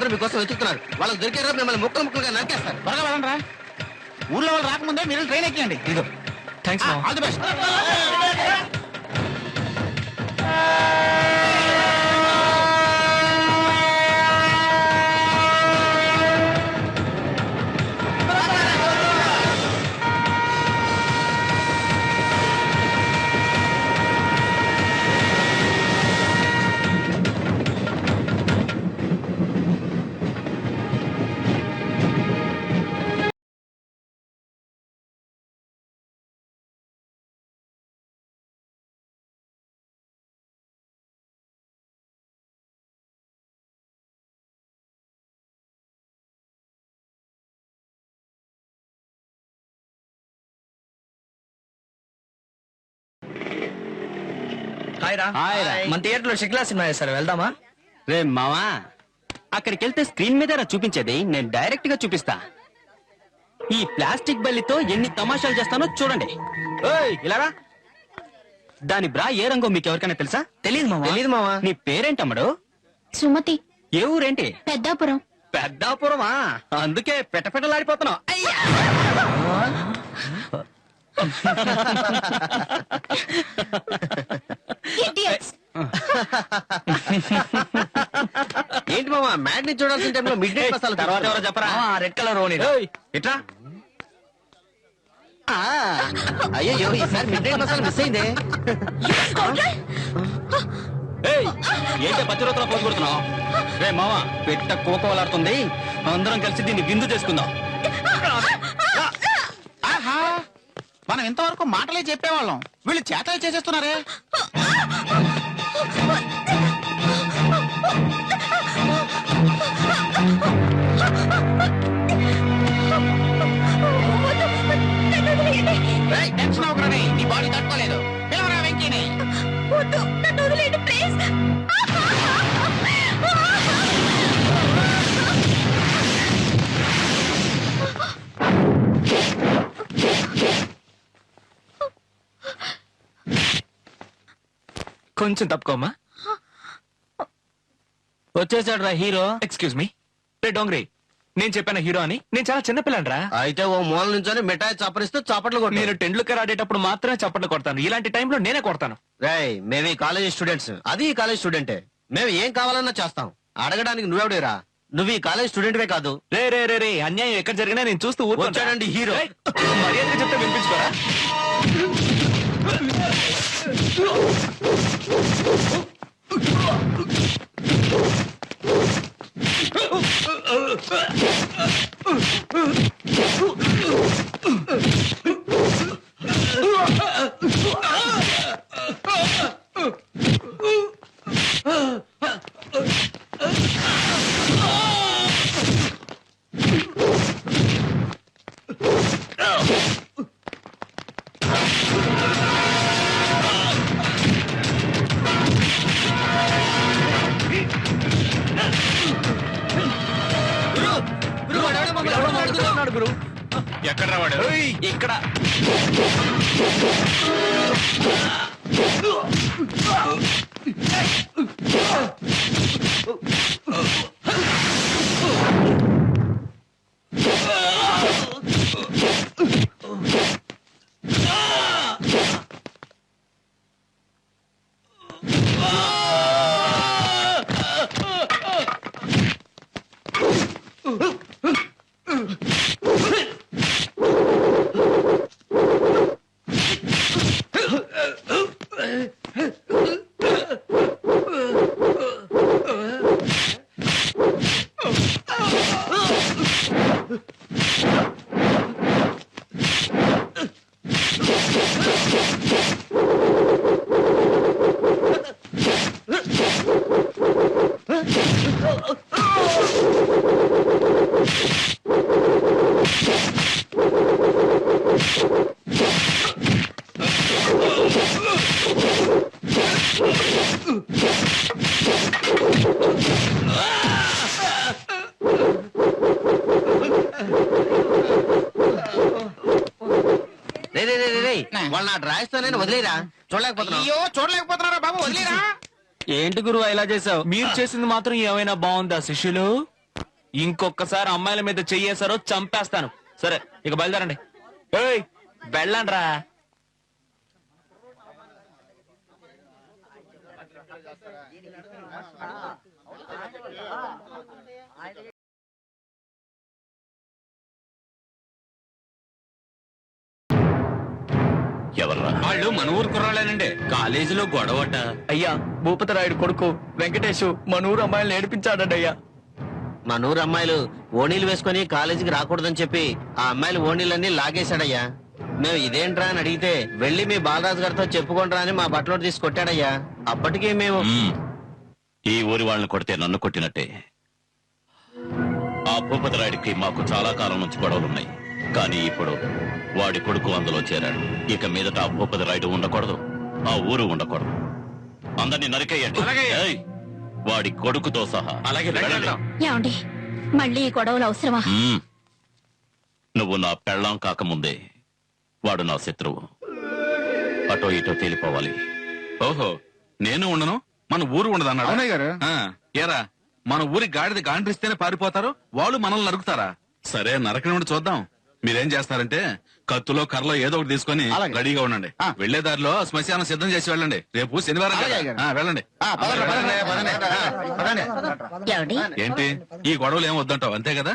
వాళ్ళందరూ మీకోసం వెతుకుతున్నారు. వాళ్ళకి దొరికారు మిమ్మల్ని ముక్కలు ముక్కలుగా నరికేస్తారు. త్వరగా వెళ్ళండి రా. ఊర్లో వాళ్ళు రాకముందే మీరు ట్రైన్ ఎక్కియండి. ఇదిగో థ్యాంక్స్ ఆల్ ది బెస్ట్. మన థియేటర్ లో షిక్లా సినిమా వేస్తారు, వెళ్దామా? రే మావా, అక్కడికి వెళ్తే స్క్రీన్ మీద చూపించేది నేను డైరెక్ట్ గా చూపిస్తా. ఈ ప్లాస్టిక్ బల్లితో ఎన్ని తమాషాలు చేస్తానో చూడండి. ఇలారా. దాని బ్రా ఏ రంగో మీకు ఎవరికైనా తెలుసా? తెలీదు మావా. నీ పేరేంటమ్మడు? సుమతి. ఏ ఊరేంటి? పెద్దాపురం. పెద్దాపురమా? అందుకే పెట్టలాడిపోతున్నావు. ఏంటి మామా, మ్యాట్ ని చూడాల్సిన టైంలో మిడ్ నైట్ మసాలా తర్వాత ఎవరో చెప్పరా? రెడ్ కలర్ ఓని ఇట్లా. అయ్యో ఈసారి మిడ్ నైట్ మసాలా మిస్ అయిందే. ఏంటే పచ్చిరోతలో పోసి కొడుతున్నావు? రే మావా, పెట్ట కోకోలాడుతుంది. అందరం కలిసి దీన్ని విందు చేసుకుందాం. ఆహా, మనం ఇంతవరకు మాటలే చెప్పేవాళ్ళం, వీళ్ళు చేతలే చేసేస్తున్నారే. టెన్షన్ అవ్వకనే, నీ బాడీ తట్టుకోలేదు. పిలవరా వెంకీని. కొంచెం తప్పుకోమ్మా. వచ్చేసాడు రా హీరో. ఎక్స్క్యూజ్ మీ, రే డోంగ్రీ, నేను చెప్పాను హీరో అని. నేను చాలా చిన్నపిల్లనరా. అయితే ఓ మూల నుంచొని మిఠాయి చప్పరిస్తూ చప్పట్లు కొట్టు. నేను టెండూల్కర్ ఆడేటప్పుడు మాత్రమే చప్పట్లు కొడతాను. ఇలాంటి టైంలో నేనే కొడతాను. రేయ్, మేము ఈ కాలేజ్ స్టూడెంట్స్, అది ఈ కాలేజ్ స్టూడెంటే. మేము ఏం కావాలన్నా చేస్తాం. అడగడానికి నువ్వెవడేరా? నువ్వు ఈ కాలేజ్ స్టూడెంట్వే కాదు. రే రే రే రే, అన్యాయం ఎక్కడ జరిగినా నేను చూస్తూ వచ్చాడండి హీరో. మర్యాద చెప్తే వినిపించుకోరా? ఎక్కడ రావాడు? ఇక్కడ. వాళ్ళ నా డ్రాయిస్ తో నేను వదిలేరా? చూడలేకపోతున్నారా బాబు? వదిలేరా? ఏంటి గురువు ఇలా చేసావు? మీరు చేసింది మాత్రం ఏమైనా బాగుందా శిష్యులు? ఇంకొకసారి అమ్మాయిల మీద చెయ్యేశారో చంపేస్తాను. సరే ఇక బయలుదేరండి. ఏయ్ వెళ్ళండ్రా. ఎవర్రా వాళ్ళు మన ఊరు కుర్రాళ్ళేనండి. కాలేజీలో గొడవట. అయ్యా భూపతిరాయుడు కొడుకు వెంకటేష్ మనూరు అమ్మాయిలు ఏడిపించాడండి అయ్యా. మనూరు అమ్మాయిలు ఓణీలు వేసుకుని కాలేజీకి రాకూడదని చెప్పి ఆ అమ్మాయిలు ఓణీలన్నీ లాగేశాడయ్యా. మేము ఇదేంట్రా అని అడిగితే వెళ్లి మీ బాలరాజు గారితో చెప్పుకుంటారా అని మా బట్టలో తీసి కొట్టాడయ్యా. అప్పటికి మేము ఈ ఊరి వాళ్ళని కొడితే నన్ను కొట్టినట్టే. ఆ భూపతిరాయుడికి మాకు చాలా కాలం నుంచి గొడవలున్నాయి. కానీ ఇప్పుడు వాడి కొడుకు అందులో చేరాడు. ఇక మీదట ఆ భూపతిరాయుడు ఉండకూడదు, ఆ ఊరు ఉండకూడదు. అందరినీ నరికేయండి. ఏయ్, వాడి కొడుకుతో సహా. అలాగే వెళ్ళండి. ఏమండి మళ్ళీ ఈ గొడవలు అవసరమా? నువ్వు నా పెళ్ళాం కాకముందే వాడు నా శత్రువు. అటో ఇటో తేలిపోవాలి. ఓహో, నేను ఉండను, మన ఊరు ఉండదు అన్నాడు. అవునయ్య గారు. ఏరా, మన ఊరి గాడిద గాండ్రిస్తేనే పారిపోతారు, వాళ్ళు మనల్ని నరుకుతారా? సరే, నరకని చూద్దాం. మీరేం చేస్తారంటే కత్తులో కర్రలో ఏదో ఒకటి తీసుకొని అలాగే. రెడీగా ఉండండి. వెళ్లే దారిలో శ్మశానం సిద్ధం చేసి వెళ్ళండి. రేపు శనివారం కదా. అలాగే గారు. వెళ్ళండి. ఏమండి ఏంటి ఈ గొడవలు ఏం వద్దంటావు, అంతే కదా?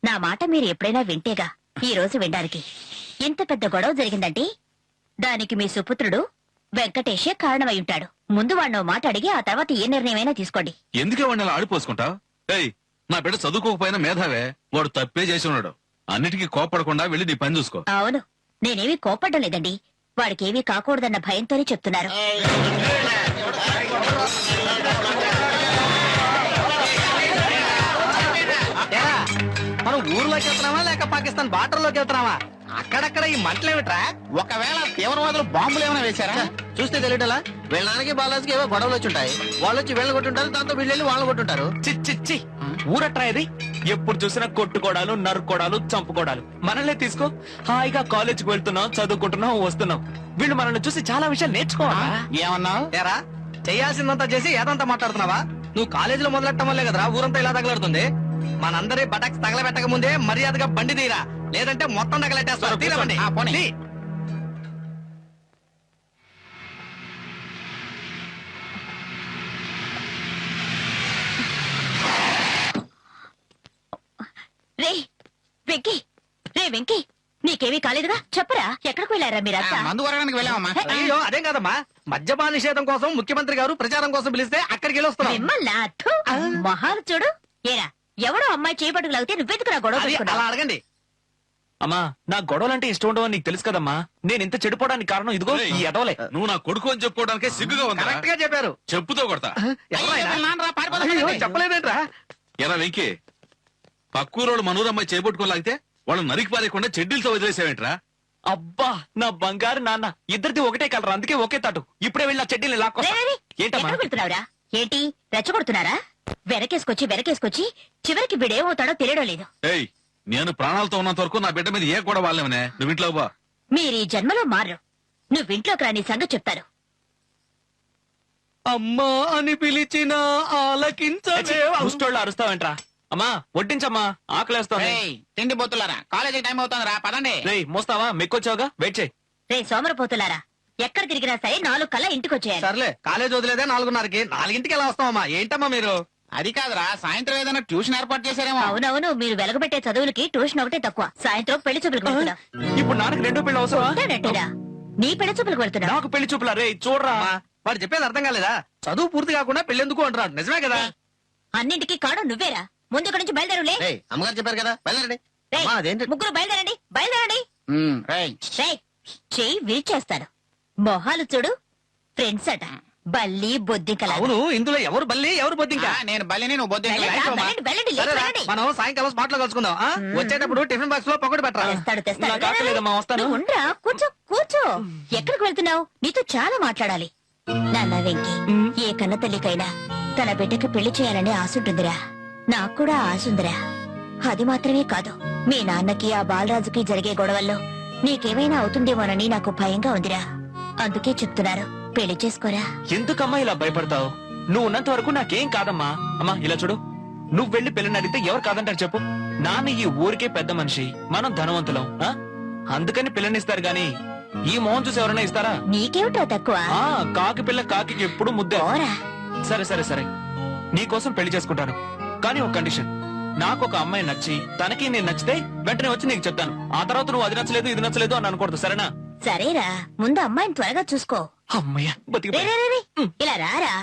నా మాట మీరు ఎప్పుడైనా వింటేగా ఈ రోజు వినడానికి. ఇంత పెద్ద గొడవ జరిగిందంటే దానికి మీ సుపుత్రుడు వెంకటేషే కారణమై ఉంటాడు. ముందు వాడినో మాట అడిగి ఆ తర్వాత ఏ నిర్ణయమైనా తీసుకోండి. ఎందుకే వాడిని అలా ఆడిపోసుకుంటావు? ఏయ్, నా బిడ్డ చదువుకోకపోయినా మేధావే, వాడు తప్పే చేసి ఉన్నాడు. అన్నిటికీ కోపడకుండా వెళ్ళి నీ పని చూసుకో. అవును, నేనేమీ కోపడ్డం లేదండి. వాడికేమీ కాకూడదన్న భయంతోనే చెప్తున్నారు. మనం ఊర్లోకి వెళ్తున్నావా లేక పాకిస్తాన్ బార్డర్ లోకి వెళ్తున్నావా? అక్కడక్కడ ఈ మంటలేమిట్రా? ఒకవేళ తీవ్రవాదులు బాంబులు ఏమైనా వేశారా? చూస్తే తెలియటలా వీళ్ళ నాన్నకి బాలరాజుకి ఏవో గొడవలు వచ్చి ఉంటాయి. వాళ్ళు వచ్చి వీళ్ళని కొట్టుంటారు, దాంతో వీళ్ళు వెళ్ళి వాళ్ళని కొట్టుంటారు. చిచ్చి ఊరట్రా ఇది. ఎప్పుడు చూసినా కొట్టుకోడాలు, నరుకోడాలు, చంపుకోడాలు. మనల్నే తీసుకో, హాయిగా కాలేజీకి వెళ్తున్నాం, చదువుకుంటున్నాం, వస్తున్నాం. వీళ్ళు మనల్ని చూసి చాలా విషయాలు నేర్చుకోవాలా? ఏమన్నావు? ఏరా, చేయాల్సిందంతా చేసి ఏదంతా మాట్లాడుతున్నావా? నువ్వు కాలేజీలో మొదలెట్టడం వల్లే కదరా ఊరంతా ఇలా తగలడుతుంది. మనందరి బటక్స్ తగలబెట్టక ముందే మర్యాదగా బండి తీరా, లేదంటే మొత్తం తగలెట్టేస్తారు. తీరవండి. పోనీ. తీ. రే వెంకీ, రే వెంకీ, నీకేమీ కాలేదుగా? చెప్పరా, ఎక్కడికి వెళ్ళారా మీరంతా? మందు కొరడానికి వెళ్ళామమ్మా. అయ్యో అదేం కాదమ్మా, మద్యపాన నిషేధం కోసం ముఖ్యమంత్రి గారు ప్రచారం కోసం పిలిస్తే అక్కడికి వెళ్ళి వస్తున్నాం. మిమ్మల్ని మహాలు చూడు. ఏరా, ఎవడో అమ్మాయి చేపట్టుకు లాగితే నువ్వెందుకు నా గొడవ అది పెట్టుకున్నావు? అలా అడగండి. అమ్మా, నా గొడవలంటే ఇష్టం ఉండవని నీకు తెలుసు కదమ్మా. నేను ఇంత చెడిపోవడానికి కారణం ఇదిగో ఈ ఎదవలే. నువ్వు నా కొడుకు అని చెప్పుకోవడానికే సిగ్గుగా ఉందా? కరెక్ట్ గా చెప్పారు. చెప్పుతో కొడతా. ఎవరైనా నాన్నరా, పారిపోదాం. అయ్యో, చెప్పలేదేంట్రా? ఎలా వెంకీ, పక్కూరోళ్ళు మనూరమ్మాయి చేపట్టుకోలేగితే వాళ్ళు నరికి పారేయకుండా చెడ్డీలతో వదిలేసావేంట్రా? అబ్బా నా బంగారు నాన్న, ఇద్దరిది ఒకటే కలర్, అందుకే ఒకే తాటు. ఇప్పుడే వెళ్ళి నా చెడ్డీని లాక్కొస్తా. రే, రే, రే, ఏంటమ్మా? ఎక్కడికి వెళ్తున్నావురా? ఏంటి రెచ్చగొడుతున్నారా? వెనకేసుకొచ్చి చివరికి వీడేమవుతాడో తెలియడం లేదు. ఏయ్, నేను ప్రాణాలతో ఉన్నంత వరకు నా బిడ్డ మీద ఏ కూడా వాళ్ళేమనే. నువ్వు ఇంట్లో బా. మీరు ఈ జన్మలో మారరు. నువ్వింట్లోకి రా, నీ సంగతి చెప్తాను. అమ్మా అని పిలిచిన ఆలకించే ముష్టోళ్ళు అరుస్తావేంట్రా? అమ్మా వడ్డించమ్మా, ఆకలేస్తాను. ఏయ్, తిండి బొత్తులారా, కాలేజీ టైం అవుతుంది రా, పదండి. రేయ్ మోస్తావా? మెక్కొచ్చావుగా, వెయిట్ చేయి. రే సోమరపోతులారా, ఎక్కడ తిరిగినా సరే 4 కల్లా ఇంటికొచ్చేయాలి. సర్లే, కాలేజ్ వదిలేదే 4:30కి, 4ంటికి ఎలా వస్తామమ్మా? ఏంటమ్మా మీరు? అది కాదురా, సాయంత్రం ఏదైనా ట్యూషన్ ఏర్పాటు చేశారేమో. అవునవును, మీరు వెలగబెట్టే చదువులకి ట్యూషన్ ఒకటే తక్కువ. సాయంత్రం పెళ్లి చూపులకు వెళ్తున్నాం. ఇప్పుడు నాన్నకి రెండో పెళ్లి అవసరమా? ఉంటాడంటేరా, నీ పెళ్లి చూపులకు వెళ్తున్నాం. నాకు పెళ్లి చూపులా? రే చూడరా, అమ్మా, వాడు చెప్పేది అర్థం కాలేదా? చదువు పూర్తి కాకుండా పెళ్ళెందుకు అంటున్నాడు. నిజమే కదా? అన్నింటికి కాడు నువ్వేరా. ముందు ఇక్కడి నుంచి బయలుదేరులే. ఏయ్, అమ్మగారు చెప్పారు కదా, వెళ్ళండి. రేయ్, అమ్మా, అదేంటి? ముగ్గురు బయలుదేరండి, బయలుదేరండి. రేయ్, రేయ్, చెయ్యి విరిచేస్తాను. మొహాలు చూడు, ఫ్రెండ్స్ అట. బల్లి బొద్దింకల. అవును, ఇందులో ఎవరు బల్లి ఎవరు బొద్దింకా? నేను బలిని, నువ్వు బొద్దు. వెళ్ళండి, సరేరా, మనం సాయంకాలం స్మార్ట్ లో కలుసుకుందాం. ఆ? వచ్చేటప్పుడు టిఫిన్ బాక్స్ లో పకోడీ పెట్టరా. తెస్తాడు. నాకు ఆకలేదమ్మా, వస్తాను. నువ్వు ఉండరా, కూర్చో. ఎక్కడికి వెళ్తున్నావు? నీతో చాలా మాట్లాడాలి. నాన్న వెంకి, ఏ కన్న తల్లికైనా తన బిడ్డకి పెళ్లి చేయాలని ఆశుంటుందిరా. నాకు కూడా ఆశుందిరా. అది మాత్రమే కాదు, మీ నాన్నకి ఆ బాలరాజుకి జరిగే గొడవల్లో నీకేమైనా అవుతుందేమోనని నాకు భయంగా ఉందిరా. అందుకే చెప్తున్నారు, పెళ్లి చేసుకోరా. ఎందుకమ్మా ఇలా భయపడతావు? నువ్వు ఉన్నంత వరకు నాకేం కాదమ్మా. అమ్మా ఇలా చూడు, నువ్వు వెళ్ళి పెళ్ళని అడిగితే ఎవరు కాదంటారు చెప్పు? నాన్న ఈ ఊరికే పెద్ద మనిషి, మనం ధనవంతులం. అందుకని పిల్లనిస్తారు గాని ఈ మొహం చూసి ఎవరైనా ఇస్తారా? నీకేమిటో తక్కువ? కాకి పిల్ల కాకి ఎప్పుడు ముద్దే. పోరా. సరే సరే సరే, నీకోసం పెళ్లి చేసుకుంటాను, కానీ ఒక కండిషన్. నాకు ఒక అమ్మాయి నచ్చి తనకి నేను నచ్చితే వెంటనే వచ్చి నీకు చెప్తాను. ఆ తర్వాత నువ్వు అది నచ్చలేదు ఇది నచ్చలేదు అని అనకూడదు, సరేనా? సరేరా, ముందు అమ్మాయిని త్వరగా చూసుకో. అమ్మయ్య రే, బతికిపోయా. రే, రే, రే. ఇలా రారా.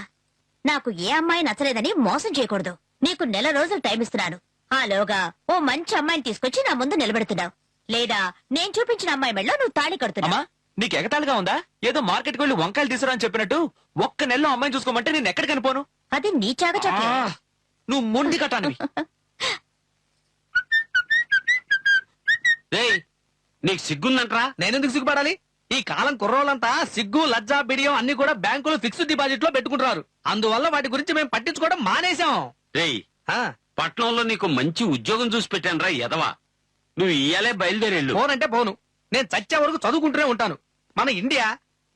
నాకు ఏ అమ్మాయి నచ్చలేదని మోసం చేయకూడదు. నీకు నెల రోజులు టైం ఇస్తున్నాను. ఆలోగా ఓ మంచి అమ్మాయిని తీసుకొచ్చి నా ముందు నిలబెడుతున్నావు, లేదా నేను చూపించిన అమ్మాయి మెళ్ళో నువ్వు తాళి కడుతున్నావు. అమ్మా, నీకు ఎగతాళిగా ఉందా? ఏదో మార్కెట్కి వెళ్ళి వంకాయలు తీసుకురా అని చెప్పినట్టు ఒక్క నెలలో అమ్మాయిని చూసుకోమంటే నేను ఎక్కడికి కనిపోను? అది నీ చాగ చెప్పే. నువ్వు మొండి కట్టానివి. రేయ్, నీకు సిగ్గుందంట్రా? నేనెందుకు సిగ్గుపడాలి? ఈ కాలం కుర్రోళ్ళంతా సిగ్గు లజ్జా బిడియం అన్ని కూడా బ్యాంకులో ఫిక్స్డ్ డిపాజిట్ లో పెట్టుకుంటున్నారు. అందువల్ల వాటి గురించి మేము పట్టించుకోవడం మానేశాం. రేయ్, ఆ, పట్నంలో నీకు మంచి ఉద్యోగం చూసి పెట్టానురా ఎదవా. నువ్వు ఇయ్యాలే బయలుదేరేళ్ళు. పోనంటే పోను, నేను చచ్చే వరకు చదువుకుంటూనే ఉంటాను. మన ఇండియా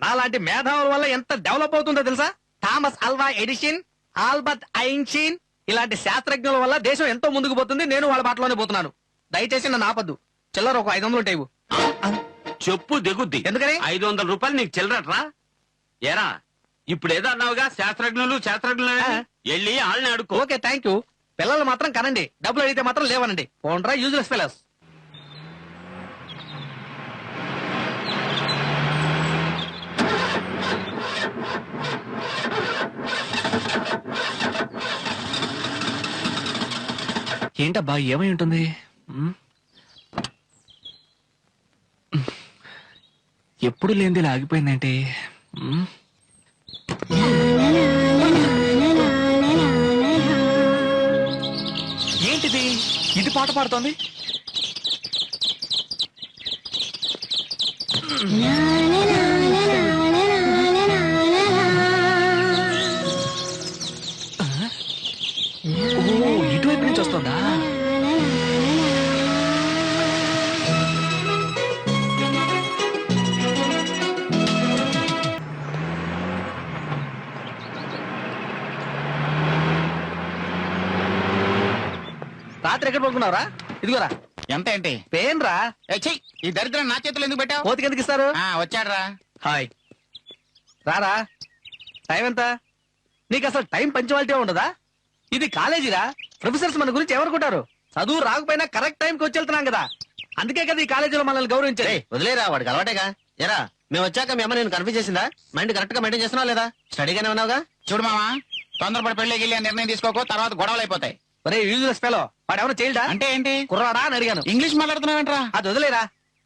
నాలాంటి మేధావుల వల్ల ఎంత డెవలప్ అవుతుందో తెలుసా? Thomas Alva Edison, Albert Einstein ఇలాంటి శాస్త్రజ్ఞుల వల్ల దేశం ఎంతో ముందుకు పోతుంది. నేను వాళ్ళ బాటలోనే పోతున్నాను. దయచేసి నన్ను ఆపద్దు. చిల్లర ఒక 500 ఉంటాయి. చెప్పు దిగుద్ది. ఎందుకని? 500 రూపాయలు నీకు చిల్లరట్రా? ఏరా, ఇప్పుడేదో అన్నావుగా శాస్త్రజ్ఞులు వెళ్ళి వాళ్ళని అడుకో. Okay, thank you. పిల్లలు మాత్రం కనండి, డబ్బులు అడిగితే మాత్రం లేవనండి. పోండ్రా యూజ్లెస్ ఫెలోస్. ఏంటబ్బా, ఏమై ఉంటుంది? ఎప్పుడు లేనిది ఇలా ఆగిపోయిందేంటి? ఏంటిది? ఇది పాట పాడుతోంది. ఓ, ఇటువైపు నుంచి వస్తుందా? రాత్రి ఎక్కడ పడుకున్నావురా? ఇదిగోరా ఎంత ఏంటి? పేన్ రా. ఈ దరిద్రం నా చేతులు ఎందుకు పెట్టావు? కోతికి ఎందుకు ఇస్తారు? వచ్చాడ్రా. హాయ్, రారా. టైం ఎంత? నీకు అసలు టైం పంచువాలిటీ ఉండదా? ఇది కాలేజీరా. ప్రొఫెసర్స్ మన గురించి ఎవరుకుంటారు? చదువు రాకపోయినా కరెక్ట్ టైంకి వచ్చి వెళ్తున్నాం కదా, అందుకే కదా ఈ కాలేజీలో మనల్ని గౌరవించారు. వదిలేరా, వాడికి అలవాటేగా. ఎరా, మేము వచ్చాక మీ అమ్మ నేను కన్ఫ్యూజ్ చేసిందా? మైండ్ కరెక్ట్ గా మెయింటైన్ చేస్తున్నావు లేదా? స్టడీగానే ఉన్నావుగా? చూడు మామా, తొందరపడి పెళ్ళికి వెళ్ళి నిర్ణయం తీసుకోకో, తర్వాత గొడవలు అయిపోతాయి. ఒరే యూజ్లెస్ ఫెలో, వాడు ఎవరు చైల్డా? అంటే ఏంటి? కుర్రాడా అని అడిగాను. ఇంగ్లీష్ మాట్లాడుతున్నావేంట్రా? అది వదిలేరా,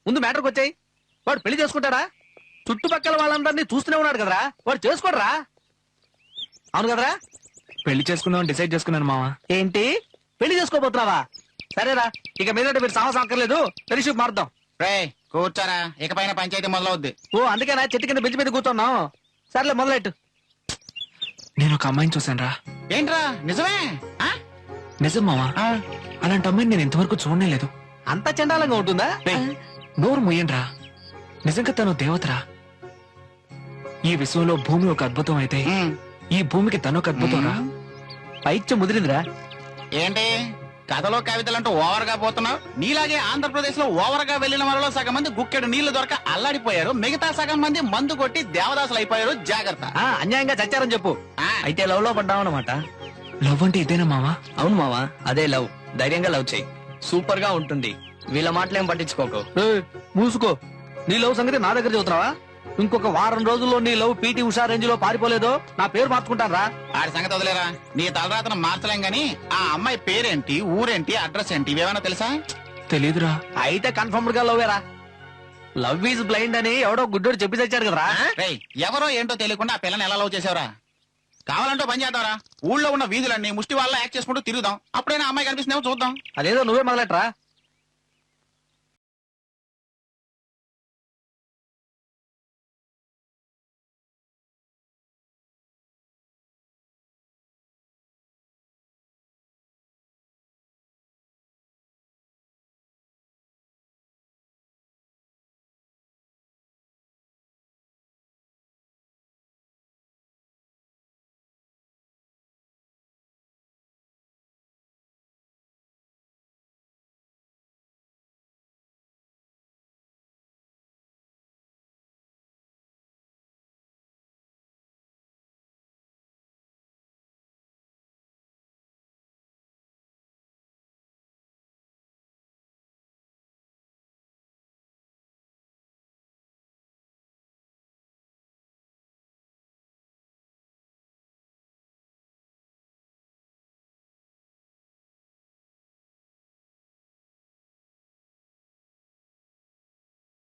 ముందు మ్యాటర్కి వచ్చాయి. వాడు పెళ్లి చేసుకుంటాడా? చుట్టుపక్కల వాళ్ళందరినీ చూస్తూనే ఉన్నాడు కదరా, వాడు చేసుకోడరా. అవును కదరా? పెళ్లి చేసుకుందాం డిసైడ్ చేసుకున్నాను మావా. ఏంటి, పెళ్లి చేసుకోబోతున్నావా? సరేరా, ఇక మీదట మీరు సాహసం అక్కర్లేదు, ఫ్రెండ్షిప్ మారుద్దాం. రే కూర్చోరా, ఇకపైన పంచాయతీ మొదలవుద్ది. ఓ, అందుకేనా చెట్టు కింద బెంచ్ మీద కూర్చున్నాం. సర్లే మొదలెట్టు. నేను ఒక అమ్మాయిని చూసాను రా. ఏంట్రా, నిజమే? నిజం మావా, అలాంటి అమ్మాయిని నేను ఇంతవరకు చూడనే లేదు. అంత చండాలంగా ఉంటుందా? రేయ్, నోరు ముయ్యండ్రా, నిజంగా తను దేవతరా. ఈ విశ్వంలో భూమి ఒక అద్భుతం అయితే ఈ భూమికి తను ఒక అద్భుతం రా. పైత్యం ముదిరిందిరా. ఏంటి కథలో కవితలంటూ ఓవర్ గా పోతున్నావు? నీలాగే ఆంధ్రప్రదేశ్ లో ఓవర్ గా వెళ్లిన వాళ్ళలో సగం మంది గుక్కెడు నీళ్లు దొరక అల్లాడిపోయారు, మిగతా సగం మంది మందు కొట్టి దేవదాసులు అయిపోయారు. జాగ్రత్త. అన్యాయంగా చచ్చారని చెప్పు. అయితే లవ్ లో పడ్డావు అనమాట. లవ్ అంటే ఇదేనా మావా? అవును మావా, అదే లవ్. ధైర్యంగా లవ్ చేయి, సూపర్ గా ఉంటుంది. వీళ్ళ మాటలేం పట్టించుకోకు. మూసుకో. నీ లవ్ సంగతి నా దగ్గర చదువుతున్నావా? ఇంకొక వారం రోజుల్లో నీ లవ్ పీటీ ఉషా రేంజ్ లో పారిపోలేదో నా పేరు మార్చుకుంటాను రా. ఆడి సంగతి వదిలేరా, నీ తలరాతను మార్చలేం గాని ఆ అమ్మాయి పేరేంటి, ఊరేంటి, అడ్రస్ ఏంటి, ఇవేమైనా తెలుసా? తెలీదురా. అయితే కన్ఫర్మ్డ్ గా లవ్వేరా. లవ్ ఈజ్ బ్లైండ్ అని ఎవడో గుడ్డోడు చెప్పి తెచ్చాడు కదరా. రేయ్, ఎవరో ఏంటో తెలియకుండా ఆ పిల్లని ఎలా లవ్ చేసావురా? కావాలంటే పని చేద్దాంరా, ఊళ్ళో ఉన్న వీధులన్నీ ముష్టి వాళ్ళ యాక్ట్ చేసుకుంటూ తిరుగుదాం. అప్పుడైనా అమ్మాయి కనిపిస్తుందేమో చూద్దాం. అదేదో నువ్వే మొదలెట్రా.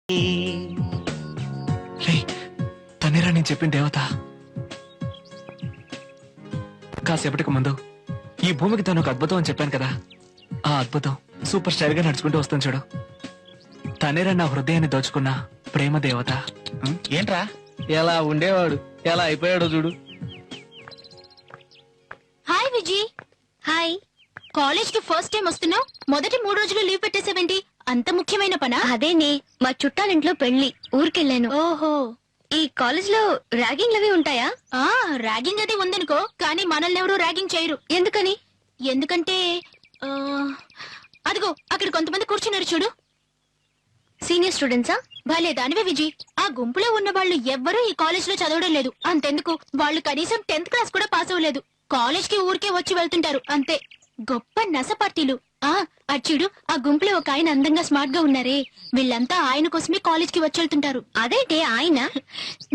రే తనేరా నేను చెప్పిన దేవత. కాసేపటికి ముందు ఈ భూమికి తను ఒక అద్భుతం అని చెప్పాను కదా, ఆ అద్భుతం సూపర్ స్టైల్ గా నడుచుకుంటూ వస్తుంది చూడు. తనేరా నా హృదయాన్ని దోచుకున్న ప్రేమ దేవత. ఏంట్రా ఎలా ఉండేవాడు ఎలా అయిపోయాడో చూడు. హాయ్ విజీ. హాయ్. కాలేజ్ కి ఫస్ట్ టైం వస్తున్నావు, మొదటి 3 రోజులు లీవ్ పెట్టేసావేంటి? అంత ముఖ్యమైన పనా? అదేనే, మా చుట్టాలింట్లో పెళ్లి, ఊరికెళ్ళాను. ఓహో. ఈ కాలేజ్ లో ర్యాగింగ్ అవి ఉంటాయా? ర్యాగింగ్ అది ఉందనుకో, కానీ మనల్ని ఎవరు ర్యాగింగ్ చేయరు. ఎందుకని? ఎందుకంటే అదిగో అక్కడ కొంతమంది కూర్చున్నారు చూడు, సీనియర్ స్టూడెంట్సా? భలే దానివే విజయ్. ఆ గుంపులో ఉన్న వాళ్ళు ఎవ్వరూ ఈ కాలేజ్ లో చదవడం లేదు. అంతెందుకు, వాళ్ళు కనీసం 10th క్లాస్ కూడా పాస్ అవ్వలేదు. కాలేజ్ కి ఊరికే వచ్చి వెళ్తుంటారు అంతే. గొప్ప నస పార్టీలు. అచ్చుడు, ఆ గుంపులో ఒక ఆయన అందంగా స్మార్ట్ గా ఉన్నారే, వీళ్ళంతా ఆయన కోసమే కాలేజ్ కి వచ్చి వెళ్తుంటారు. అదేంటే ఆయన?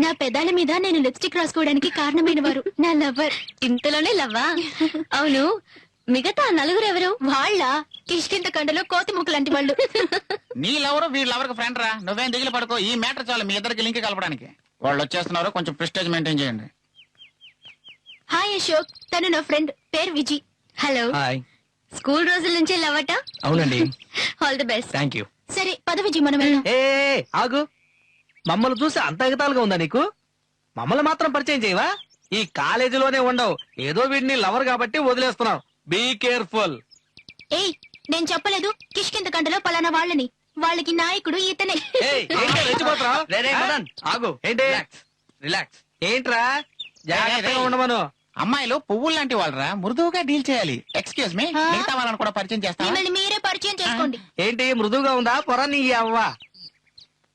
నా పెదాల మీద నేను లిప్స్టిక్ రాసుకోవడానికి కారణమైన వారు, నా లవర్. ఇంతలోనే లవ్వా? అవును, మిగతా 4 ఎవరు? వాళ్ళ కిష్కింత కండలో కోతి ముక్కు లాంటి వాళ్ళు. నీళ్ళెవరు వీళ్ళెవరికి ఫ్రెండ్ రా, నువ్వేం దిగులు పడుకో. ఈ మ్యాటర్ చాలు మీ ఇద్దరికి లింక్ కలపడానికి. వాళ్ళు వచ్చేస్తున్నారు, కొంచెం ప్రెస్టేజ్ మెయింటైన్ చేయండి. హాయ్ అశోక్, తను నా ఫ్రెండ్, పేరు విజి. హలో. హాయ్. స్కూల్ రోజుల నుంచే లవట? అవునండి. All the best. Thank you. సరే పద విజి, మనం వెళ్దాం. ఏ ఆగు, మమ్మల్ని చూసి అంత ఎగతాళిగా ఉందా నీకు? మమ్మల్ని మాత్రం పరిచయం చేయవా? ఈ కాలేజీలోనే ఉండవు, ఏదో వీడిని లవర్ కాబట్టి వదిలేస్తున్నావు. Be careful. ఏయ్, నేను చెప్పలేదు కిష్కింత కండలో పలానా వాళ్ళని. వాళ్ళకి నాయకుడు ఇతనే. ఆగు. ఏంటి? రిలాక్స్. ఏంట్రా జాగ్రత్తగా ఉండమను. అమ్మాయిలు పువ్వులు లాంటి వాళ్ళరా, మృదువుగా డీల్ చేయాలి. ఎక్స్క్యూజ్ మీ, మిగతా వాళ్ళని కూడా పరిచయం చేస్తాను. మిమ్మల్ని మీరే పరిచయం చేసుకోండి. ఏంటి మృదువుగా ఉందా? పొర నీ అవ్వా.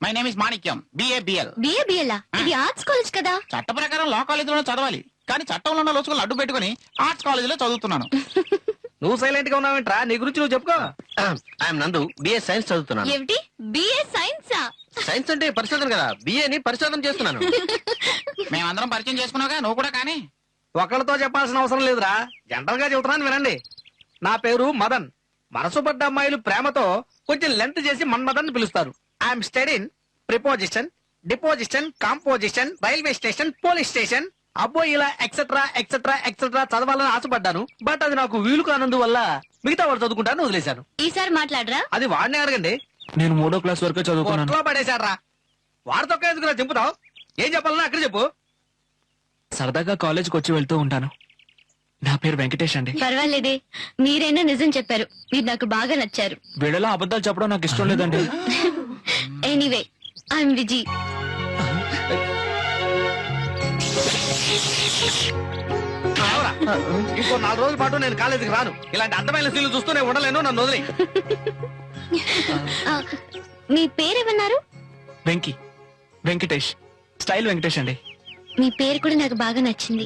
My name is Manikyam, BABL. బిఏబిఎల్లా? ఇది ఆర్ట్స్ కాలేజ్ కదా? చట్ట ప్రకారం లా కాలేజీలో చదవాలి, కానీ చట్టంలో ఉన్న లోచుకులు అడ్డు పెట్టుకుని ఆర్ట్స్ కాలేజీలో చదువుతున్నాను. నువ్వు సైలెంట్ గా ఉన్నావేంట్రా? నీ గురించి నువ్వు చెప్పుకో. ఐఎమ్ నందు, బిఏ సైన్స్ చదువుతున్నాను. ఏమిటి బిఏ సైన్సా? సైన్స్ అంటే పరిశోధన కదా, బిఏని పరిశోధన చేస్తున్నాను. మేమందరం పరిచయం చేసుకున్నావుగా, నువ్వు కూడా కానీ. ఒకళ్ళతో చెప్పాల్సిన అవసరం లేదురా, జనరల్ గా చెబుతున్నాను వినండి. నా పేరు మదన్. మనసు పడ్డ అమ్మాయిలు ప్రేమతో కొంచెం లెంత్ చేసి మన్మదన్ పిలుస్తారు. I'm స్టడీన్ preposition, deposition, composition, railway station, police station. అబ్బో ఇలా ఎక్సెట్రా ఎక్సెట్రా ఎక్సెట్రా చదవాలని ఆశపడ్డాను. బట్ అది నాకు వీలు కానందువల్ల మిగతా వాడు చదువుకుంటాను వదిలేశాను. ఈసారి మాట్లాడరా? అది వాడినే అడగండి. నేను 3వ క్లాస్ వరకు చదువుకున్నాను. కొట్లో పడేశారా? వాడితో ఎందుకు చెప్పుతావు? ఏం చెప్పాలన్నా అక్కడ చెప్పు. సరదాగా కాలేజ్కి వచ్చి వెళ్తూ ఉంటాను. నా పేరు వెంకటేష్ అండి. పర్వాలేదే, మీరైనా నిజం చెప్పారు. మీరు నాకు బాగా నచ్చారు. వీళ్ళలో అబద్ధాలు చెప్పడం నాకు ఇష్టం లేదండి. ఎనీవే, ఐఎమ్ విజి. ఇంకో 4 రోజుల పాటు నేను కాలేజీకి రాను. ఇలాంటి అందమైన సీన్లు చూస్తూనే ఉండలేను, నన్ను వదిలే. మీ పేరేమన్నారు? వెంకీ, వెంకటేష్, స్టైల్ వెంకటేష్ అండి. మీ పేరు కూడా నాకు బాగా నచ్చింది.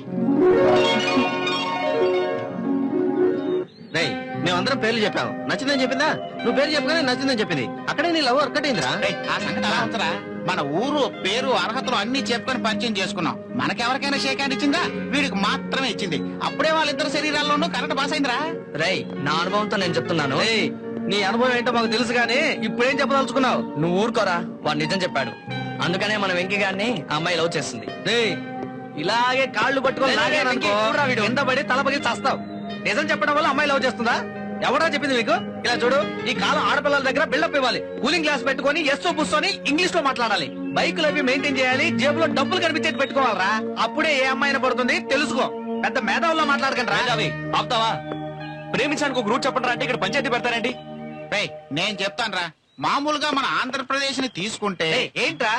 రేయ్, మేమందరం పేర్లు చెప్పాము, నచ్చిందని చెప్పిందా? నువ్వు పేరు చెప్పగానే నచ్చిందని చెప్పింది. అక్కడే నీ లవ్ అక్కడైందిరా. ఏయ్, ఆ సంగతి అలా ఉంచరా. మన ఊరు పేరు అర్హతలు అన్ని చెప్పుకొని పరిచయం చేసుకున్నాం. మనకెవరికైనా షేక్ హ్యాండ్ ఇచ్చిందా? వీడికి మాత్రమే ఇచ్చింది. అప్పుడే వాళ్ళిద్దరు శరీరాల్లోనూ కరెంట్ పాస్ అయిందిరా. రై, నా అనుభవంతో నేను చెప్తున్నాను. నీ అనుభవం ఏంటో మాకు తెలుసు గానీ ఇప్పుడేం చెప్పదలుచుకున్నావు? నువ్వు ఊరుకోరా, వాడు నిజం చెప్పాడు. అందుకనే మన వెంకీ గారిని ఆ అమ్మాయి లవ్ చేస్తుంది. ఇలాగే కాళ్ళు పట్టుకొని లాగాననుకో, కింద పడి తలపగి చస్తావు. నిజం చెప్పడం వల్ల అమ్మాయి లవ్ చేస్తుందా? ఎవరా చెప్పింది మీకు? ఇలా చూడు, ఈ కాలం ఆడపిల్లల దగ్గర బిల్డప్ ఇవ్వాలి. కూలింగ్ గ్లాస్ పెట్టుకొని ఎస్తో పుస్తోని ఇంగ్లీష్ లో మాట్లాడాలి. బైకులు అవి మెయింటైన్ చేయాలి. జేబులో డబ్బులు కనిపించేది పెట్టుకోవాలరా. అప్పుడే ఏ అమ్మాయిని పడుతుంది తెలుసుకో. పెద్ద మేధావుల్లో మాట్లాడకండి రా. ఆపుతావా? ప్రేమించడానికి ఒక రూట్ చెప్పండి అంటే ఇక్కడ పంచాయతీ పెడతారండి. రేయ్, నేను చెప్తానురా. మామూలుగా మన ఆంధ్రప్రదేశ్ ని తీసుకుంటే ఏంట్రా,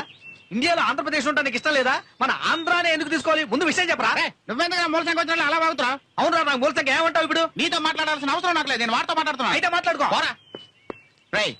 ఇండియాలో ఆంధ్రప్రదేశ్ ఉంటా నీకు ఇష్టం లేదా? మన ఆంధ్రానే ఎందుకు తీసుకోవాలి? ముందు విషయం చెప్పరా. నువ్వెందుకు మూల సంఖ్య వచ్చిన అలా బాగుతురా? అవునరా, నాకు మూల సంఖ్య ఏమంటావు ఇప్పుడు? నీతో మాట్లాడాల్సిన అవసరం నాకు లేదు, నేను వారితో మాట్లాడుతున్నా. అయితే మాట్లాడుకో. రేయ్,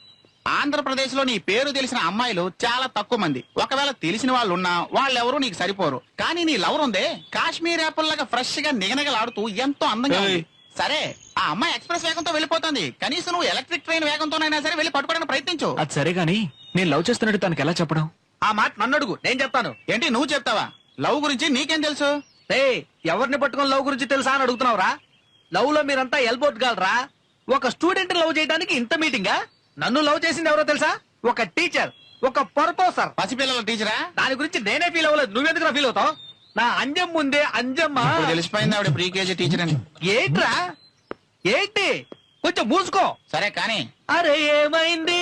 ఆంధ్రప్రదేశ్ లో నీ పేరు తెలిసిన అమ్మాయిలు చాలా తక్కువ మంది. ఒకవేళ తెలిసిన వాళ్ళు ఉన్నా వాళ్ళెవరూ నీకు సరిపోరు. కానీ నీ లవర్ ఉందే, కాశ్మీర్ యాపిల్ లాగా ఫ్రెష్ గా నిగనగలాడుతూ ఎంతో అందంగా ఉంది. సరే, ఆ అమ్మాయి ఎక్స్ప్రెస్ వేగంతో వెళ్ళిపోతుంది. కనీసం నువ్వు ఎలక్ట్రిక్ ట్రైన్ వేగంతోనైనా సరే వెళ్ళి పట్టుకోవడానికి ప్రయత్నించు. అది సరే గాని నేను లవ్ చేస్తున్నట్టు తనకి ఎలా చెప్పడం? ఆ మాట నన్ను అడుగు, నేను చెప్తాను. ఏంటి నువ్వు చెప్తావా? లవ్ గురించి నీకేం తెలుసు? ఎవరిని పట్టుకొని లవ్ గురించి తెలుసా అని అడుగుతున్నావురా? లవ్ లో మీరంతా ఎల్బోట్ గాలరా. ఒక స్టూడెంట్ లవ్ చేయడానికి ఇంత మీటింగా? నన్ను లవ్ చేసింది ఎవరో తెలుసా? ఒక టీచర్. ఒక ప్రొఫెసర్. పసిపిల్లల టీచరా? దాని గురించి నేనే ఫీల్ అవ్వలేదు, నువ్వెందుకు ఫీల్ అవుతావు? నా అంజం ముందే అంజమ్మ. ఇప్పుడు తెలిసిపోయింది ఆవిడ ప్రీ కేజీ టీచర్ అని. ఏంట్రా ఏంటి, కొంచెం మూసుకో. సరే కానీ అరే ఏమైంది?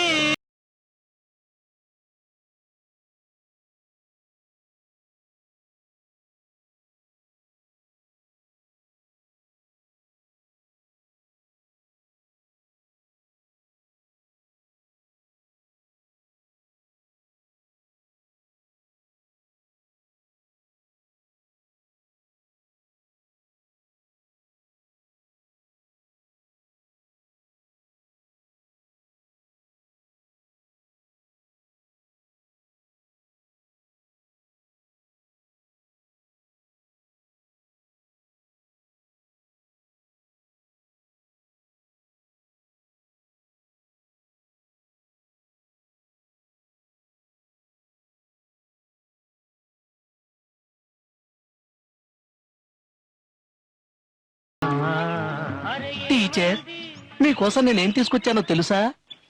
టీచర్, మీకోసం నేనేం తీసుకొచ్చానో తెలుసా?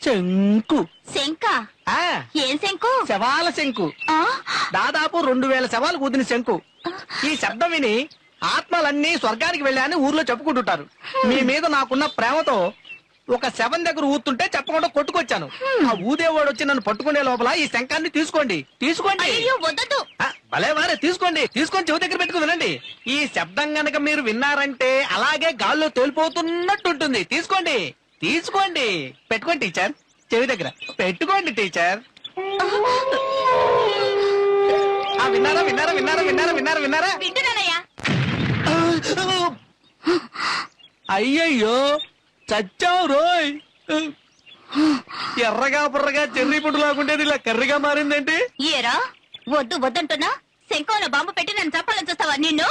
శంకు. శంకా? ఆ, ఏం శంకు? శవాల శంకు. ఆ? దాదాపు 2000 శవాలు కూదిన శంకు. ఈ శబ్దం విని ఆత్మలన్నీ స్వర్గానికి వెళ్ళాయని ఊర్లో చెప్పుకుంటుంటారు. మీ మీద నాకున్న ప్రేమతో ఒక శవం దగ్గర ఊతుంటే చెప్పకుండా కొట్టుకొచ్చాను. ఆ ఊదేవాడు వచ్చి నన్ను పట్టుకునే లోపల ఈ శంఖాన్ని తీసుకోండి. తీసుకోండి. అయ్యో వద్దదు. భలే వారే, తీసుకోండి. తీసుకొని చెవి దగ్గర పెట్టుకుని వినండి. ఈ శబ్దం గనక మీరు విన్నారంటే అలాగే గాల్లో తేలిపోతున్నట్టుంటుంది. తీసుకోండి, తీసుకోండి. పెట్టుకోండి టీచర్, చెవి దగ్గర పెట్టుకోండి టీచర్. విన్నారా విన్నారా విన్నారా విన్నారా విన్నారా విన్నారా? వింటున్నానయ్యా. అయ్యయ్యో, చచ్చావు రోయ్. ఎర్రగా బుర్రగా చెర్రీ పుట్టు లాగుండేది ఇలా కర్రీగా మారిందేంటి? ఏరా వద్దు వద్దంటున్నా? శంఖంలో బాంబు పెట్టి నన్ను చంపాలని చూస్తావా నిన్ను?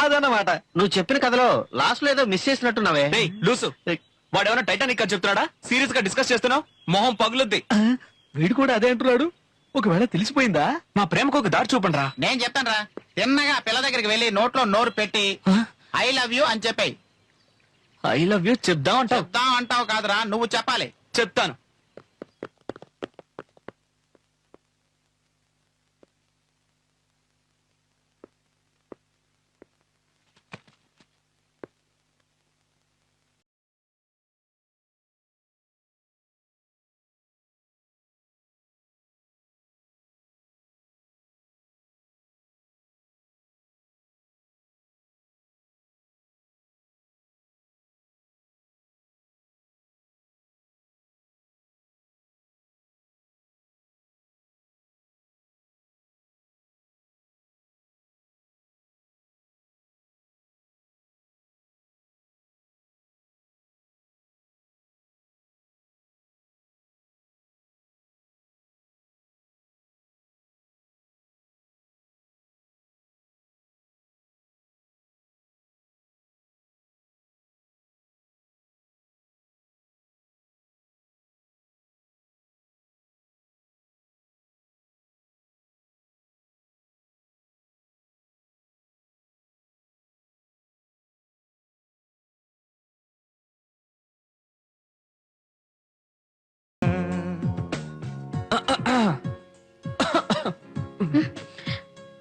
అదన్నమాట. నువ్వు చెప్పిన కథలో లాస్ట్ లో ఏదో మిస్ చేసినట్టున్నావే. డేయ్ లూసు, వాడేమన్నా టైటానిక్ అని చెప్తున్నాడా? సీరియస్ గా డిస్కస్ చేస్తున్నావు, మొహం పగులుద్ది. వీడు కూడా అదే అంటున్నాడు. ఒకవేళ తెలిసిపోయిందా? మా ప్రేమకు ఒక దారి చూపండి రా. నేను చెప్తాను రా. తిన్నగా పిల్ల దగ్గరికి వెళ్ళి నోట్లో నోరు పెట్టి ఐ లవ్ యూ అని చెప్పాయి. ఐ లవ్ యూ చెప్దాం అంటావు? చెప్తాం అంటావు కాదురా, నువ్వు చెప్పాలి. చెప్తాను.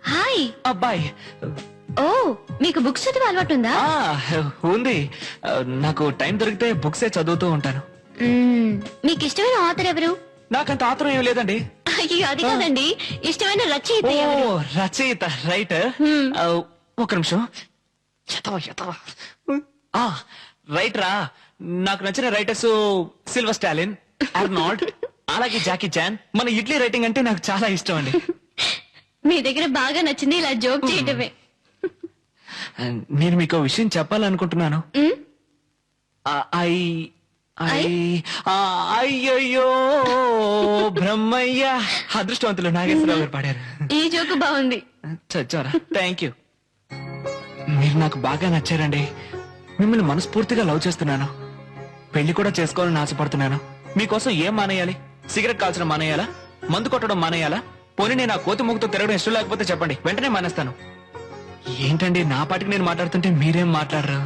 హాయ్ అబ్బాయి. ఓ, మీకు బుక్స్ చదివే అలవాటు ఉందా? ఉంది. నాకు టైం దొరికితే బుక్సే చదువుతూ ఉంటాను. మీకు ఇష్టమైన ఆథర్ ఎవరు? నాకంత ఆత్రం ఏం లేదండి. అయ్యో అది కాదండి, ఇష్టమైన రచయిత ఓ ఎవరు? రచయిత, రైట్. ఒక నిమిషం. రైట్ రా. నాకు నచ్చిన రైటర్స్ సిల్వర్ స్టాలిన్, ఆర్నాల్డ్, అలాగే జాకీ చాన్. మన ఇడ్లీ రైటింగ్ అంటే నాకు చాలా ఇష్టం అండి. మీ దగ్గర బాగా నచ్చింది ఇలా జోక్ చేయటమే. నేను మీకు విషయం చెప్పాలనుకుంటున్నాను. అయ్యయ్యో బ్రహ్మయ్య. అదృష్టవంతులు నాగేశ్వరరావు గారు పాడారు. ఈ జోకు బాగుంది. చచ్చారా? Thank you. మీరు నాకు బాగా నచ్చారండి. మిమ్మల్ని మనస్ఫూర్తిగా లవ్ చేస్తున్నాను. పెళ్లి కూడా చేసుకోవాలని ఆశపడుతున్నాను. మీకోసం ఏం మానేయాలి? సిగరెట్ కాల్చడం మానేయాలా? మందు కొట్టడం మానేయాలా? పోనీ నేను ఆ కోతి ముగ్గుతో తిరగడం ఇష్టం లేకపోతే చెప్పండి, వెంటనే మానేస్తాను. ఏంటండి నా పాటికి నేను మాట్లాడుతుంటే మీరేం మాట్లాడరు?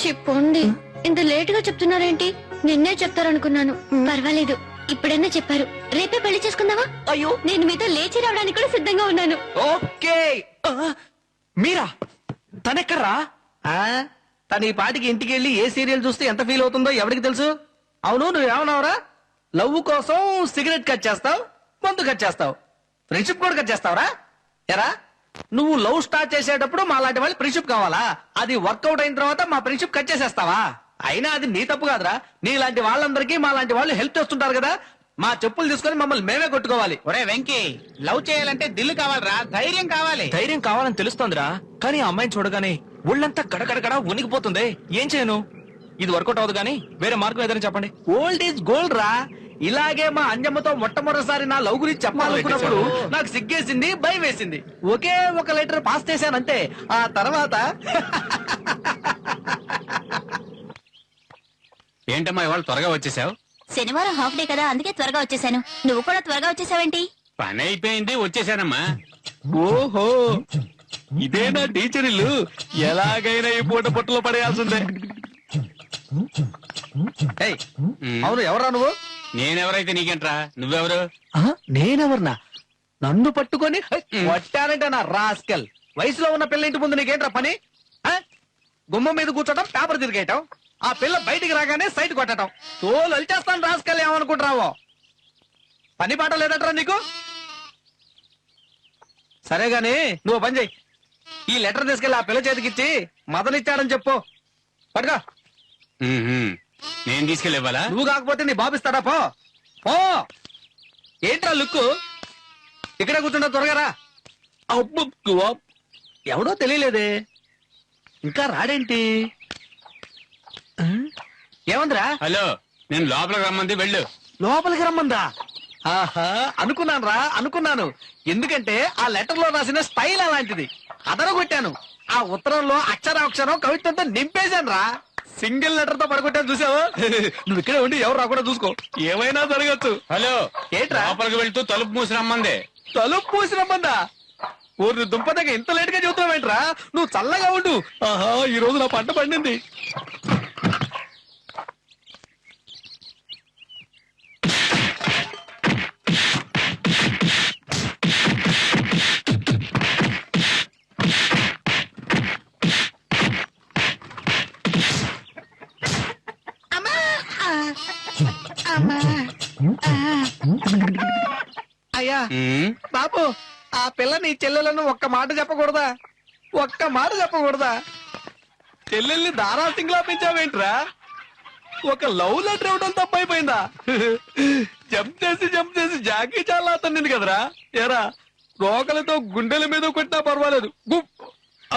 చెప్పండి, ఇంత లేట్ గా చెప్తున్నారేంటి? నిన్నే చెప్తారనుకున్నాను. పర్వాలేదు, ఇప్పుడన్నా చెప్పారు రేపే పెళ్లి చేసుకుందామా? అయ్యో నేను మీతో లేచి రావడానికి కూడా సిద్ధంగా ఉన్నాను. ఓకే మీరా తనెక్కర్రా? తన ఈ పాటికి ఇంటికి వెళ్ళి ఏ సీరియల్ చూస్తే ఎంత ఫీల్ అవుతుందో ఎవరికి తెలుసు. అవును నువ్వేమన్నావురా? లవ్ కోసం సిగరెట్ కట్ చేస్తావు, మందు కట్ చేస్తావు, ఫ్రెండ్షిప్ కూడా కట్ చేస్తావురా? ఎరా నువ్వు లవ్ స్టార్ట్ చేసేటప్పుడు మా లాంటి వాళ్ళు ఫ్రెండ్షిప్ కావాలా? అది వర్కౌట్ అయిన తర్వాత మా ఫ్రెండ్షిప్ కట్ చేసేస్తావా? అయినా అది నీ తప్పు కాదురా. నీలాంటి వాళ్ళందరికీ మా లాంటి వాళ్ళు హెల్ప్ చేస్తుంటారు కదా. మా చెప్పులు తీసుకొని మమ్మల్ని మేమే కొట్టుకోవాలి. ఒరే వెంకీ, లవ్ చేయాలంటే దిల్లు కావాలరా, ధైర్యం కావాలి. ధైర్యం కావాలని తెలుస్తోందిరా, కానీ ఆ అమ్మాయిని చూడగానే ఒళ్ళంతా గడగడగడ వణికిపోతుంది. ఏం చేయను? ఇది వర్కౌట్ అవ్వదు కానీ వేరే మార్గం ఏదైనా చెప్పండి. ఓల్డ్ ఈజ్ గోల్డ్ రా. ఇలాగే మా అంజమ్మతో మొట్టమొదటిసారి నా లవ్ గురించి చెప్పాలనుకున్నప్పుడు నాకు సిగ్గేసింది, భయం వేసింది. ఒకే ఒక లెటర్ పాస్ చేశానంతే. ఆ తర్వాత ఏంటమ్మా ఇవాళ త్వరగా వచ్చేసావు? శనివారం హాఫ్ డే కదా, అందుకే త్వరగా వచ్చేసాను. నువ్వు కూడా త్వరగా వచ్చేసావేంటి? పని అయిపోయింది, వచ్చేసానమ్మా. ఓహో ఇదే నా టీచర్ ఇల్లు. ఎలాగైనా ఈ పూట పుట్టలో పడేయాల్సిందే. ఏయ్, అవును ఎవరా నువ్వు? నేనెవరైతే నీకేంట్రా, నువ్వెవరు? నేనెవరన్నా? నన్ను పట్టుకొని వట్టానంటే నా రాస్కెల్. వయసులో ఉన్న పిల్ల ఇంటి ముందు నీకేంట్రా పని? గుమ్మం మీద కూర్చోటం, పేపర్ తిరిగేయటం, ఆ పిల్ల బయటికి రాగానే సైట్ కొట్టడం. తోలు అలిచేస్తాను రాస్కెల్. ఏమనుకుంటున్నావో? పని పాట లేదట్రా నీకు? సరే గాని నువ్వు పని చెయ్యి. ఈ లెటర్ తీసుకెళ్లి ఆ పిల్ల చేతికిచ్చి మదనిచ్చాడని చెప్పు. పట్టుకో. నేను తీసుకెళ్ళివ్వాలా? నువ్వు కాకపోతే నీ బాబిస్తాడా? పో పో. ఏంట్రా లుక్కు? ఇక్కడే కూర్చుంటా, త్వరగా రా. ఎవడో తెలియలేదే, ఇంకా రాడేంటి? ఏమందిరా? హలో, నేను లోపలికి రమ్మంది, వెళ్ళు. లోపలికి రమ్మందా? ఆహా, అనుకున్నాను. ఎందుకంటే ఆ లెటర్ లో రాసిన స్టైల్ అలాంటిది. అదరగొట్టాను. ఆ ఉత్తరంలో అక్షరాక్షరం కవిత్వంతో నింపేశాను రా. సింగిల్ లెటర్ తో పడగొట్టాను, చూసావా? నువ్వు ఇక్కడే ఉండి ఎవరు రాకుండా చూసుకో, ఏమైనా జరగచ్చు. హలో, ఏంట్రా? లోపలికి వెళ్తూ తలుపు మూసి రమ్మంది. తలుపు పూసి రమ్మందా? ఊరి దుంపదగ్గ ఇంత లేట్ గా చెబుతావేంట్రా? నువ్వు చల్లగా ఉండు. ఆహా, ఈ రోజు నా పంట పండింది. అయ్యా బాబు, ఆ పిల్ల నీ చెల్లెలను ఒక్క మాట చెప్పకూడదా? ఒక్క మాట చెప్పకూడదా? చెల్లెల్ని దారా సింగ్లా పెంచావేంట్రా? ఒక లవ్ లెటర్ ఇవ్వడం తప్పైపోయిందా? జంప్ చేసి జాకీ చాలా అతన్నింది కదరా. ఎరా రోకలతో గుండెల మీద కొట్టినా పర్వాలేదు.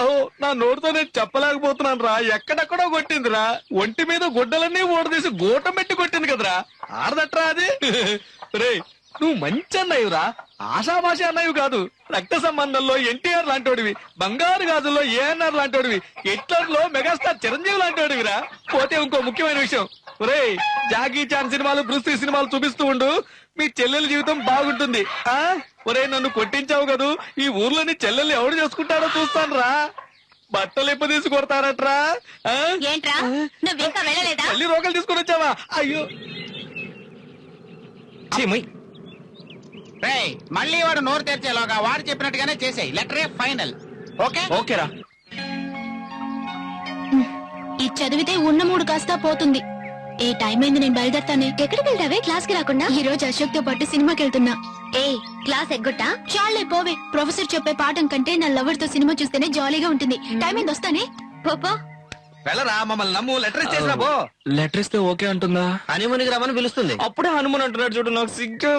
ఓ, నా నోటితో నేను చెప్పలేకపోతున్నాను రా. ఎక్కడెక్కడో కొట్టిందిరా. ఒంటి మీద గుడ్డలన్నీ ఓడదీసి గోటం పెట్టి కొట్టింది కదరా. ఆడదట్రా అది. రే, నువ్వు మంచి అన్నయ్యరా, ఆషాభాష అన్నయ్య కాదు. రక్త సంబంధంలో ఎన్టీఆర్ లాంటోడివి, బంగారు గాజుల్లో ఏఎన్ఆర్ లాంటోడివి, హిట్లర్ లో మెగాస్టార్ చిరంజీవి లాంటోడివిరా. పోతే ఇంకో ముఖ్యమైన విషయం, ఒరే జాకీ చాన్ సినిమాలు, బ్రూస్ సినిమాలు చూపిస్తూ ఉండు, మీ చెల్లెల జీవితం బాగుంటుంది. ఒరే నన్ను కొట్టించావు కదూ, ఈ ఊర్లోని చెల్లెల్ని ఎవడు చేసుకుంటాడో చూస్తాను రా. బట్టలు ఎప్పు తీసి కొడతారట్రా. ఏంట్రా నువ్వు ఇంకా వెళ్ళలేదా? మళ్ళీ రోకలు తీసుకొని వచ్చావా? అయ్యో, రేయ్, మళ్ళీ వాడు నోరు తెరిచేలోగా వాడు చెప్పినట్టుగానే చేసేయి. లెటరే ఫైనల్. ఓకే ఓకేరా. ఇది చదివితే ఉన్న మూడు కాస్త పోతుంది. ఏ టైం అయింది, నేను బయలుదేరుతానే. ఎక్కడికి వెళ్తావే? క్లాస్ కి రాకుండా? ఈ రోజు అశోక్ తో పాటు సినిమాకి వెళ్తున్నా. ఏ క్లాస్ ఎగ్గొట్టా? చాలే పోవే. ప్రొఫెసర్ చెప్పే పాఠం కంటే నా లవర్ తో సినిమా చూస్తేనే జాలీగా ఉంటుంది. టైం అయింది, వస్తానే. పోపో. వెళ్ళరా, మమ్మల్ని నమ్ము. లెటర్ ఇచ్చేసిరా పో. లెటర్ ఇస్తే ఓకే అంటుందా? హనీమూన్కి రమ్మని పిలుస్తుంది. అప్పుడే హనుమాన్ అంటున్నాడు చూడు, నాకు సిగ్గు.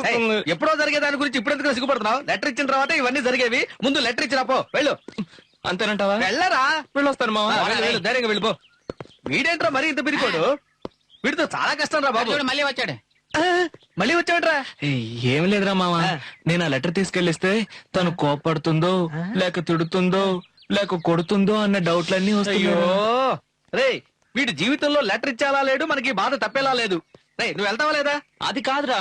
ఎప్పుడో జరిగే దాని గురించి ఇప్పుడు ఎందుకు సిగ్గుపడుతున్నావు? లెటర్ ఇచ్చిన తర్వాత ఇవన్నీ జరిగేవి. ముందు లెటర్ ఇచ్చిరా పో. వెళ్ళు. అంతేనంటావా? వెళ్ళరా. వెళ్ళొస్తాను మావా. వెళ్ళు, ధైర్యంగా వెళ్ళిపో. వీడేంట్రా మరి ఇంత పిరికోడు? వీడితో చాలా కష్టం రా బాబు. చూడు, మళ్ళీ వచ్చాడు. మళ్ళీ వచ్చావంట్రా? ఏం లేదురా మావా, నేను ఆ లెటర్ తీసుకెళ్లిస్తే తను కోపడుతుందో లేక తిడుతుందో లేక కొడుతుందో అన్న డౌట్లన్నీ వస్తాయో. రే, వీడి జీవితంలో లెటర్ ఇచ్చేలా లేడు, మనకి బాధ తప్పేలా లేదు. రే, నువ్వు వెళ్తావా లేదా? అది కాదురా.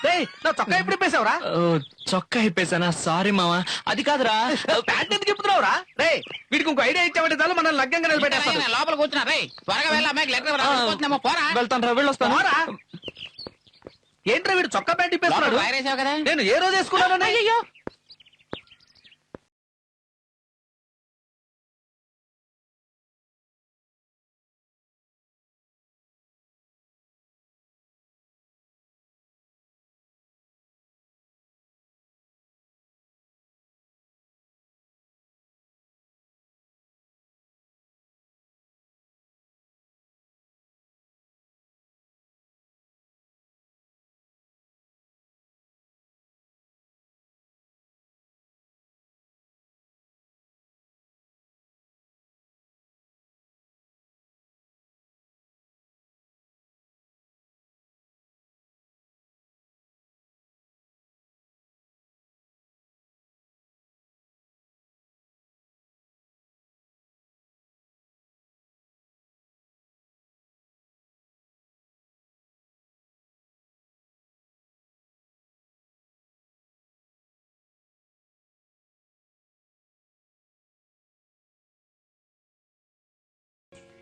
రే, నా చొక్కా ఎప్పుడు ఇప్పేసావురా? చొక్కా ఇప్పేసానా? సారీ మావా, అది కాదురా. ప్యాంట్ ఎందుకు ఇప్పుతున్నావురా? రే, వీడికి ఇంకో ఐడియా ఇచ్చామంటే చాలు, మనం లగ్గంగా నిలబెట్టేస్తాను. లోపల కూర్చున్నా. రే, త్వరగా వెళ్ళి అమ్మాయికి లెటర్ రాకపోతున్నామో. పోరా. వెళ్తాను రా, వెళ్ళొస్తాను. పోరా. ఏంట్రా వీడు చొక్కా ప్యాంట్ ఇప్పేస్తున్నాడు? లోపల వైరేసావు కదా. నేను ఏ రోజు వేసుకున్నాను? అయ్యో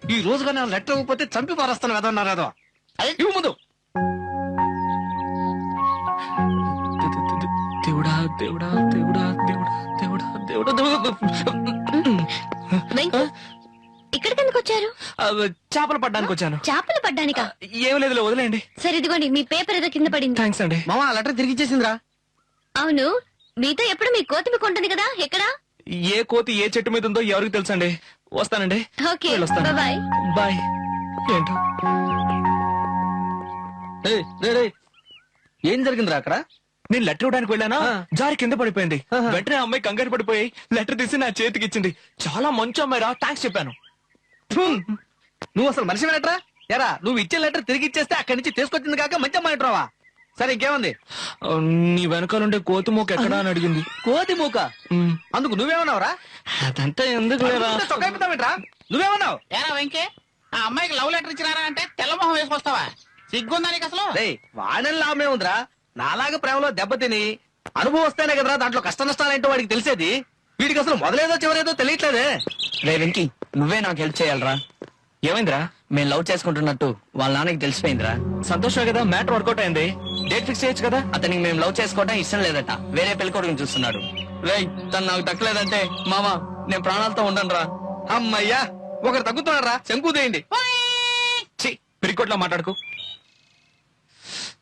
ఈ రోజుగా నేను లెటర్ ఇవ్వకపోతే చంపి పారేస్తాను వెదన్నారు ఏదో. ఇవ్వు ముందు. దేవుడా దేవుడా దేవుడా దేవుడా దేవుడా దేవుడా వెంకీ ఇక్కడికి ఎందుకు వచ్చారు? చేపలు పడ్డానికి వచ్చాను. చేపలు పడ్డానికా? ఏం లేదులే, వదిలేండి. సరే ఇదిగోండి మీ పేపర్ ఏదో కింద పడింది. థ్యాంక్స్ అండి. మామ ఆ లెటర్ తిరిగి ఇచ్చేసిందిరా. అవును మీతో ఎప్పుడు మీ కోతి మీకు ఉంటుంది కదా, ఎక్కడా? ఏ కోతి ఏ చెట్టు మీద ఉందో ఎవరికి తెలుసండి. వస్తానండి. ఓకే వెళ్ళొస్తాను. బాయ్. బాయ్. ఏంటో ఏయ్, రేయ్, రేయ్. ఏం జరిగిందిరా అక్కడ? నేను లెటర్ ఇవ్వడానికి వెళ్ళానా, జారి కింద పడిపోయింది. ఆహా. వెంటనే ఆ అమ్మాయి కంగారు పడిపోయి లెటర్ తీసి నా చేతికి ఇచ్చింది. చాలా మంచి అమ్మాయి రా, థ్యాంక్స్ చెప్పాను. నువ్వు అసలు మనిషి లెటరా? ఎరా నువ్వు ఇచ్చే లెటర్ తిరిగి ఇచ్చేస్తే అక్కడి నుంచి తీసుకొచ్చింది కాక మంచి అమ్మాయి అంటావా? సరే ఇంకేముంది? నీ వెనకాలంటే కోతి మూక ఎక్కడా అని అడిగింది. కోతి మూక. ఉమ్. అందుకు నువ్వేమన్నావురా? అదంతా ఎందుకు లేరా? చొక్కా ఇప్పుతావేంట్రా? నువ్వేమన్నావు? ఏరా వెంకే, ఆ అమ్మాయికి లవ్ లెటర్ ఇచ్చినారా అంటే తెల్లమొహం వేసుకొస్తావా? సిగ్గుందా నీకు అసలు? రేయ్ వాడని లాభమే ఉందిరా. నాలాగా ప్రేమలో దెబ్బతిని అనుభవం వస్తేనే కదరా దాంట్లో కష్ట నష్టాలేంటో వాడికి తెలిసేది. వీడికి అసలు మొదలేదో చివరేదో తెలియట్లేదే. రే వెంకీ, నువ్వే నాకు హెల్ప్ చేయాలరా. ఏమైందిరా? మేము లవ్ చేసుకుంటున్నట్టు వాళ్ళ నాన్నకి తెలిసిపోయిందిరా. సంతోషమే కదా, మ్యాటర్ వర్కౌట్ అయింది. డేట్ ఫిక్స్ చేయొచ్చు కదా. అతనికి మేము లవ్ చేసుకోవడం ఇష్టం లేదట, వేరే పెళ్లి కొడుకుని చూస్తున్నాడు. రేయ్ తను నాకు దక్కలేదంటే మామా నేను ప్రాణాలతో ఉండను రా. అమ్మయ్యా ఒకరు తగ్గుతున్నారా, శంకుదేయండి. పిరికోట్లో మాట్లాడుకు.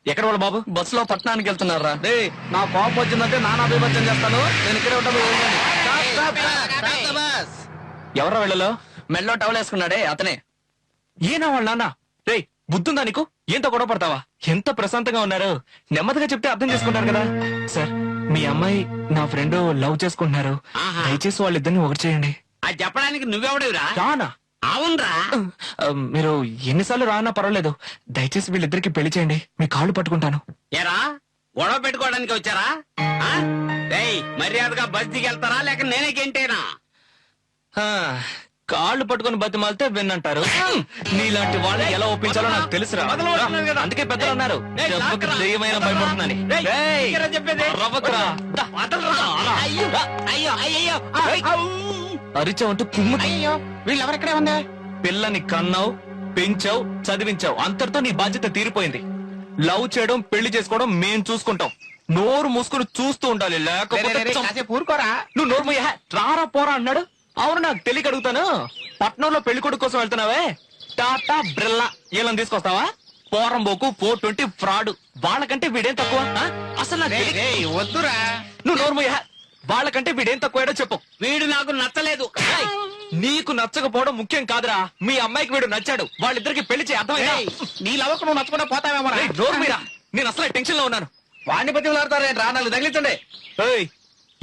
ఎక్కడ వాళ్ళ బాబు? బస్సులో పట్టణానికి వెళ్తున్నారా. రే నా కోపం వచ్చిందంటే నానా బీభత్సం చేస్తాను. నేను ఇక్కడే ఉంటాను. ఎవరా వెళ్ళలో? మెల్లో టవల్ వేసుకున్నాడే అతనే. ఏనా వాళ్ళ నాన్న? రే బుద్ధుందా నీకు? ఏంతో గొడవ పడతావా? ఎంత ప్రశాంతంగా ఉన్నారు. నెమ్మదిగా చెప్తే అర్థం చేసుకుంటారు కదా. సార్ మీ అమ్మాయి నా ఫ్రెండ్ లవ్ చేసుకుంటున్నారు. దయచేసి వాళ్ళిద్దరిని ఒకటి చేయండి. అది చెప్పడానికి నువ్వెవడేవిరా? రానా? అవునరా. మీరు ఎన్నిసార్లు రానా పర్వాలేదు. దయచేసి వీళ్ళిద్దరికి పెళ్లి చేయండి. మీ కాళ్ళు పట్టుకుంటాను. ఏరా గొడవ పెట్టుకోవడానికి వచ్చారా? మర్యాదగా బస్ దిగెళ్తారా లేక నేనే గెంటేనా? ఆ, కాళ్ళు పట్టుకుని బతిమాలితే విన్నంటారు. నీలాంటి వాళ్ళు ఎలా ఒప్పించాలో నాకు తెలుసురా. అందుకే పెద్దలు అన్నారు దెబ్బకి దెయ్యమైన భయపడుతుందని. రవ్వకురా. అరిచావంటూ కుమ్ము. అయ్యో వీళ్ళెవరెక్కడే ఉందా? పిల్లని కన్నావు, పెంచావు, చదివించావు. అంతటితో నీ బాధ్యత తీరిపోయింది. లవ్ చేయడం, పెళ్లి చేసుకోవడం మేం చూసుకుంటాం. నోరు మూసుకుని చూస్తూ ఉండాలి, లేకపోతే కాసేపు ఊరుకోరా. నువ్వు నోరు మూయ. రారా పోరా అన్నాడు. అవును నాకు తెలియక అడుగుతాను. పట్నంలో పెళ్లి కొడుకు కోసం వెళ్తున్నావే, టాటా బ్రిల్లా వీళ్ళని తీసుకొస్తావా? పోరంబోకు 420 ఫ్రాడ్. వాళ్ళకంటే వీడేం తక్కువ? అసలు నాకు తెలియక- వద్దురా. నువ్వు నోరు మూయ. వాళ్ళకంటే వీడేం తక్కువ చెప్పు. వీడు నాకు నచ్చలేదు. నీకు నచ్చకపోవడం ముఖ్యం కాదురా. మీ అమ్మాయికి వీడు నచ్చాడు. వాళ్ళిద్దరికి పెళ్లి చేయి, అర్థమైందా? నీ లవకు నువ్వు నచ్చకుండా పోతావేమో. ఏయ్, నోరు మీరా. నేను అసలే టెన్షన్ లో ఉన్నాను. వాడిని బతిమలాడతారేంట్రా? నాలుగు తగిలించండి. ఏయ్,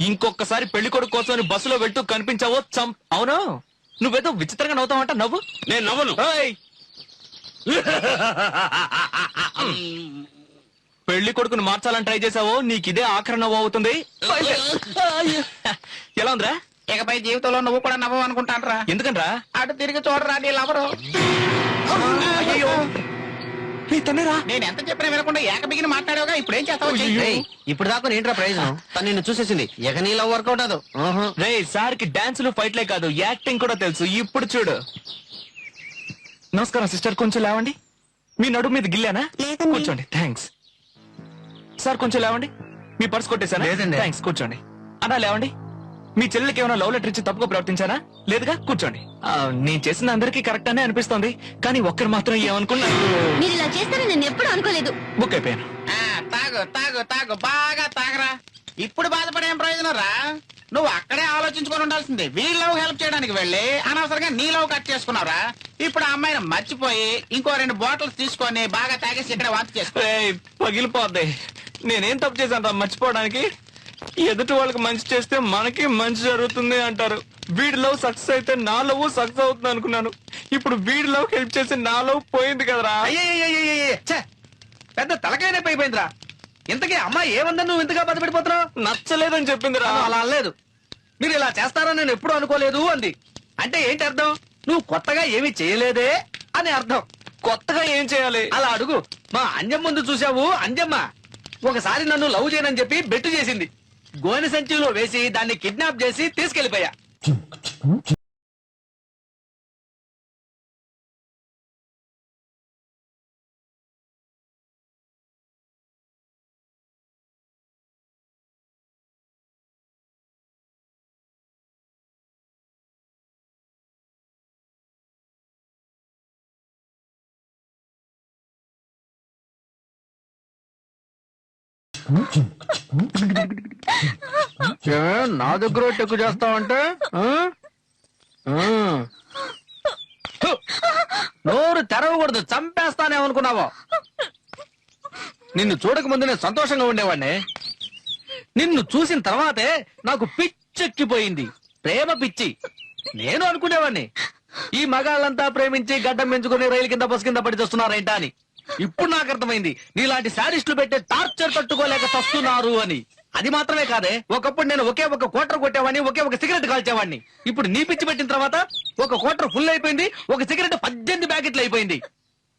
ఇంకొకసారి పెళ్లి కొడుకు కోసం బస్సులో వెళ్తూ కనిపించావో అవును నువ్వేదో విచిత్రంగా నవ్వుతావంట. నవ్వు. నేను నవ్వను. ఏయ్, పెళ్లి కొడుకుని మార్చాలని ట్రై చేసావో నీకిదే ఆఖరి నవ్వు అవుతుంది. ఎలా ఉందిరా? ఇకపై జీవితంలో నువ్వు కూడా నవ్వు అనుకుంటానరా. ఎందుకనరా? అటు తిరిగి చూడరా నీ లవరు. అయ్యో నీ తన్నేరా? నేను ఎంత చెప్పినా వినకుండా ఏకబిగిన మాట్లాడావుగా, ఇప్పుడు ఏం చేస్తావు? రేయ్, ఇప్పుడు దాకా ఏంట్రా ప్రయోజనం? తను నిన్ను చూసేసింది. ఇక నీ లవ్ వర్కౌట్ అదు. రే సార్ కి డాన్సులు ఫైట్లే కాదు, యాక్టింగ్ కూడా తెలుసు. ఇప్పుడు చూడు. నమస్కారం సిస్టర్, కొంచెం లేవండి. మీ నడుము మీద గిల్లానా? కూర్చోండి. థ్యాంక్స్. సార్ కొంచెం లేవండి. మీ పర్స్ కొట్టేశానా? లేదండి. థ్యాంక్స్, కూర్చోండి. అన్నా లేవండి. మీ చెల్లెలకి ఏమైనా లవ్ లెటర్ ఇచ్చి తప్పుగా ప్రవర్తించానా? లేదుగా, కూర్చోండి. నేను చేసిన అందరికీ కరెక్ట్ అనే అనిపిస్తోంది, కానీ ఒక్కరు మాత్రం ఏమనుకున్నా మీరు ఇలా చేస్తారని నేను ఎప్పుడు అనుకోలేదు. బుక్ అయిపోయాను. తాగు తాగు తాగు బాగా తాగరా. ఇప్పుడు బాధపడేం ప్రయోజనం రా. నువ్వు అక్కడే ఆలోచించుకొని ఉండాల్సింది. వీళ్ళ లవ్ హెల్ప్ చేయడానికి వెళ్ళి అనవసరంగా నీ లవ్ కట్ చేసుకున్నావురా. ఇప్పుడు ఆ అమ్మాయిని మర్చిపోయి ఇంకో 2 బాటిల్స్ తీసుకొని బాగా తాగేసి ఇక్కడ వాంతి చేసుకో. ఏయ్, పగిలిపోద్ది. నేనేం తప్పు చేశాను రా మర్చిపోవడానికి? ఎదుటి వాళ్ళకి మంచి చేస్తే మనకి మంచి జరుగుతుంది అంటారు. వీడి లవ్ సక్సెస్ అయితే నా లవ్ సక్సెస్ అవుతుంది అనుకున్నాను. ఇప్పుడు వీడి లవ్ హెల్ప్ చేసి నా లవ్ పోయింది కదరా. అయ్యే పెద్ద తలకైనా అయిపోయిందిరా. ఇంతకీ అమ్మాయి ఏమందని నువ్వు ఇంతగా బాధపడిపోతున్నావు? నచ్చలేదని చెప్పిందిరా. అలా అనలేదు. మీరు ఇలా చేస్తారని నేను ఎప్పుడు అనుకోలేదు అంది. అంటే ఏంటి అర్థం? నువ్వు కొత్తగా ఏమీ చేయలేదే అని అర్థం. కొత్తగా ఏం చేయాలి? అలా అడుగు. మా అంజమ్మ ముందు చూసావు, అంజమ్మ ఒకసారి నన్ను లవ్ చేయనని చెప్పి బెట్టు చేసింది. గోనె సంచిలో వేసి దాన్ని కిడ్నాప్ చేసి తీసుకెళ్లిపోయా. నా దగ్గర టెక్కు చేస్తావంటే నోరు తెరవకూడదు, చంపేస్తానేమనుకున్నావో. నిన్ను చూడక ముందు నేను సంతోషంగా ఉండేవాడిని. నిన్ను చూసిన తర్వాతే నాకు పిచ్చెక్కిపోయింది, ప్రేమ పిచ్చి. నేను అనుకునేవాడిని ఈ మగాళ్ళంతా ప్రేమించి గడ్డం పెంచుకుని రైలు కింద బస్ కింద పడి చేస్తున్నారేంటా అని. ఇప్పుడు నాకు అర్థమైంది నీలాంటి శాడిస్టులు పెట్టే టార్చర్ తట్టుకోలేక చస్తున్నారు అని. అది మాత్రమే కాదే, ఒకప్పుడు నేను ఒకే ఒక క్వార్టర్ కొట్టేవాడిని, ఒకే ఒక సిగరెట్ కాల్చేవాడిని. ఇప్పుడు నీ పిచ్చి పెట్టిన తర్వాత ఒక క్వార్టర్ ఫుల్ అయిపోయింది, ఒక సిగరెట్ 18 ప్యాకెట్లు అయిపోయింది.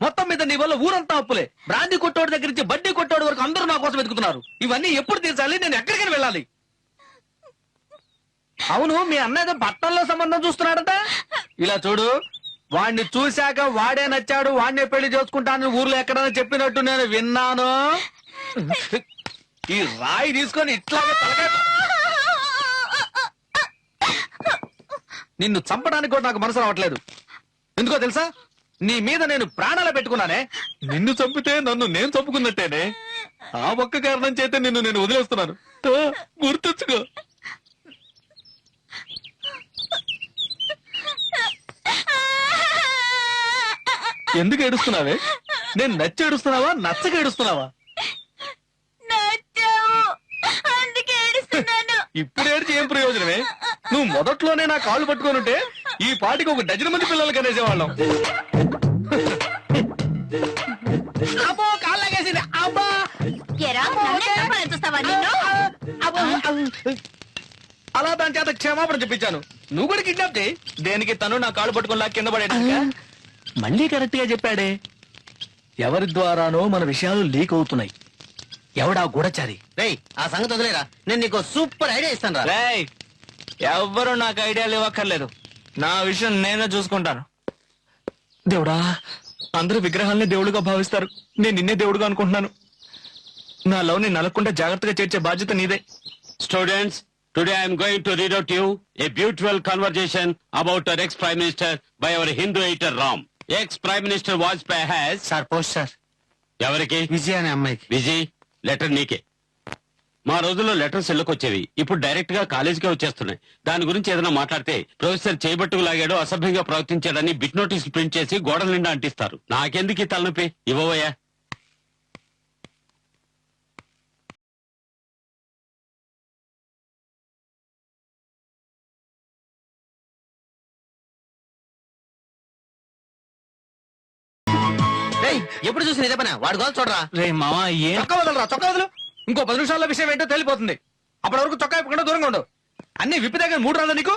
మొత్తం మీద నీ వల్ల ఊరంతా అప్పులే. బ్రాందీ కొట్టోడి దగ్గర నుంచి బడ్డీ కొట్టోడి వరకు అందరూ నా కోసం వెతుకుతున్నారు. ఇవన్నీ ఎప్పుడు తీర్చాలి? నేను ఎక్కడికైనా వెళ్ళాలి. అవును, మీ అన్న ఏదో బట్టల్లో సంబంధం చూస్తున్నాడట. ఇలా చూడు, వాడిని చూశాక వాడే నచ్చాడు, వాడినే పెళ్లి చేసుకుంటాను ఊర్లో ఎక్కడైనా చెప్పినట్టు నేను విన్నాను. ఈ రాయి తీసుకొని ఇట్లాగే తలకాయ నిన్ను చంపడానికి కూడా నాకు మనసు రావట్లేదు. ఎందుకో తెలుసా? నీ మీద నేను ప్రాణాలు పెట్టుకున్నానే. నిన్ను చంపితే నన్ను నేను చంపుకున్నట్టేనే. ఆ ఒక్క కారణం చేత నిన్ను నేను వదిలేస్తున్నాను. గుర్తుంచుకో. ఎందుకు ఏడుస్తున్నావే? నేను నచ్చి ఏడుస్తున్నావా, నచ్చక ఏడుస్తున్నావా? ఇప్పుడు ఏడ్చి ఏం ప్రయోజనమే? నువ్వు మొదట్లోనే నా కాళ్ళు పట్టుకొని ఉంటే ఈ పాటికి ఒక డజన్ మంది పిల్లలు కనేసేవాళ్ళం. అబ్బో, కాళ్ళగేసింది. అబ్బా, అలా దాని చేత క్షమాపణ చెప్పించాను. నువ్వు కూడా కిడ్నాప్ చేయి. దేనికి? తను నా కాళ్ళు పట్టుకుని కింద పడేట. మళ్ళీ కరెక్ట్ గా చెప్పాడే. ఎవరి ద్వారానో మన విషయాలు లీక్ అవుతున్నాయి. ఎవడా గూఢచారి? రేయ్, ఆ సంగతి వదిలేరా. నేను నీకు సూపర్ ఐడియా ఇస్తాను రా. రేయ్, ఎవ్వరూ నాకు ఐడియాలు ఇవ్వక్కర్లేదు. నా విషయం నేనే చూసుకుంటాను. దేవుడా, అందరూ విగ్రహాల్ని దేవుడుగా భావిస్తారు. నేను నిన్నే దేవుడుగా అనుకుంటున్నాను. నా లవ్ ని నలగకుండా జాగ్రత్తగా చేర్చే బాధ్యత నీదే. Students, today I am going to read out to you a beautiful conversation about our ex-Prime Minister by our Hindu editor Ram. Ex-Prime Minister Vajpayee has... sir post sir. ఎవరికి? విజయ్ అనే అమ్మాయికి. విజయ్, లెటర్ నీకే. మా రోజుల్లో లెటర్స్ ఇళ్ళకొచ్చేవి, ఇప్పుడు direct గా కాలేజీకే వచ్చేస్తున్నాయి. దాని గురించి ఏదైనా మాట్లాడితే ప్రొఫెసర్ చేయబట్టుకు లాగాడు, అసభ్యంగా ప్రవర్తించాడని బిట్ నోటీసులు ప్రింట్ చేసి గోడల నిండా అంటిస్తారు. నాకెందుకు ఈ తలనొప్పి? ఇవ్వబోయా. ఎప్పుడు చూసిన ఇదే పని. వాడు గోల్ చూడరా. రే మావా, ఏం చొక్కా వదలరా, చొక్కా వదలు. ఇంకో 10 నిమిషాల్లో విషయం ఏంటో తెలిపోతుంది. అప్పటి వరకు చొక్కా ఇప్పకుండా దూరంగా ఉండు. అన్ని విప్పి దగ్గర 3 రాదా నీకు?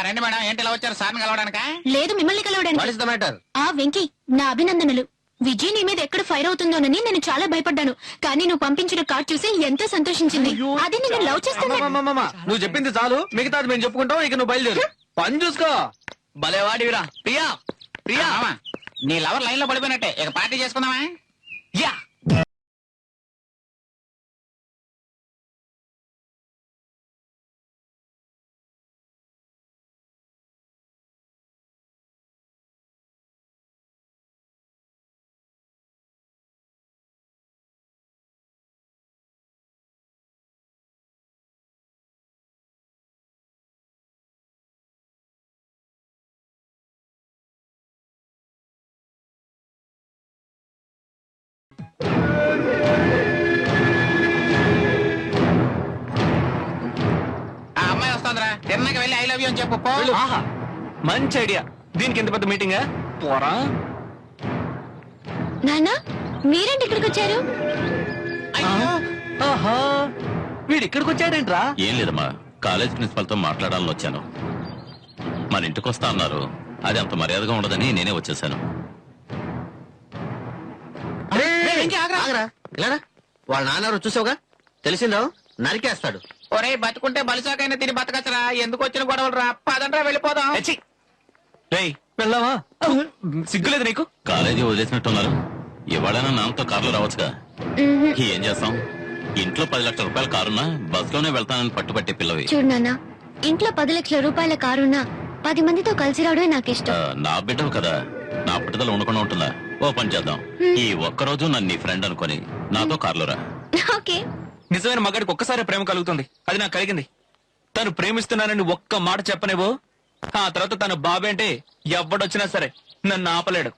రండి మేడం, ఏంటి ఇలా వచ్చారు? సార్ని కలవడానిక? లేదు, మిమ్మల్ని కలవడానికి. What is the matter? ఆ వెంకీ, నా అభినందనలు. విజయ్ నీ మీద ఎక్కడ ఫైర్ అవుతుందోనని నేను చాలా భయపడ్డాను. కానీ నువ్వు పంపించిన కార్డ్ చూసి ఎంతో సంతోషించింది. అది నేను లవ్ చేస్తాను. అమ్మమ్మమ్మమ్మ, నువ్వు చెప్పింది చాలు, మిగతాది మేము చెప్పుకుంటాం. ఇక నువ్వు బయలుదేరు. పని చూసుకో. భలేవాడివిరా. ప్రియా, ప్రియా, నీ లవర్ లైన్ లో పడిపోయినట్టే. ఇక పార్టీ చేసుకుందామా? యా. లవ్ యూ అని చెప్పు పో. ఆహా మంచి ఐడియా. దీనికి ఎంత పెద్ద మీటింగా పోరా. నాన్న మీరేంటి ఇక్కడికి వచ్చారు? ఆహా వీడు ఇక్కడికి వచ్చాడేంట్రా? ఏం లేదమ్మా, కాలేజ్ ప్రిన్సిపల్ తో మాట్లాడాలని వచ్చాను. మన ఇంటికి వస్తా అన్నారు, అది అంత మర్యాదగా ఉండదని నేనే వచ్చేసాను. ఆగరా, ఇలారా. వాళ్ళ నాన్న చూసావుగా, తెలిసిందో నరికేస్తాడు. ఒరే బతుకుంటే బలిసాకైనా తిని బతకచ్చరా, ఎందుకు వచ్చిన గొడవలు రా. పదండ్రా వెళ్ళిపోదాం. రేయ్ వెళ్దామా? సిగ్గులేదు నీకు? కాలేజీ వదిలేసినట్టున్నారు. ఇవాళైనా నాన్నతో కారులో రావచ్చుగా. ఏం చేస్తాం, ఇంట్లో 10 లక్షల రూపాయల కారున్నా బస్సులోనే వెళ్తానని పట్టుబట్టే పిల్లవి. చూడు నాన్న, ఇంట్లో 10 లక్షల రూపాయల కారున్నా 10 మందితో కలిసి రావడమే నాకు ఇష్టం. నా బిడ్డవు కదా, నా పట్టుదల ఉండకుండా ఉంటుందా? ఓ పని చేద్దాం, ఈ ఒక్కరోజు నన్ను నీ ఫ్రెండ్ అనుకొని నాతో కారులో రా. ఓకే. నిజమైన మగాడికి ఒక్కసారి ప్రేమ కలుగుతుంది, అది నాకు కలిగింది. తను ప్రేమిస్తున్నానని ఒక్క మాట చెప్పనేవో, ఆ తర్వాత తన బాబేంటే ఎవడొచ్చినా సరే నన్ను ఆపలేడు.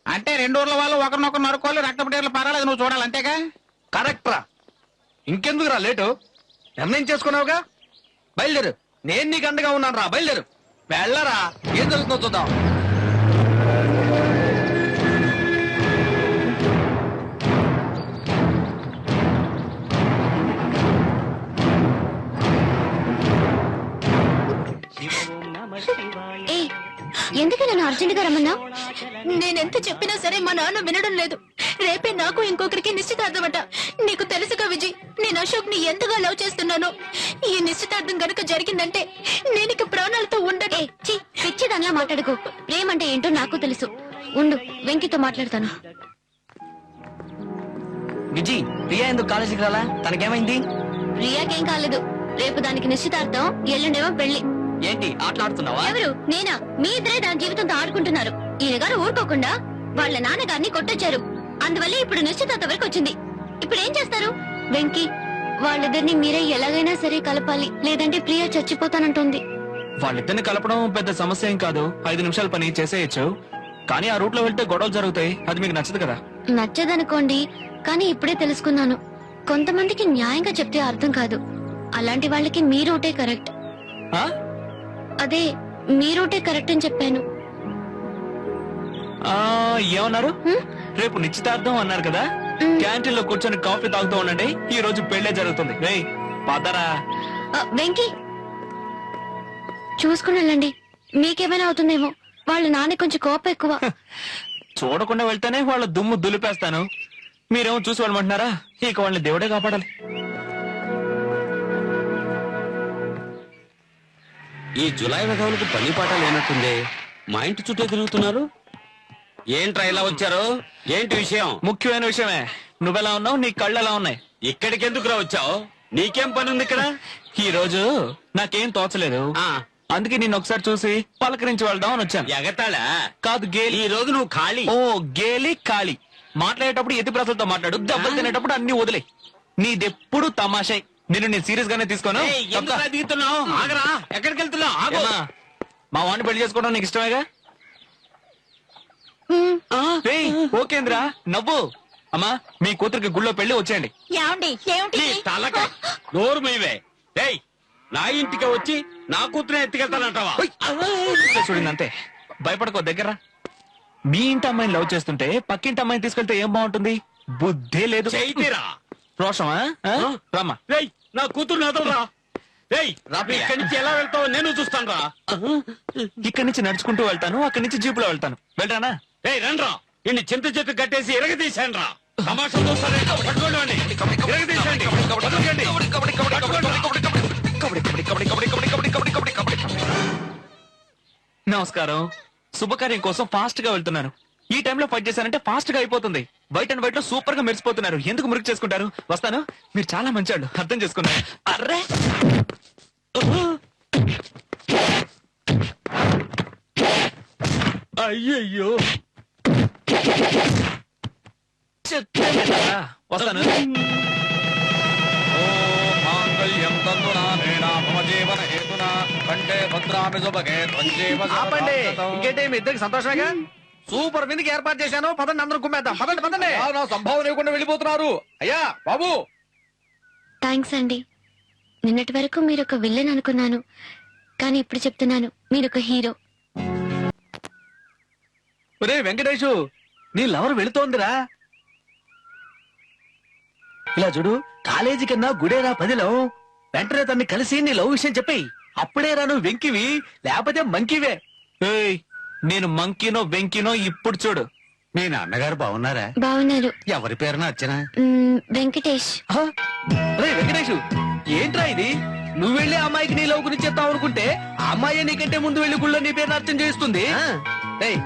అంటే 2 ఊర్ల వాళ్ళు ఒకరినొకరు నరుకోవాలి, రక్తపటేర్లు పర్వాలేదు, నువ్వు చూడాలి అంతేగా. కరెక్ట్ రా. ఇంకెందుకురా లేటు? నిర్ణయం చేసుకున్నావుగా, బయలుదేరు. నేను నీకు అండగా ఉన్నాను రా, బయలుదేరు. వెళ్ళరా, ఏం జరుగుతుందో చూద్దాం. ఏ ఎందుకు నన్ను అర్జెంట్ గా రమ్మన్నా? నేనెంత చెప్పినా సరే మా నాన్న వినడం లేదు. రేపే నాకు ఇంకొకరికి నిశ్చితార్థమట. నీకు తెలుసుగా విజయ్, నేను అశోక్ ని ఎంతగా లవ్ చేస్తున్నానో. ఈ నిశ్చితార్థం గనుక జరిగిందంటే నేను ఇక ప్రాణాలతో ఉండను. పిచ్చిదానిలా మాట్లాడుకో. ప్రేమంటే ఏంటో నాకు తెలుసు. ఉండు, వెంకితో మాట్లాడతాను. విజయ్, ప్రియా ఎందుకు కాలేజీకి రాలా? తనకేమైంది? ప్రియాకేం కాలేదు. రేపు దానికి నిశ్చితార్థం, ఎల్లుండేమో పెళ్లి. ఏంటి ఆటలాడుతున్నావా? ఎవరు? నేనా? మీ ఇద్దరే దాని జీవితంతో ఆడుకుంటున్నారు. ఈయన గారు ఊరుకోకుండా వాళ్ళ నాన్నగారిని కొట్టొచ్చారు. అందువల్ల ఇప్పుడు నిశ్చితార్థం వరకు వచ్చింది. ఇప్పుడు ఏం చేస్తారు? వెంకీ, వాళ్ళిద్దరిని మీరే ఎలాగైనా సరే కలపాలి, లేదంటే ప్రియా చచ్చిపోతానంటుంది. వాళ్ళిద్దరిని కలపడం పెద్ద సమస్య ఏం కాదు. 5 నిమిషాల పని చేసేయచ్చు. కానీ ఆ రూట్ లో వెళ్తే గొడవలు జరుగుతాయి. అది మీకు నచ్చదు కదా? నచ్చదనుకోండి, కానీ ఇప్పుడే తెలుసుకున్నాను. కొంతమందికి న్యాయంగా చెప్తే అర్థం కాదు. అలాంటి వాళ్ళకి మీ రూటే కరెక్ట్. ఆ? అదే, మీ రూటే కరెక్ట్ అని చెప్పాను. ఆ, ఏమన్నారు? హ్మ్? రేపు నిశ్చితార్థం అన్నారు కదా, క్యాంటీన్ లో కూర్చొని కాఫీ తాగుతూ ఉండండి. ఈ రోజు పెళ్లే జరుగుతుంది. రేయ్ పదరా. వెంకీ, చూసుకుని వెళ్ళండి. మీకేమైనా అవుతుందేమో. వాళ్ళ నాన్న కొంచెం కోపం ఎక్కువ. చూడకుండా వెళ్తేనే వాళ్ళ దుమ్ము దులిపేస్తాను. మీరేమో చూసి వెళ్ళమంటున్నారా? ఇక వాళ్ళని దేవుడే కాపాడాలి. ఈ జులై వెధవులకు పని పాట లేనట్టుంది. మా ఇంటి చుట్టూ తిరుగుతున్నారు. ఏంట్రా ఇలా వచ్చారు? ఏంటి విషయం? ముఖ్యమైన విషయమే. నువ్వెలా ఉన్నావు? నీ కళ్ళు ఎలా ఉన్నాయి? ఇక్కడికి ఎందుకు వచ్చావు? నీకేం పని ఉంది ఇక్కడ? ఈ రోజు నాకేం తోచలేదు. అందుకే నిన్ను ఒకసారి చూసి పలకరించి వెళ్దాం అని వచ్చాను. ఎగతాళా? కాదు, గేలి. ఈ రోజు నువ్వు ఖాళీ. ఓ గేలి ఖాళీ. మాట్లాడేటప్పుడు ఎతి ప్రశ్నలతో మాట్లాడు, దెబ్బలు తినేటప్పుడు అన్ని వదిలే. నీదెప్పుడు తమాషాయి. నేను సీరియస్ గానే తీసుకోను. దిగుతున్నావు? ఆగరా, ఎక్కడికి వెళ్తున్నావు? ఆగు. ఏమ్మా, మా వాడిని పెళ్లి చేసుకోవడం నీకు ఇష్టమేగా? రేయ్, ఓకేంద్రా, నవ్వు. అమ్మా, మీ కూతురికి గుళ్ళో పెళ్లి వచ్చేయండి. నీ తలకాయ నోరు మీవే. ఏయ్, నా ఇంటికి వచ్చి నా కూతురే ఎత్తుకెళ్తానంటావా? చూడింది అంతే. భయపడకో, దగ్గర. మీ ఇంటి అమ్మాయిని లవ్ చేస్తుంటే పక్కింటి అమ్మాయిని తీసుకెళ్తే ఏం బాగుంటుంది? బుద్ధే లేదు. చైతీరా రోషమా? రామ్మా. రేయ్, నా కూతురు నాతోరా. రేయ్, ఇక్కడి నుంచి ఎలా వెళ్తావో నేను చూస్తాను రా. ఇక్కడి నుంచి నడుచుకుంటూ వెళ్తాను, అక్కడి నుంచి జీపులో వెళ్తాను. వెళ్ళరానా? ఏయ్, రండ్రా. ఇన్ని చింత చెట్టు కట్టేసి ఎరగదీశాను రా. తమాషా చూస్తారే. పట్టుకోండి వాడిని. ఎరగదీశాండి. పట్టుకోండి. నమస్కారం. శుభకార్యం కోసం ఫాస్ట్ గా వెళ్తున్నాను. ఈ టైంలో ఫైట్ చేశానంటే ఫాస్ట్ గా అయిపోతుంది. వైట్ అండ్ వైట్ లో సూపర్ గా మెరిసిపోతున్నారు. ఎందుకు మురికి చేసుకుంటారు? వస్తాను. మీరు చాలా మంచివాళ్ళు, అర్థం చేసుకున్నారు. అర్రే, అయ్యయ్యో, వస్తాను. ఆపండి. ఇంకేంటి మీ ఇద్దరికి సంతోషమేగా? సూపర్ విందుకి ఏర్పాటు చేశాను. పదండి, అందరూ కుమ్మేద్దాం. పదండి పదండి. నా సంభావన ఇవ్వకుండా వెళ్ళిపోతున్నారు. అయ్యా బాబు, థ్యాంక్స్ అండి. నిన్నటి వరకు మీరు ఒక విల్లన్ అనుకున్నాను, కానీ ఇప్పుడు చెప్తున్నాను మీరొక హీరో. ఒరే వెంకటేషు, నీ లవర్ వెళుతోందిరా. ఇలా చూడు, కాలేజీ కన్నా గుడేరా పదిలో. వెంటనే తన్ని కలిసి నీ లవ్ విషయం చెప్పి అప్పుడే రా నువ్వు వెంకివి, లేకపోతే మంకివే. ఏయ్, నేను మంకీనో వెంకినో ఇప్పుడు చూడు. మీ నాన్నగారు బాగున్నారా? బాగున్నారు. ఎవరి పేరున అర్చన? వెంకటేష్. ఆహా! ఒరే వెంకటేషు, ఏంట్రా ఇది? నువ్వు వెళ్ళి ఆ అమ్మాయికి నీ లవ్ గురించి చెప్తావు అనుకుంటే ఆ అమ్మాయి నీకంటే ముందు వెళ్ళి గుళ్ళో నీ పేరు అర్చన చేస్తుంది. ఏయ్,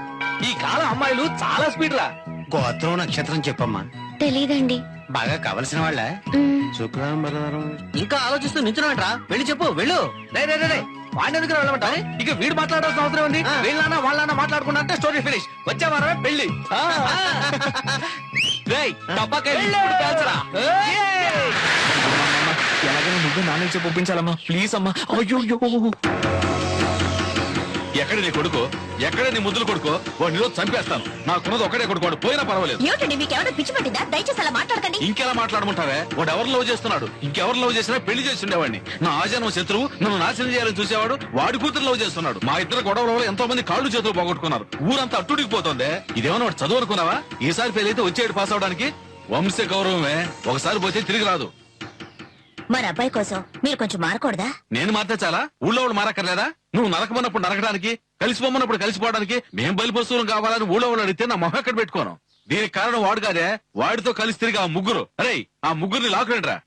ఈ కాలం అమ్మాయిలు చాలా స్పీడ్ రా. గోత్రం నక్షత్రం చెప్పమ్మా. తెలీదండి. బాగా కావలసిన వాళ్ళ? శుక్రవారం బుధవారం. ఇంకా ఆలోచిస్తూ నించున్నాట్రా, వెళ్ళి చెప్పు వెళ్ళు. రే వాడిని ఎందుకు వెళ్ళమంటా? ఇక వీడు మాట్లాడాల్సిన అవసరం ఉంది. వీళ్ళన్నా వాళ్ళన్నా మాట్లాడుకున్నా అంటే స్టోరీ ఫినిష్. వచ్చే వారమే పెళ్లి. రేయ్, టపాకాయలు ఇప్పుడు పేల్చరా. ఎలాగైనా నువ్వు నాన్న చెప్పి ఒప్పించాలమ్మా, ప్లీజ్ అమ్మా. అయ్యో, ఎక్కడ నీ కొడుకు, ఎక్కడ నీ ముద్దులు కొడుకో వాడిని ఈరోజు చంపేస్తాను. నాకున్నది ఒకటే కొడుకు, వాడు పోయినా పర్వాలేదు. ఏమిటండి మీకేమైనా పిచ్చి పట్టిందా? దయచేసి అలా మాట్లాడకండి. ఇంకెలా మాట్లాడమంటావే? వాడు ఎవరు లవ్ చేస్తున్నాడు? ఇంకెవరు లవ్ చేసినా పెళ్లి చేసి ఉండేవాడిని. నా ఆజన్మ శత్రువు నన్ను నాశనం చేయాలని చూసేవాడు వాడి కూతురు లవ్ చేస్తున్నాడు. మా ఇద్దరు గొడవల వల్ల ఎంతో మంది కాళ్ళు చేతులు పోగొట్టుకున్నారు. ఊరంతా అట్టుడికి పోతోంది. ఇదేమన్నా వాడు చదువు అనుకున్నావా? ఈసారి ఫెయిల్ అయితే వచ్చేడు పాస్ అవడానికి. వంశ గౌరవమే, ఒకసారి పోతే తిరిగి రాదు. మన అబ్బాయి కోసం మీరు కొంచెం మారకూడదా? నేను మారితే చాలా? ఊళ్ళో వాళ్ళు మారక్కర్లేదా? నువ్వు నరకమన్నప్పుడు నరకడానికి, కలిసిపోమన్నప్పుడు కలిసిపోవడానికి మేం బలిపశువులం కావాలని ఊళ్ళో వాళ్ళు అడిగితే నా మొహం ఎక్కడ పెట్టుకోను. దీనికి కారణం వాడు కాదే, వాడితో కలిసి తిరిగి ఆ ముగ్గురు. అరే, ఆ ముగ్గురిని లాక్కురండిరా.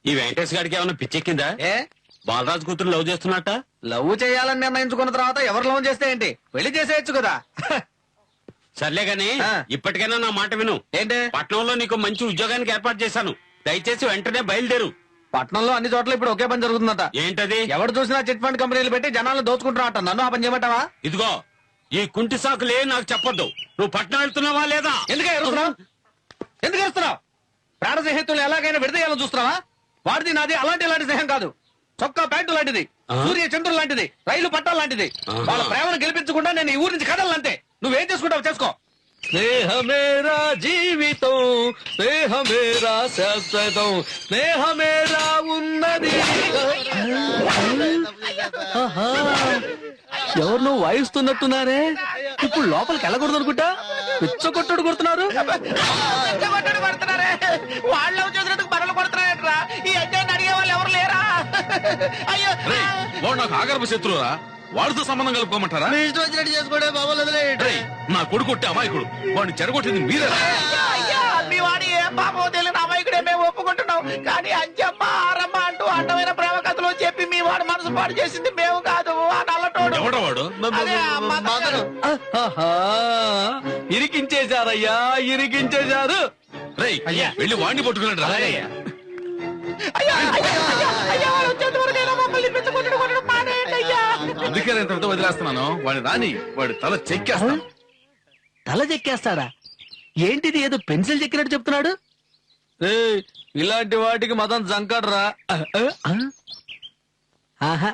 ఈ వెంకటేష్ గారికి ఏమైనా పిచ్చెక్కిందా? ఏ బాలరాజు కూతురు లవ్ చేస్తున్నట్ట? లవ్ చేయాలని నిర్ణయించుకున్న తర్వాత ఎవరు లవ్ చేస్తే ఏంటి? పెళ్లి చేసేయచ్చు కదా. సర్లే గాని ఆ. ఇప్పటికైనా నా మాట విను. ఏంటి? పట్నంలో నీకు మంచి ఉద్యోగానికి ఏర్పాటు చేశాను. దయచేసి వెంటనే బయలుదేరు. పట్నంలో అన్ని చోట్ల ఇప్పుడు ఒకే పని జరుగుతుందట. ఏంటది? ఎవరు చూసినా చిట్ ఫండ్ కంపెనీలు పెట్టి జనాలను దోచుకుంటున్నారట. నన్ను ఆ పని చేయమంటావా? ఇదిగో, ఈ కుంటి సాకులే నాకు చెప్పొద్దు. నువ్వు పట్నం వెళ్తున్నావా లేదా? ఎందుకు ఎరుస్తున్నావు? ప్రాణ స్నేహితులు ఎలాగైనా విడదీయాలని చూస్తున్నావా? వాడిది నాది ఇలాంటి స్నేహం కాదు. చొక్కా ప్యాంటు లాంటిది, సూర్య చంద్రుడు లాంటిది, రైలు పట్టాలు లాంటిది. వాళ్ళ ప్రేమను గెలిపించకుండా నేను ఈ ఊరి నుంచి కదలంతే. నువ్వేం చేసుకుంటావు చేసుకో. స్నేహమేరా జీవితం, స్నేహమేరా శాశ్వతం, స్నేహమేరా ఉన్నది. ఎవరు నువ్వు వాయిస్తున్నట్టున్నారే? ఇప్పుడు లోపలికి వెళ్ళకూడదు అనుకుంటా. పిచ్చ కొట్టుడు కొడుతున్నారు. వాళ్ళు చేసినట్టు మనల్ని కొడుతున్నాయట్రా. ఈ అడ్డాన్ని అడిగే వాళ్ళు ఎవరు లేరా? అయ్యో, రేయ్, వాడు నాకు ఆగర్భ శత్రువురా. వాడితో సంబంధం కలుపుకోమంటారా? మీ ఇష్టం వచ్చినట్టు చేసుకోవడే బాబు. రేయ్, నా కొడుకు కొట్టే అమాయకుడు, వాడిని చెడగొట్టింది మీరేరా? అయ్యా, మీ వాడి ఏ పాపం తెలియని అమాయకుడే మేము ఒప్పుకుంటున్నాం. కానీ అంజమ్మ ఆరమ్మ అంటూ అడ్డమైన ప్రేమ కథలు చెప్పి మీ వాడు మనసు పాడు చేసింది మేము కాదు, ఆ నల్లటోడు. ఎవడో వాడు? అదే ఆ మదను. ఇరికించేశారయ్యా, ఇరికించేశారు. రేయ్, వెళ్ళి వాడిని పట్టుకున్నాడు రా. అయ్యా, అయ్యా, అయ్యా, అయ్యా, వాడు వచ్చేంత వరకైనా మమ్మల్ని పిచ్చగొట్టుడు కొట్టడం మానేయండి అయ్యా. అందుకే నేను ఇంతటితో వదిలేస్తున్నాను. వాడిని రాని, వాడి తల చెక్కేస్తాను. తల చెక్కేస్తాడా? ఏంటిది, ఏదో పెన్సిల్ చెక్కినట్టు చెప్తున్నాడు. ఇలాంటి వాటికి మతం జంకడ్రా. ఆహా,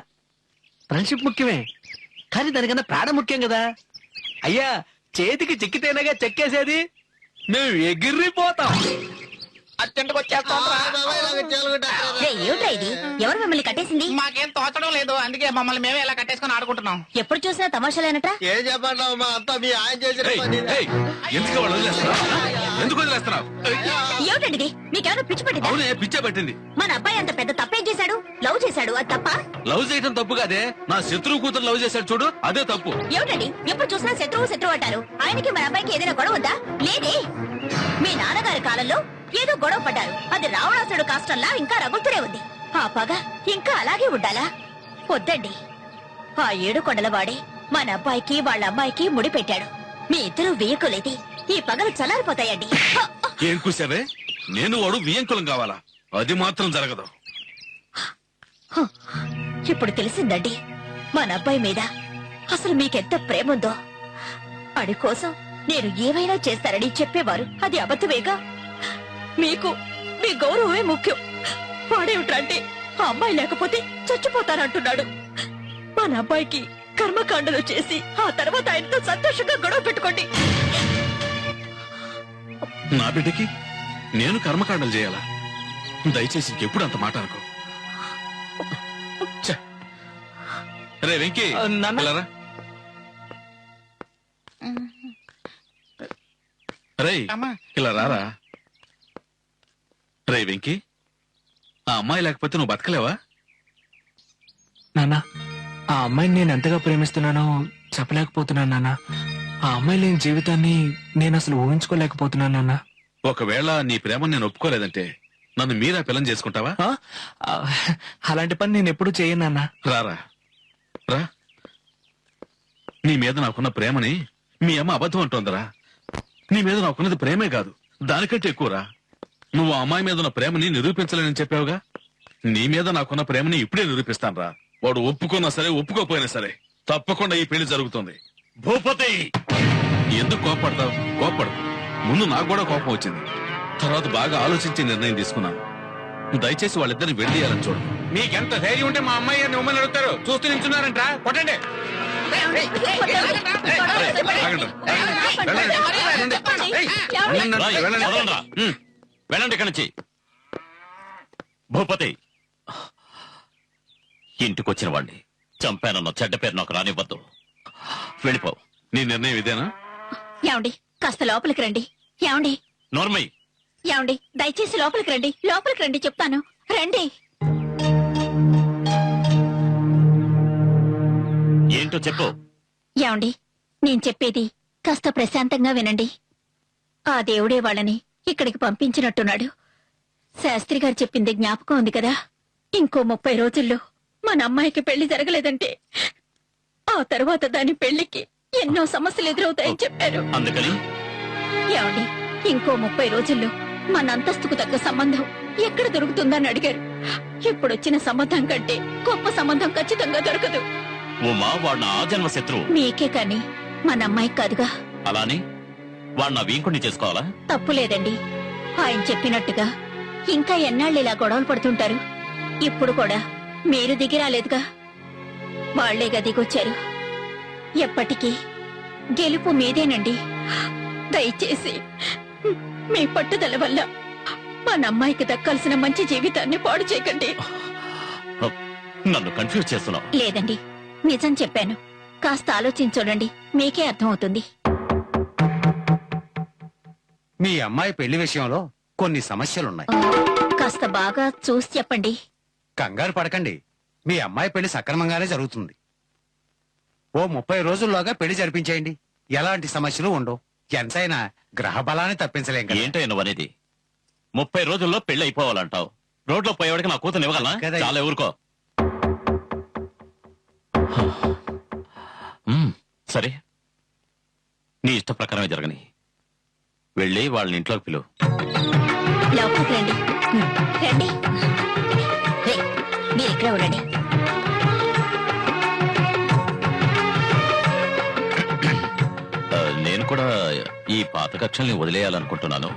ఫ్రెండ్షిప్ ముఖ్యమే, కానీ దానికన్నా ప్రాణం ముఖ్యం కదా. అయ్యా, చేతికి చెక్కితేనగా చెక్కేసేది. మేము ఎగిరిపోతాం. అత్యంతకు వచ్చేస్తాంరా. ఏమిట్రా ఇది? ఎవరు మిమ్మల్ని కట్టేసింది? మాకేం తోచడం లేదు, అందుకే మమ్మల్ని మేమే ఇలా కట్టేసుకుని ఆడుకుంటున్నాం. ఎప్పుడు చూసినా తమాషాలేనట. ఏం చెప్పంటావు మా అంతా మీ ఆయన చేసిన రేయ్, పని. రేయ్, ఎందుకు వాళ్ళు వదిలేస్తున్నావు? ఎందుకు వదిలేస్తున్నావు? ఏమిటండి ఇది? మీకేమైనా పిచ్చి పట్టిందా? అవునే, పిచ్చే పట్టింది. మన అబ్బాయి అంత పెద్ద తప్పేం చేశాడు? లవ్ చేశాడు, అది తప్ప? లవ్ చేయటం తప్పు కాదే. నా శత్రువు కూతురు లవ్ చేశాడు చూడు, అదే తప్పు. ఏమిటండి ఎప్పుడు చూసినా శత్రువు అంటారు? ఆయనకి మన అబ్బాయికి ఏదైనా గొడవ ఉందా? లేదే. మీ నాన్నగారి కాలంలో ఏదో గొడవ పడ్డారు, అది రావణాసుడు కాష్టంలా ఇంకా రగులుతూనే ఉంది. ఆ పగ ఇంకా అలాగే ఉండాలా? వద్దండి. ఆ 7 కొండల వాడే మన అబ్బాయికి వాళ్ళ అమ్మాయికి ముడి పెట్టాడు. మీ ఇద్దరు వేయకులేది ఈ పగలు చల్లారిపోతాయండి. ఏం కూసావే? నేను వాడు వియంకులం కావాలా? అది మాత్రం జరగదు. ఇప్పుడు తెలిసిందండి మన అబ్బాయి మీద అసలు మీకెంత ప్రేమ ఉందో. వాడి కోసం నేను ఏమైనా చేస్తానని చెప్పేవారు, అది అబద్ధమేగా. మీకు మీ గౌరవమే ముఖ్యం. వాడేమిటంటే ఆ అమ్మాయి లేకపోతే చచ్చిపోతానంటున్నాడు. మన అబ్బాయికి కర్మకాండలు చేసి ఆ తర్వాత ఆయనతో సంతోషంగా గొడవ పెట్టుకోండి. నా బిడ్డకి నేను కర్మకాండలు చేయాలా? దయచేసి ఎప్పుడు అంత మాట అనుకో. ఛ! రే వెంకీ నాన్న. ఇలా రా. రేయ్ అమ్మా. ఇలా రారా. రే వెంకీ, ఆ అమ్మాయి లేకపోతే నువ్వు బతకలేవా? నాన్న, ఆ అమ్మాయిని నేను ఎంతగా ప్రేమిస్తున్నానో చెప్పలేకపోతున్నాను నాన్న. ఆ అమ్మాయి లేని జీవితాన్ని నేను అసలు ఊహించుకోలేకపోతున్నాను నాన్న. ఒకవేళ నీ ప్రేమ నేను ఒప్పుకోలేదంటే నన్ను మీరా పిల్లని చేసుకుంటావా? ఆ? ఆ, అలాంటి పని నేను ఎప్పుడు చేయను నాన్న. రారా రా. నీ మీద నాకున్న ప్రేమని మీ అమ్మ అబద్ధం అంటోందరా. నీ మీద నాకున్నది ప్రేమే కాదు, దానికంటే ఎక్కువరా. నువ్వు ఆ అమ్మాయి మీద ఉన్న ప్రేమని నిరూపించలేనని చెప్పావుగా. నీ మీద నాకున్న ప్రేమని ఇప్పుడే నిరూపిస్తానురా. వాడు ఒప్పుకున్నా సరే ఒప్పుకోపోయినా సరే తప్పకుండా ఈ పెళ్లి జరుగుతుంది. భూపతి, ఎందుకు కోపడతావు? కోపడు. ముందు నాకు కూడా కోపం వచ్చింది, తర్వాత బాగా ఆలోచించి నిర్ణయం తీసుకున్నాను. దయచేసి వాళ్ళిద్దరిని విడదీయాలని చూడు. మీకెంత ధైర్యం ఉంటే మా అమ్మాయి గారిని ఉమ్మని అడుగుతారు. చూస్తూ నించున్నారంట, కొట్టండి. రాయ్, వదలండ్రా. వెళ్ళండి ఇక్కడి నుంచి. భూపతి, ఇంటికొచ్చిన వాడిని చంపానన్న చెడ్డ పేరు నాకు రానివ్వద్దు. వెళ్ళిపో. నీ నిర్ణయం ఇదేనా? ఏమండి కాస్త లోపలికి రండి. ఏమండి నోర్మై, ఏమండి దయచేసి లోపలికి రండి. లోపలికి రండి చెప్తాను. రండి. ఏంటో చెప్పు. ఏమండి నేను చెప్పేది కాస్త ప్రశాంతంగా వినండి. ఆ దేవుడే వాళ్ళని ఇక్కడికి పంపించినట్టున్నాడు. శాస్త్రి గారు చెప్పింది జ్ఞాపకం ఉంది కదా. ఇంకో 30 రోజుల్లో మన అమ్మాయికి పెళ్లి జరగలేదంటే ఆ తర్వాత దాని పెళ్లికి ఎన్నో సమస్యలు ఎదురవుతాయని చెప్పారు. అందుకని ఏమండి ఇంకో 30 రోజుల్లో మన అంతస్తుకు తగ్గ సంబంధం ఎక్కడ దొరుకుతుందని అడిగారు. ఇప్పుడొచ్చిన సంబంధం కంటే గొప్ప సంబంధం ఖచ్చితంగా దొరకదు. ఉమా వాడు నా ఆజన్మ శత్రువు. మీకే కాని మన అమ్మాయి కాదుగా. అలాని వాడు నా వీంకుణ్ణి చేసుకోవాలా? తప్పులేదండి. ఆయన చెప్పినట్టుగా ఇంకా ఎన్నాళ్ళు ఇలా గొడవలు పడుతుంటారు. ఇప్పుడు కూడా మీరు దిగి రాలేదుగా, వాళ్లేగా దిగొచ్చారు. ఎప్పటికీ గెలుపు మీదేనండి. దయచేసి మీ పట్టుదల వల్ల మన అమ్మాయికి దక్కాల్సిన మంచి జీవితాన్ని పాడు చేయకండి. నన్ను కన్ఫ్యూజ్ చేస్తున్నావు. లేదండి, నిజం చెప్పాను. కాస్త ఆలోచించండి, మీకే అర్థమవుతుంది. మీ అమ్మాయి పెళ్లి విషయంలో కొన్ని సమస్యలున్నాయి. కాస్త బాగా చూసి చెప్పండి. కంగారు పడకండి, మీ అమ్మాయి పెళ్లి సక్రమంగానే జరుగుతుంది. ఓ 30 రోజుల్లోగా పెళ్లి జరిపించేయండి. ఎలాంటి సమస్యలు ఉండవు. ఎంతైనా గ్రహ బలాన్ని తప్పించలేం కదా. ఏంటో నువ్వనేది? 30 రోజుల్లో పెళ్లి అయిపోవాలంటావు. రోడ్లో పోయేవాడికి నా కూతురు ఇవ్వగలనా? కదా. చాలా ఊరుకో. సరే, నీ ఇష్ట ప్రకారమే జరగని. వెళ్ళి వాళ్ళని ఇంట్లోకి పిలువు. లోపలికి రండి. రండి. రే, మీరు ఇక్కడ ఉండండి. నేను కూడా ఈ పాత కక్షల్ని వదిలేయాలనుకుంటున్నాను.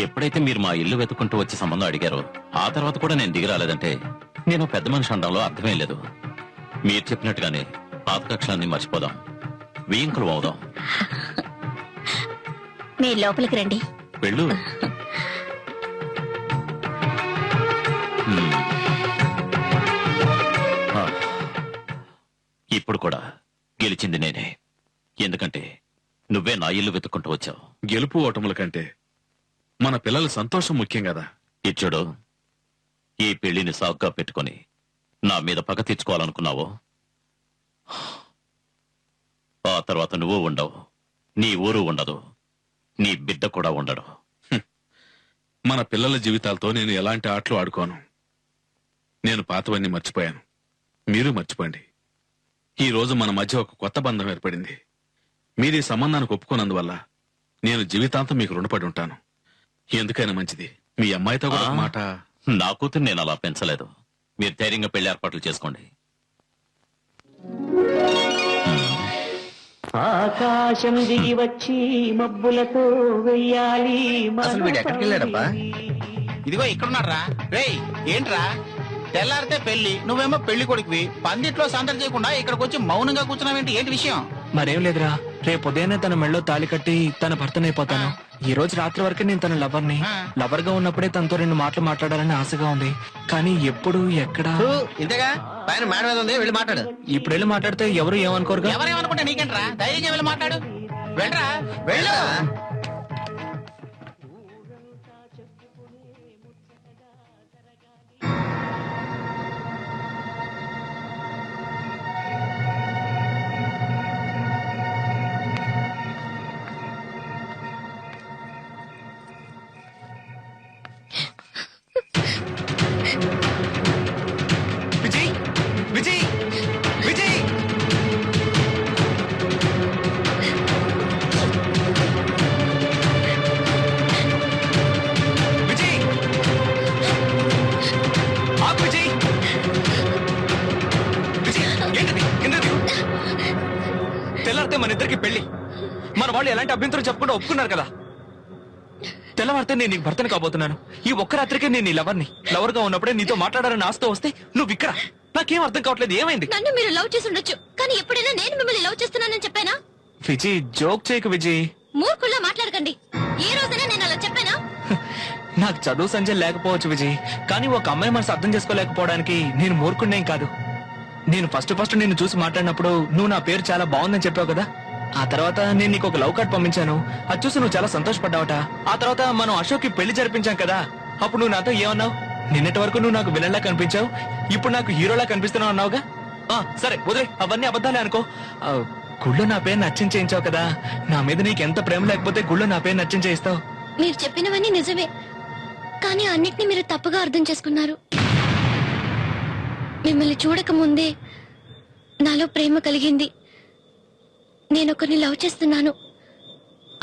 ఎప్పుడైతే మీరు మా ఇల్లు వెతుక్కుంటూ వచ్చే సంబంధం అడిగారో ఆ తర్వాత కూడా నేను దిగి రాలేదంటే నేను పెద్ద మనిషి అనడంలో అర్థమే లేదు. మీరు చెప్పినట్టుగానే పాత కక్షలన్నీ మర్చిపోదాం, వీంకులు అవుదాం. మీరు లోపలికి రండి. వెళ్ళు. ఆ, ఇప్పుడు కూడా గెలిచింది నేనే. ఎందుకంటే నువ్వే నా ఇల్లు వెతుక్కుంటూ వచ్చావు. గెలుపు ఓటముల కంటే మన పిల్లల సంతోషం ముఖ్యం కదా. ఇచ్చుడు, ఈ పెళ్లిని సాగ్గా పెట్టుకొని నా మీద పగ తీర్చుకోవాలనుకున్నావో ఆ తర్వాత నువ్వు ఉండవు, నీ ఊరు ఉండదు, నీ బిడ్డ కూడా ఉండడు. మన పిల్లల జీవితాలతో నేను ఎలాంటి ఆటలు ఆడుకోను. నేను పాతవన్నీ మర్చిపోయాను, మీరు మర్చిపోండి. ఈ రోజు మన మధ్య ఒక కొత్త బంధం ఏర్పడింది. మీరు ఈ సంబంధానికి ఒప్పుకోనందువల్ల నేను జీవితాంతం మీకు రుణపడి ఉంటాను. ఎందుకైనా మంచిది మీ అమ్మాయితో కూడా ఒక మాట. నా కూతురు నేను అలా పెంచలేదు. మీరు ధైర్యంగా పెళ్లి ఏర్పాట్లు చేసుకోండి. ఆకాశం దిగి వచ్చి మబ్బులతో వెయ్యాలి. అసలు వీడు ఎక్కడికి వెళ్ళాడబ్బా? ఇదిగో ఇక్కడున్నారా. రేయ్ ఏంట్రా, తెల్లారితే పెళ్లి, నువ్వేమో పెళ్లి కొడుకువి. పందిట్లో సందడి చేయకుండా ఇక్కడికి వచ్చి మౌనంగా కూర్చున్నావేంటి? ఏంటి విషయం? మరేం లేదురా, రేపు ఉదయాన్నే తన మెళ్ళో తాళి కట్టి తన భర్తనైపోతాను. ఈ రోజు రాత్రి వరకు నేను తన లవర్ని ఆ. లవర్ గా ఉన్నప్పుడే తనతో 2 మాటలు మాట్లాడాలని ఆశగా ఉంది. కానీ ఎప్పుడు ఎక్కడ ఇంతేగా పైన మేడ మీద ఉంది, వెళ్ళి మాట్లాడు. ఇప్పుడు వెళ్ళి మాట్లాడితే ఎవరు ఏమనుకోరుగా. ఎవరేమనుకుంటా నీకేంట్రా, ధైర్యంగా వెళ్ళి మాట్లాడు. వెళ్ళరా, వెళ్ళు. విజయ్ విజయ్ విజయ్ విజయ్ ఆగు విజయ్. విజయ్ ఏంటిది కింద దిగు. తెల్లారితే మన ఇద్దరికి పెళ్లి. మన వాళ్ళు ఎలాంటి అభ్యంతరం చెప్పకుండా ఒప్పుకున్నారు కదా. తెల్లవారితే నేను నీకు భర్తను కాబోతున్నాను. ఈ ఒక్క రాత్రికే నేను నీ లవర్ని. లవర్ గా ఉన్నప్పుడే నీతో మాట్లాడాలని ఆస్తో వస్తే నువ్వు ఇక్కడ. నాకేం అర్థం కావట్లేదు, ఏమైంది? నన్ను మీరు లవ్ చేసి ఉండొచ్చు, కానీ ఎప్పుడైనా నేను మిమ్మల్ని లవ్ చేస్తున్నానని చెప్పానా? విజయ్ జోక్ చేయకు విజయ్. మూర్ఖుల్లా మాట్లాడకండి. ఏ రోజైనా నేను అలా చెప్పానా? నాకు చదువు సంజయ్ లేకపోవచ్చు విజయ్, కానీ ఒక అమ్మాయి మనసు అర్థం చేసుకోలేకపోవడానికి నేను మూర్ఖుడినేం కాదు. నేను ఫస్ట్ నిన్ను చూసి మాట్లాడినప్పుడు నువ్వు నా పేరు చాలా బాగుందని చెప్పావు కదా. ఆ తర్వాత నేను నీకు ఒక లవ్ కార్డ్ పంపించాను. అది చూసి నువ్వు చాలా సంతోషపడ్డావట. ఆ తర్వాత మనం అశోక్ కి పెళ్లి జరిపించాం కదా. అప్పుడు నువ్వు నాతో ఏమన్నావు? నిన్నటి వరకు నువ్వు నాకు విలన్లా కనిపించావు, ఇప్పుడు నాకు హీరోలా కనిపిస్తున్నావు అన్నావుగా. సరే వదిలే, అవన్నీ అబద్ధాలే అనుకో. గుళ్ళో నా పేరు నచ్చించేయించావు కదా. నా మీద నీకు ఎంత ప్రేమ లేకపోతే గుళ్ళో నా పేరు నచ్చించేయిస్తావు? మీరు చెప్పినవన్నీ నిజమే, కానీ అన్నిటినీ మీరు తప్పుగా అర్థం చేసుకున్నారు. మిమ్మల్ని చూడక ముందే నాలో ప్రేమ కలిగింది. నేను ఒకరిని లవ్ చేస్తున్నాను.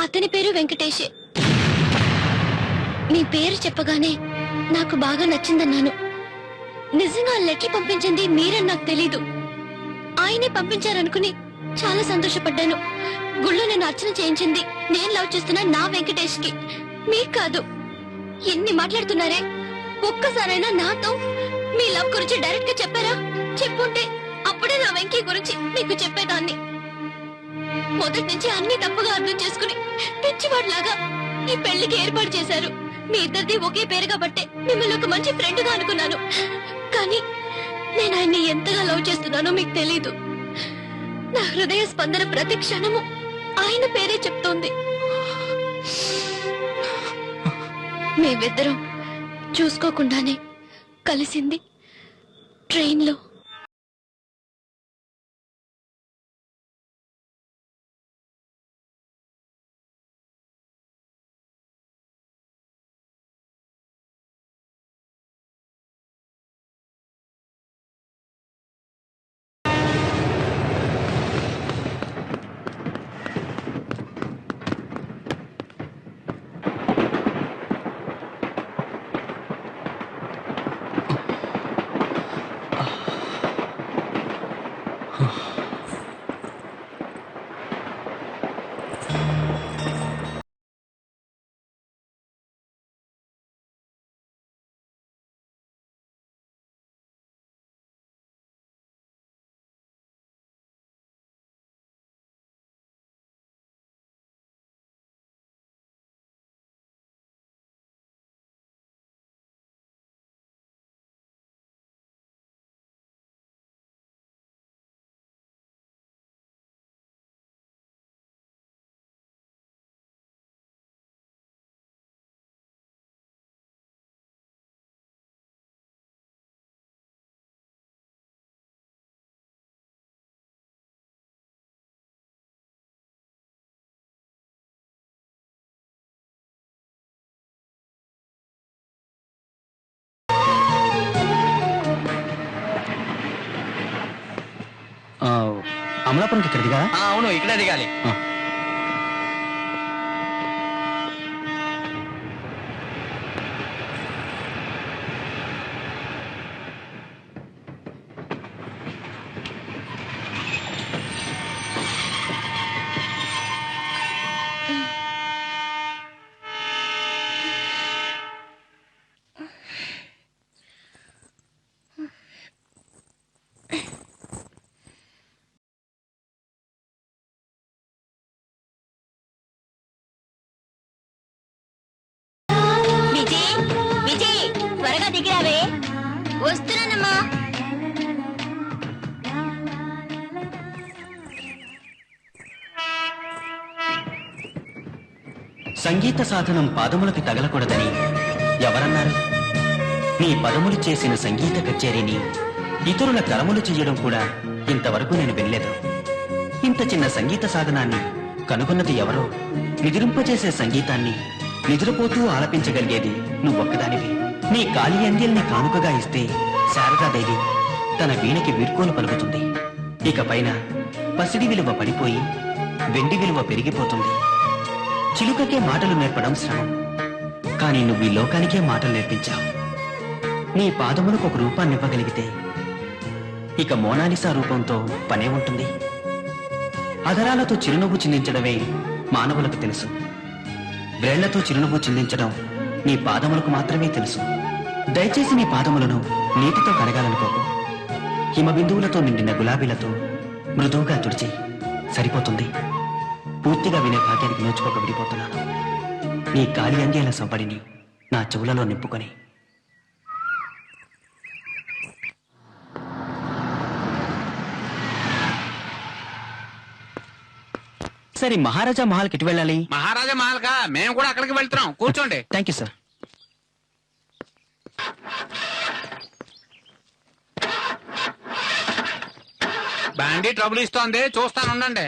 అతని పేరు వెంకటేషే. మీ పేరు చెప్పగానే నాకు బాగా నచ్చిందన్నాను. నిజంగా ఆ లెటర్ పంపించింది మీరని నాకు తెలీదు. ఆయనే పంపించారనుకుని చాలా సంతోషపడ్డాను. గుళ్ళో నేను అర్చన చేయించింది నేను లవ్ చేస్తున్నా నా వెంకటేష్ కి, మీకు కాదు. ఎన్ని మాట్లాడుతున్నారే, ఒక్కసారైనా నాతో మీ లవ్ గురించి డైరెక్ట్ గా చెప్పారా? చెప్పుంటే అప్పుడే నా వెంకీ గురించి మీకు చెప్పేదాన్ని. మొదటి నుంచి అన్ని తప్పుగా అర్థం చేసుకుని పిచ్చివాడిలాగా ఈ పెళ్లికి ఏర్పాటు చేశారు. మీ ఇద్దరిది ఒకే పేరు కాబట్టే మిమ్మల్ని ఒక మంచి ఫ్రెండ్ గా అనుకున్నాను. కానీ నేను ఆయన్ని ఎంతగా లవ్ చేస్తున్నానో మీకు తెలీదు. నా హృదయ స్పందన ప్రతి క్షణము ఆయన పేరే చెప్తోంది. మేమిద్దరం చూసుకోకుండానే కలిసింది ట్రైన్లో. అమలాపురంకి ఇక్కడ దిగా. అవును, ఇక్కడే దిగాలి. వస్తున్నానమ్మా. సంగీత సాధనం పాదములకి తగలకూడదని ఎవరన్నారు? నీ పదములు చేసిన సంగీత కచేరీని ఇతరుల కరములు చెయ్యడం కూడా ఇంతవరకు నేను వినలేదు. ఇంత చిన్న సంగీత సాధనాన్ని కనుగొన్నది ఎవరో? నిద్రింపచేసే సంగీతాన్ని నిద్రపోతూ ఆలపించగలిగేది నువ్వొక్కదానివి. నీ కాలి అందిల్ని కానుకగా ఇస్తే శారదాదేవి తన వీణకి వీడ్కోలు పలుకుతుంది. ఇక పైన పసిడి విలువ పడిపోయి వెండి విలువ పెరిగిపోతుంది. చిలుకకే మాటలు నేర్పడం శ్రమం, కానీ నువ్వు ఈ లోకానికే మాటలు నేర్పించావు. నీ పాదములకు ఒక రూపాన్ని ఇవ్వగలిగితే ఇక మోనాలిసా రూపంతో పనే ఉంటుంది. అధరాలతో చిరునవ్వు చిందించడమే మానవులకు తెలుసు. వేళ్లతో చిరునవ్వు చిందించడం నీ పాదములకు మాత్రమే తెలుసు. దయచేసి నీ పాదములను నీటితో కడగాలనుకోకు. హిమబిందువులతో నిండిన గులాబీలతో మృదువుగా తుడిచి సరిపోతుంది. పూర్తిగా వినే భాగ్యానికి నోచుకోక విడిపోతున్నాను. నీ కాలి అంజేల సంపడిని నా చెవులలో నింపుకొని. సరే, మహారాజా మహల్కి ఎటు వెళ్ళాలి? మహారాజా మాల్కా మేము కూడా అక్కడికి వెళ్తున్నాం. కూర్చోండి. Thank you sir. బండి ట్రబుల్ ఇస్తోంది, చూస్తాను ఉండండి.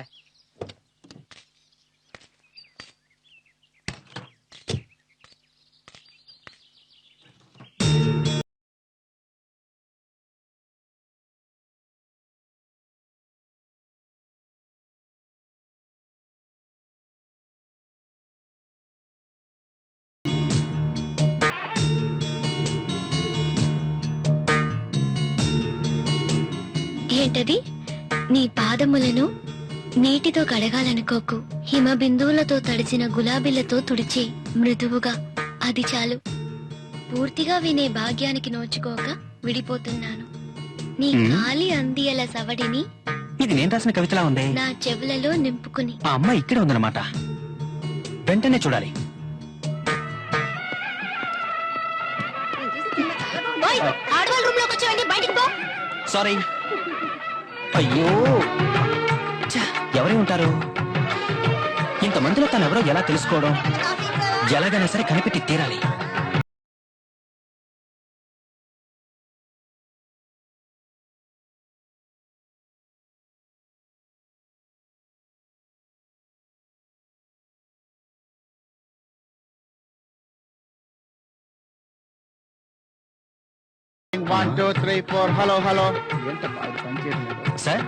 ఏంటది? నీ పాదములను నీటితో కడగాలనుకోకు. హిమ బిందువులతో తడిచిన గులాబీలతో తుడిచి మృదువుగా, అది చాలు. పూర్తిగా వినే భాగ్యానికి నోచుకోక విడిపోతున్నాను. నీ కాలి అందియల సవడిని ఇది నేను రాసిన కవితలా ఉంది. నా చెవులలో నింపుకుని. ఆ అమ్మాయి ఇక్కడే ఉందన్నమాట. వెంటనే చూడాలి. ఆడవాళ్ళ రూమ్ లోకి వచ్చేవండి, బయటికి పో. సారీ. అయ్యో, ఛ, ఎవరే ఉంటారు ఇంతమందిలో? తనెవరో ఎలా తెలుసుకోవడం? ఎలాగైనా సరే కనిపెట్టి తీరాలి. One two three four. Hello hello. Sir,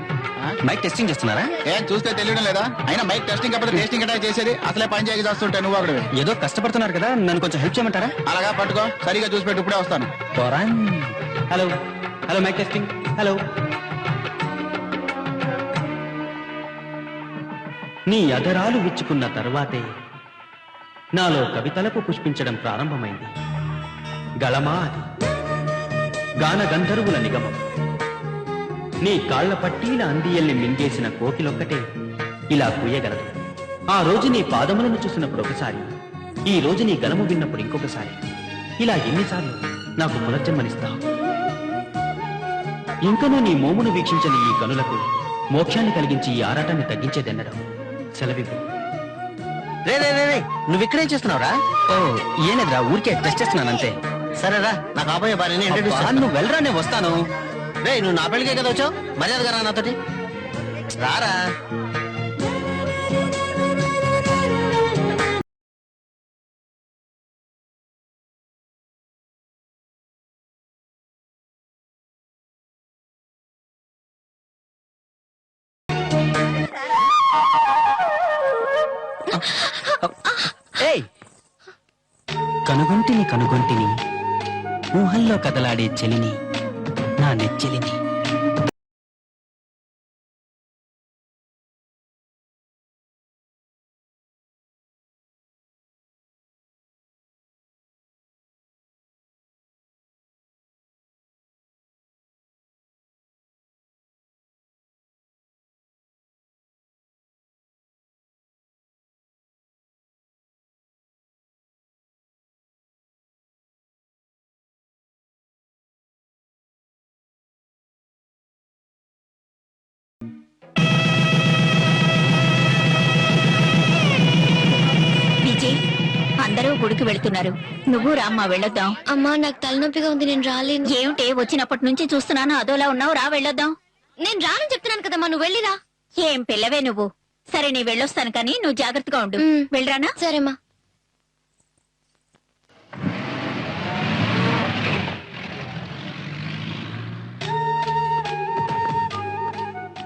mike testing చేస్తున్నారా? ఏం చూస్తే తెలియడం లేదా? అయినా మైక్ టెస్టింగ్ కాకపోతే టెస్టింగ్ ఎట్లా చేసేది? అసలే పని చేయక చేస్తుంటే నువ్వు అక్కడ ఏదో కష్టపడుతున్నారు కదా, నన్ను కొంచెం హెల్ప్ చేయమంటారా? అలాగా పట్టుకో, సరిగా చూసి పెట్టు, ఇప్పుడే వస్తాను. Hello hello, mike testing. Hello. నీ అదరాలు విచ్చుకున్న తరువాతే నాలో కవితలకు పుష్పించడం ప్రారంభమైంది. గళమా అది, గాన గంధర్వుల నిగమం. నీ కాళ్ల పట్టీల అందియల్ని మింగేసిన కోకిలొక్కటే ఇలా కూయగలదు. ఆ రోజు నీ పాదములను చూసినప్పుడు ఒకసారి, ఈ రోజు నీ గలము విన్నప్పుడు ఇంకొకసారి, ఇలా ఎన్నిసార్లు నాకు పునర్జన్మనిస్తావు? ఇంకనూ నీ మోమును వీక్షించని ఈ కనులకు మోక్షాన్ని కలిగించి ఈ ఆరాటాన్ని తగ్గించేదెన్నడం సెలవివ్వు. రే రే రే రే, నువ్వు ఇక్కడేం చేస్తున్నావురా? ఓ, ఏనేదిరా, ఊరికే టెస్ట్ చేస్తున్నానంతే. సరేరా, నాకు కాబోయే భార్యని ఇంట్రడ్యూస్ అబ్బా, నువ్వు వెళ్ళరా, నేను వస్తాను. రే, నువ్వు నా పెళ్ళికే కదా వచ్చావు, మర్యాదగా రా నాతోటి. రారా. ఏయ్, కనుగొంటిని కనుగొంటిని, ఊహల్లో కదలాడే చెలిని, నా నెచ్చెలిని. గుడికి వెళ్తున్నారు. నువ్వు రామ్మా వెళ్ళొద్దాం. అమ్మా నాకు తలనొప్పిగా ఉంది, నేను రాలేను. ఏమిటి వచ్చినప్పటి నుంచి చూస్తున్నాను అదోలా ఉన్నావు, రా వెళ్ళొద్దాం. నేను రానని చెప్తున్నాను కదమ్మా, నువ్వు వెళ్ళిరా. ఏం పిల్లవే నువ్వు. సరే నీ వెళ్ళొస్తాను కానీ నువ్వు జాగ్రత్తగా ఉండు. వెళ్ళరానా? సరేమ్మా.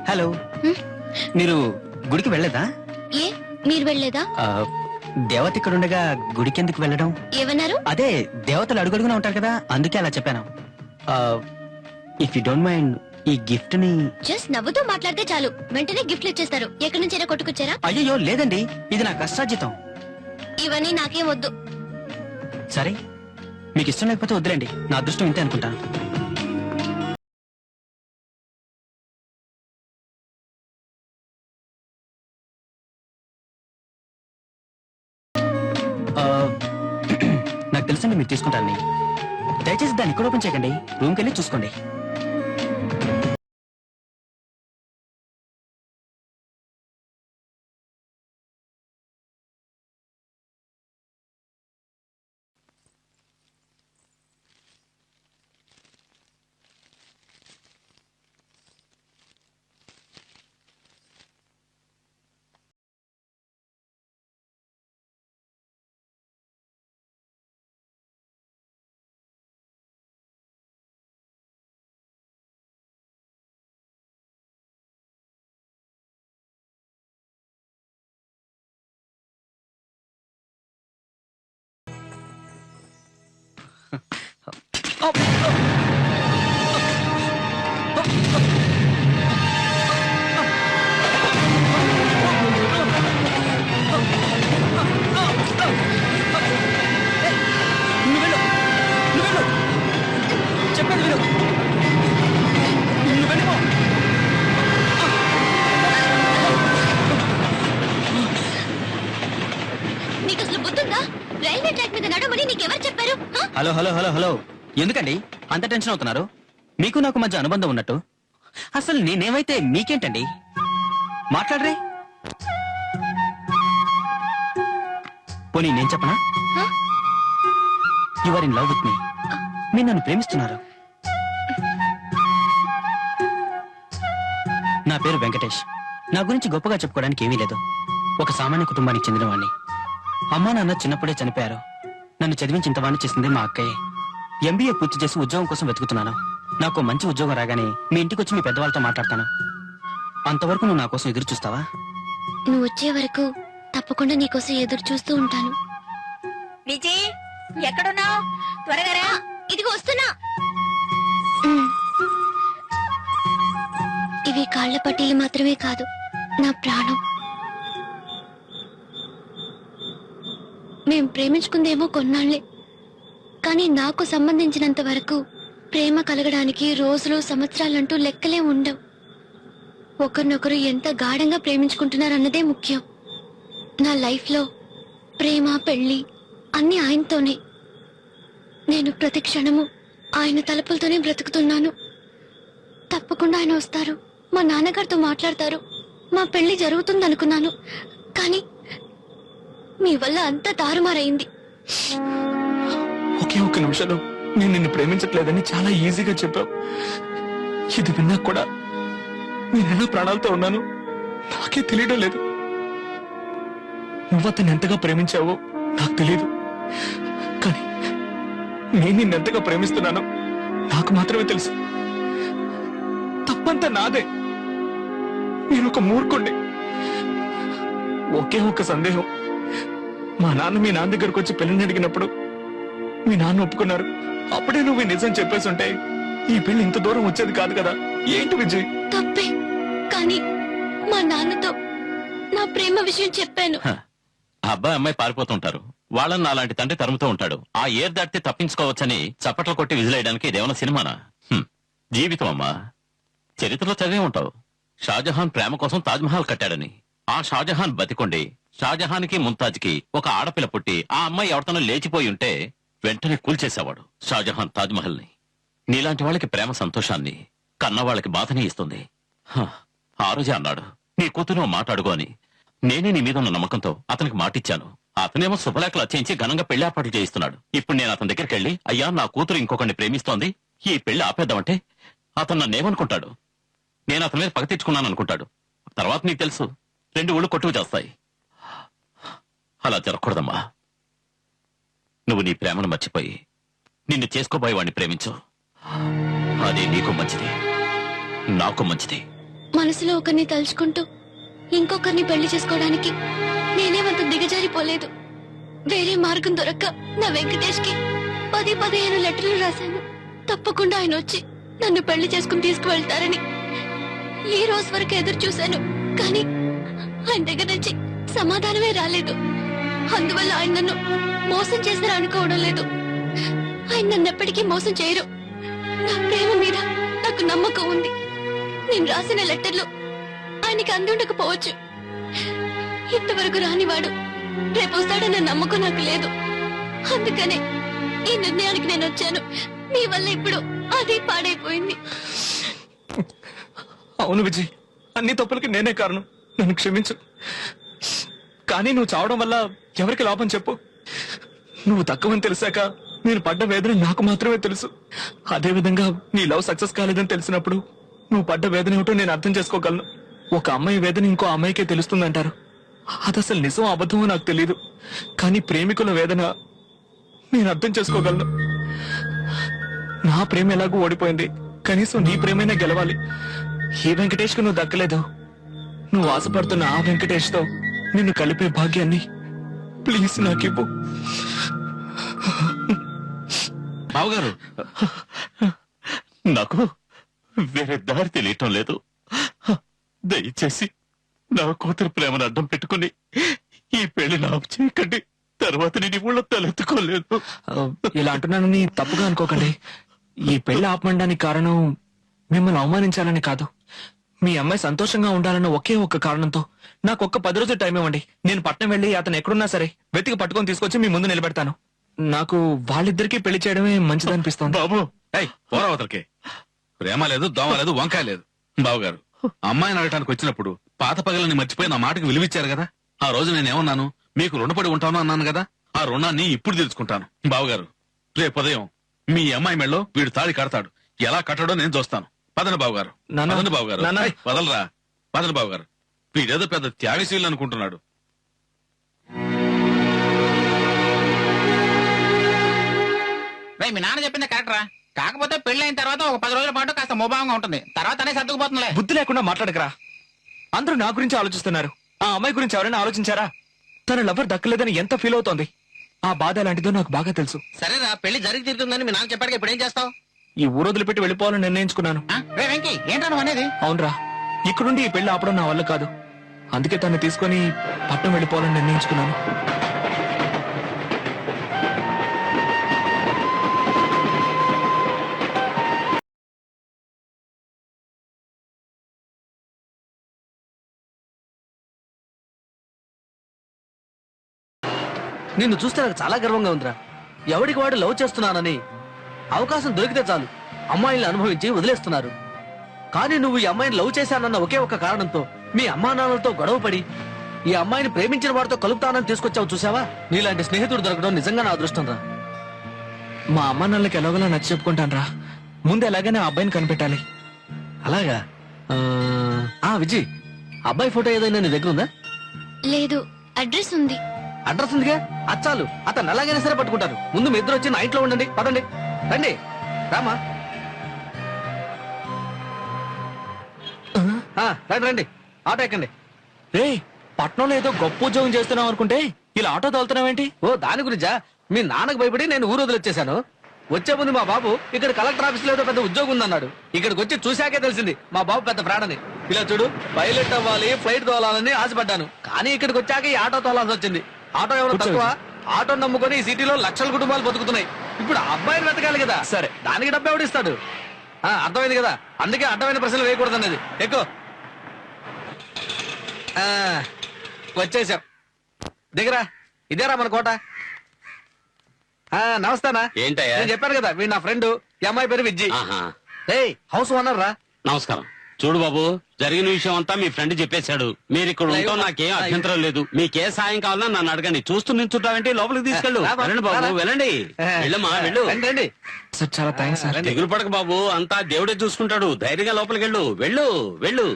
హలో, మీరు గుడికి వెళ్ళలేదా? ఏ మీరు వెళ్ళలేదా? దేవత ఇక్కడ ఉండగా గుడికి ఎందుకు వెళ్ళడం? ఏమన్నారు? అదే దేవతలు అడుగడుగునా ఉంటారు కదా, అందుకే అలా చెప్పాను. ఇఫ్ యూ డోంట్ మైండ్ ఈ గిఫ్ట్ ని జస్ట్ నవ్వుతూ మాట్లాడితే చాలు, వెంటనే గిఫ్ట్లు ఇచ్చేస్తారు. ఎక్కడి నుంచైనా కొట్టుకొచ్చారా? అయ్యో లేదండి, ఇది నా కష్టార్జితం. ఇవన్నీ నాకేం వద్దు. సరే మీకు ఇష్టం లేకపోతే వద్దులేండి, నా అదృష్టం ఇంతే అనుకుంటాను. నాకు తెలుసండి మీరు తీసుకుంటారని. దయచేసి దాన్ని ఇక్కడ ఓపెన్ చేయకండి, రూమ్కి వెళ్ళి చూసుకోండి. చెప్పండి మీరు. నీకు అసలు బుద్ధుందా? రైల్వే ట్రాక్ మీద నడవమని నీకెవరు చెప్పారు? హలో హలో హలో హలో, ఎందుకండి అంత టెన్షన్ అవుతున్నారు? మీకు నాకు మధ్య అనుబంధం ఉన్నట్టు. అసలు నేనేమైతే మీకేంటండి? మాట్లాడరే. పోనీ నేను చెప్పనా? You are in love with me. మీరు నన్ను ప్రేమిస్తున్నారు. నా పేరు వెంకటేష్. నా గురించి గొప్పగా చెప్పుకోవడానికి ఏమీ లేదు. ఒక సామాన్య కుటుంబానికి చెందినవాణ్ణి. అమ్మా నాన్న చిన్నప్పుడే చనిపోయారు. నన్ను చదివించింతవాణ్ణి చేసింది మా అక్కయ్య. ఎంబీఏ పూర్తి చేసి ఉద్యోగం కోసం వెతుకుతున్నాను. నాకు మంచి ఉద్యోగం రాగానే మీ ఇంటికి వచ్చి మీ పెద్దవాళ్ళతో మాట్లాడతాను. అంతవరకు నువ్వు నా కోసం ఎదురు చూస్తావా? నువ్వు వచ్చే వరకు తప్పకుండా నీకోసం ఎదురు చూస్తూ ఉంటాను. విజయ్ ఎక్కడున్నావు? త్వరగా రా. ఇదిగో వస్తున్నా. ఇవి కాళ్ల పట్టీలు మాత్రమే కాదు, నా ప్రాణం. మేం ప్రేమించుకుందేమో కొన్నాళ్లే, కానీ నాకు సంబంధించినంత వరకు ప్రేమ కలగడానికి రోజులు సంవత్సరాలంటూ లెక్కలే ఉండవు. ఒకరినొకరు ఎంత గాఢంగా ప్రేమించుకుంటున్నారన్నదే ముఖ్యం. నా లైఫ్లో ప్రేమ పెళ్లి అన్ని ఆయనతోనే. నేను ప్రతి క్షణము ఆయన తలుపులతోనే బ్రతుకుతున్నాను. తప్పకుండా ఆయన వస్తారు, మా నాన్నగారితో మాట్లాడతారు, మా పెళ్లి జరుగుతుందనుకున్నాను. కానీ మీ వల్ల అంతా తారుమారైంది. ఒకే ఒక్క నిమిషంలో నేను నిన్ను ప్రేమించట్లేదని చాలా ఈజీగా చెప్పావు. ఇది విన్నా కూడా నేనెలా ప్రాణాలతో ఉన్నాను నాకే తెలియడం లేదు. నువ్వు అతన్ని ఎంతగా ప్రేమించావో నాకు తెలియదు, కానీ నేను నిన్నెంతగా ప్రేమిస్తున్నానో నాకు మాత్రమే తెలుసు. తప్పంతా నాదే. నేను ఒక మూర్ఖుండి. ఒకే ఒక్క సందేహం. మా నాన్న మీ నాన్న దగ్గరకు వచ్చి పెళ్లిని అడిగినప్పుడు మీ నాన్న ఒప్పుకున్నారు. అప్పుడే నువ్వు ఈ నిజం చెప్పేసి ఉంటే ఈ పెళ్లి ఇంత దూరం వచ్చేది కాదు కదా. ఏంటి విజయ్? తప్పే, కానీ మా నాన్నతో నా ప్రేమ విషయం చెప్పాను. అబ్బాయి అమ్మాయి పారిపోతుంటారు. వాళ్ళని అలాంటి తండ్రి తరుముతూ ఉంటాడు. ఆ ఏర్ దాటితే తప్పించుకోవచ్చని చప్పట్లు కొట్టి విజిలేయడానికి ఇదేమన్నా సినిమానా? జీవితం అమ్మా. చరిత్రలో చదివే ఉంటావు. షాజహాన్ ప్రేమ కోసం తాజ్మహల్ కట్టాడని. ఆ షాజహాన్ బతికొండి షాజహాన్కి ముంతాజ్కి ఒక ఆడపిల్ల పుట్టి ఆ అమ్మాయి ఎవరితోనో లేచిపోయి ఉంటే వెంటనే కూల్చేసేవాడు షాజహాన్ తాజ్మహల్ ని. నీలాంటి వాళ్ళకి ప్రేమ సంతోషాన్ని, కన్న వాళ్ళకి బాధని ఇస్తుంది. ఆ రోజే అన్నాడు నీ కూతురు మాట్లాడుకో అని. నేనే నీ మీద ఉన్న నమ్మకంతో అతనికి మాటిచ్చాను. అతనేమో శుభలేఖలు చేయించి ఘనంగా పెళ్లి ఏర్పాట్లు చేయిస్తున్నాడు. ఇప్పుడు నేను అతని దగ్గరికి వెళ్ళి, అయ్యా నా కూతురు ఇంకొకరిని ప్రేమిస్తోంది, ఈ పెళ్లి ఆపేద్దామంటే అతను నన్నేమనుకుంటాడు? నేను అతని మీద పగ తెచ్చుకున్నాను అనుకుంటాడు. తర్వాత నీకు తెలుసు, 2 ఊళ్ళు కొట్టుకు చేస్తాయి. అలా జరగకూడదమ్మా. నువ్వు నీ ప్రేమను మర్చిపోయి నిన్ను చేసుకోబోయే వాడిని ప్రేమించు. అదే నీకు మంచిది, నాకు మంచిది. మనసులో ఒకరిని తలుచుకుంటూ ఇంకొకరిని పెళ్లి చేసుకోవడానికి నేనేమంత దిగజారిపోలేదు. వేరే మార్గం దొరక్క నా వెంకటేష్ కి 10-15 లెటర్లు రాశాను. తప్పకుండా ఆయన వచ్చి నన్ను పెళ్లి చేసుకుని తీసుకువెళ్తారని ఈ రోజు వరకు ఎదురు చూశాను. కానీ ఆయన దగ్గర నుంచి సమాధానమే రాలేదు. అందువల్ల ఆయన నన్ను మోసం చేశారు అనుకోవడం లేదు. ఆయన నన్ను ఎప్పటికీ మోసం చేయరు. నా ప్రేమ మీద నాకు నమ్మకం ఉంది. నేను రాసిన లెటర్లు ఆయనకి అందుండకపోవచ్చు. ఇంతవరకు రానివాడు రేపు వస్తాడన్న నమ్మకం నాకు లేదు. అందుకనే ఈ నిర్ణయానికి నేను వచ్చాను. మీ వల్ల ఇప్పుడు అది పాడైపోయింది. అవును విజయ్, అన్ని తప్పులకి నేనే కారణం. నన్ను క్షమించు. కానీ నువ్వు చావడం వల్ల ఎవరికి లాభం చెప్పు? నువ్వు తక్కువని తెలిసాక నేను పడ్డ వేదన నాకు మాత్రమే తెలుసు. అదే విధంగా నీ లవ్ సక్సెస్ కాలేదని తెలిసినప్పుడు నువ్వు పడ్డ వేదన ఏమిటో నేను అర్థం చేసుకోగలను. ఒక అమ్మాయి వేదన ఇంకో అమ్మాయికే తెలుస్తుందంటారు. అది అసలు నిజం అబద్ధమో నాకు తెలియదు. కానీ ప్రేమికుల వేదన నేను అర్థం చేసుకోగలను. నా ప్రేమ ఎలాగూ ఓడిపోయింది, కనీసం నీ ప్రేమైనా గెలవాలి. ఏ వెంకటేష్ కు నువ్వు దక్కలేదు. నువ్వు ఆశపడుతున్న ఆ వెంకటేష్ తో నిన్ను కలిపే భాగ్యాన్ని ప్లీజ్ నాకివ్వు. బావగారు, నాకు వేరే దారి తెలియటం లేదు. దయచేసి నా కూతురు ప్రేమను అడ్డం పెట్టుకుని ఈ పెళ్లి నాకు చేయకండి. తర్వాత నేను ఊళ్ళో తలెత్తుకోలేదు. ఇలా అంటున్నానని తప్పుగా అనుకోకండి. ఈ పెళ్లి ఆపమండానికి కారణం మిమ్మల్ని అవమానించాలని కాదు. మీ అమ్మాయి సంతోషంగా ఉండాలన్న ఒకే ఒక్క కారణంతో నాకు ఒక్క 10 రోజులు టైం ఇవ్వండి. నేను పట్నం వెళ్లి అతను ఎక్కడున్నా సరే వెతికి పట్టుకొని తీసుకొచ్చి మీ ముందు నిలబెడతాను. నాకు వాళ్ళిద్దరికీ పెళ్లి చేయడమే మంచిదనిపిస్తోంది. బాబు పోరావతలకి ప్రేమ లేదు, దోమ లేదు, వంకాయ లేదు. బావగారు, అమ్మాయిని అడగటానికి వచ్చినప్పుడు పాత పగలని మర్చిపోయి నా మాటకు విలువిచ్చారు కదా. ఆ రోజు నేనేమన్నాను? మీకు రుణపడి ఉంటాను అన్నాను కదా. ఆ రుణాన్ని ఇప్పుడు తెలుసుకుంటాను. బావగారు, రేపు ఉదయం మీ అమ్మాయి మెళ్ళో వీడు తాళి కడతాడు. ఎలా కట్టడో నేను చూస్తాను. పదండి బావగారు, పదండి బావగారు. వదలరా, పదండి బావగారు. వీడేదో పెద్ద త్యాగశీలు అనుకుంటున్నాడు. మీ నాన్న చెప్పింది కరెక్టరా. కాకపోతే పెళ్లి అయిన తర్వాత ఒక 10 రోజుల పాటు కాస్త మోభావంగా ఉంటుంది. తర్వాత అనే సర్దుకుపోతుందిలే. బుద్ధి లేకుండా మాట్లాడకరా. అందరూ నా గురించి ఆలోచిస్తున్నారు. ఆ అమ్మాయి గురించి ఎవరైనా ఆలోచించారా? తన లవర్ దక్కలేదని ఎంత ఫీల్ అవుతోంది. ఆ బాధ ఎలాంటిదో నాకు బాగా తెలుసు. సరేరా, పెళ్లి జరిగి తీరుతుందని మీ నాన్న చెప్పాడు. ఇప్పుడు ఏం చేస్తావు? ఈ ఊరోదులు పెట్టి వెళ్ళిపోవాలని నిర్ణయించుకున్నాను. వెంకీ, ఏంటో నువ్వు అనేది? అవునరా, ఇక్కడుండి ఈ పెళ్లి ఆపడం నా వల్ల కాదు. అందుకే తను తీసుకొని పట్నం వెళ్ళిపోవాలని నిర్ణయించుకున్నాను. నిన్ను చూస్తే నాకు చాలా గర్వంగా ఉందిరా. ఎవడికి వాడు లవ్ చేస్తున్నానని అవకాశం దొరికితే చాలు అమ్మాయిల్ని అనుభవించి వదిలేస్తున్నారు. కానీ నువ్వు ఈ అమ్మాయిని లవ్ చేశానన్న ఒకే ఒక కారణంతో మీ అమ్మా నాన్నలతో గొడవ పడి ఈ అమ్మాయిని ప్రేమించిన వాడితో కలుపుతానని తీసుకొచ్చావు. చూసావా, నీలాంటి స్నేహితుడు దొరకడం నిజంగా నా అదృష్టం రా. మా అమ్మ నాన్నలకి ఎలాగోలా నచ్చి చెప్పుకుంటాను రా. ముందు ఎలాగైనా ఆ అబ్బాయిని కనిపెట్టాలి. అలాగా? విజయ్, అబ్బాయి ఫోటో ఏదైనా నీ దగ్గర ఉందా? లేదు, అడ్రస్ ఉంది. అడ్రస్ ఉందిగా, అచ్చాలు. అతను ఎలాగైనా సరే పట్టుకుంటాను. ముందు మీ ఇద్దరు వచ్చి నా ఇంట్లో ఉండండి. పదండి, రండి, రామా. రండి రండి, ఆటో ఎక్కండి. రే, పట్నంలో ఏదో గొప్ప ఉద్యోగం చేస్తున్నావు అనుకుంటే ఇలా ఆటో తోలుతున్నావేంటి? ఓ, దాని గురించా? మీ నాన్నకు భయపడి నేను ఊరు వదిలిచ్చేశాను. వచ్చే ముందు మా బాబు ఇక్కడ కలెక్టర్ ఆఫీస్ లో ఏదో పెద్ద ఉద్యోగం ఉందన్నాడు. ఇక్కడికి వచ్చి చూశాకే తెలిసింది మా బాబు పెద్ద ప్రాణని. ఇలా చూడు, పైలట్ అవ్వాలి, ఫ్లైట్ తోలాలని ఆశపడ్డాను. కానీ ఇక్కడికి వచ్చాక ఈ ఆటో తోలాల్సి వచ్చింది. ఆటో ఎవరు తక్కువ? ఆటో నమ్ముకొని ఈ సిటీలో లక్షల కుటుంబాలు బతుకుతున్నాయి. ఇప్పుడు ఆ అబ్బాయిని వెతకాలి కదా. సరే, దానికి డబ్బు ఎవడిస్తాడు? అర్థమైంది కదా. అందుకే అడ్డమైన ప్రశ్నలు వేయకూడదు అనేది. ఎక్కువ వచ్చేసాం. దిగరా, ఇదేరా మన కోట. నమస్తేనా. ఏంటయ్యా? నేను చెప్పాను కదా, వీడు నా ఫ్రెండ్. ఈ అమ్మాయి పేరు విజ్జి. హౌస్ ఓనర్ రా. నమస్కారం. చూడు బాబు, జరిగిన విషయం అంతా మీ ఫ్రెండ్ చెప్పేశాడు. మీరు ఇక్కడ ఉంటాం నాకేం అభ్యంతరం లేదు. మీకే సాయం కావాలన్నా నన్ను అడగండి. చూస్తూ నించుంటావేంటి? లోపలికి తీసుకెళ్ళు. వెళ్ళండి బాబు, వెళ్ళండి. వెళ్ళమ్మా, వెళ్ళు. రండి. సార్ చాలా థ్యాంక్స్ సార్. దిగులు పడక బాబు, అంతా దేవుడే చూసుకుంటాడు. ధైర్యంగా లోపలికి వెళ్ళు. వెళ్ళు, వెళ్ళు.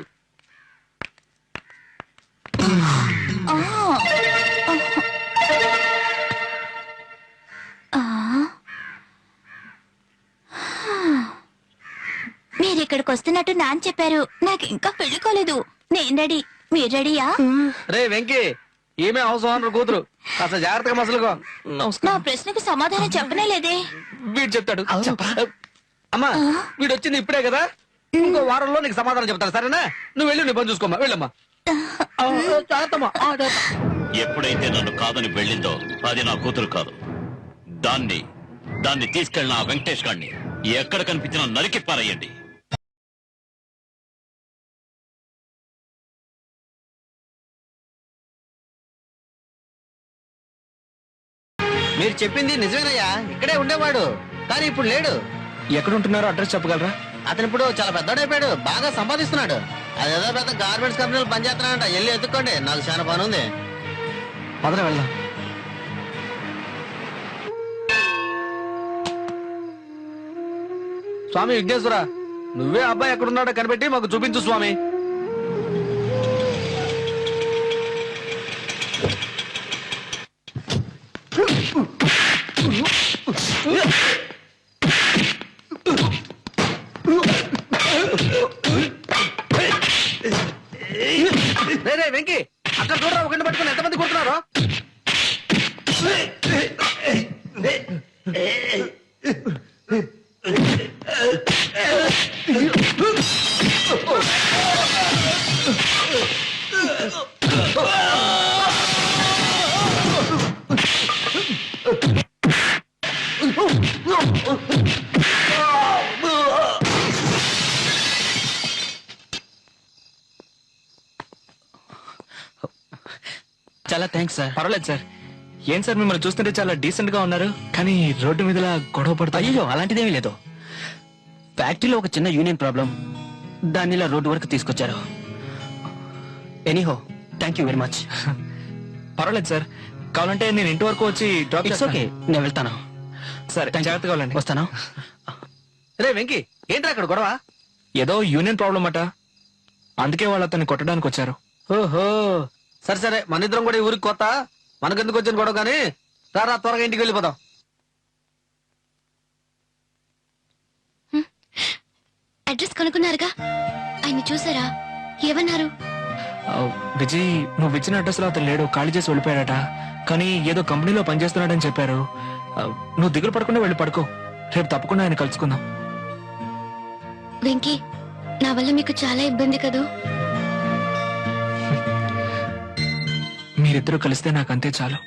మీరు ఇక్కడికి వస్తున్నట్టు నాన్న చెప్పారు. నాకు ఇంకా పెళ్లి కాలేదు. నేను రెడీ. మీరు రెడీయా? రే వెంకీ, ఈమె హౌస్ ఓనర్ కూతురు. కాస్త జాగ్రత్తగా మసలుకో. నా ప్రశ్నకు సమాధానం చెప్పనే లేదే. వీడు చెప్తాడు. అమ్మా, వీడు వచ్చింది ఇప్పుడే కదా, ఇంకో వారంలో నీకు సమాధానం చెప్తాను. సరేనా? నువ్వు వెళ్ళి నీ పని చూసుకోమ్మా. వెళ్ళమ్మా. ఎప్పుడైతే నన్ను కాదని వెళ్ళిందో అది నా కూతురు కాదు. దాన్ని తీసుకెళ్ళిన ఆ వెంకటేష్ గారిని ఎక్కడ కనిపించినా నరికి పారేయండి. మీరు చెప్పింది నిజమేనయ్యా, ఇక్కడే ఉండేవాడు కానీ ఇప్పుడు లేడు. ఎక్కడ ఉంటున్నారో అడ్రస్ చెప్పగలరా? అతను ఇప్పుడు చాలా పెద్దోడైపోయాడు, బాగా సంపాదిస్తున్నాడు. అదేదో పెద్ద గార్మెంట్స్ కంపెనీలు పనిచేస్తున్నాడంట. వెళ్ళి ఎత్తుక్కోండి, నాకు చాలా పని ఉంది. మొదట వెళ్దాం. స్వామి విఘ్నేశ్వర, నువ్వే అబ్బాయి ఎక్కడున్నాడో కనిపెట్టి మాకు చూపించు స్వామి. రే వెంకీ, అక్కడ చూడరా, ఒక పట్టుకుని ఎంతమంది కొడుతున్నారో. చాలా థ్యాంక్స్ సార్. పర్వాలేదు సార్. ఏం సార్, మిమ్మల్ని చూస్తుంటే చాలా డీసెంట్ గా ఉన్నారు, కానీ రోడ్డు మీద గొడవ పడతాయి. అయ్యో, అలాంటిదేమీ లేదు. ఫ్యాక్టరీలో ఒక చిన్న యూనియన్ ప్రాబ్లం, దాన్ని ఇలా రోడ్డు వరకు తీసుకొచ్చారు. Anyhow, thank you very much. పర్వాలేదు సార్, కావాలంటే నేను ఇంటి వరకు వచ్చి డ్రాప్ ఇట్స్ ఓకే, నేను వెళ్తాను. సరే, జాగ్రత్తగా వెళ్ళండి. వస్తాను. రే వెంకీ, ఏంట్రా అక్కడ గొడవ? ఏదో యూనియన్ ప్రాబ్లం అట, అందుకే వాళ్ళు అతన్ని కొట్టడానికి వచ్చారు. ఓహో, సరే సరే, మన ఇద్దరం కూడా ఈ ఊరికి కొత్త, మనకెందుకు వచ్చిన గొడవ కానీ. రారా, త్వరగా ఇంటికి వెళ్ళిపోదాం. అడ్రస్ కనుక్కున్నారుగా, ఆయన చూసారా? ఏమన్నారు? విజయ్, నువ్వు ఇచ్చిన అడ్రస్ లో అతను లేడు, ఖాళీ చేసి వెళ్ళిపోయాడట. కానీ ఏదో కంపెనీలో పనిచేస్తున్నాడని చెప్పారు. నువ్వు దిగులు పడకుండా వెళ్ళి పడుకో, రేపు తప్పకుండా ఆయన కలుసుకుందాం. వెంకీ, నా వల్ల మీకు చాలా ఇబ్బంది కదూ. మీరిద్దరూ కలిస్తే నాకు అంతే చాలు.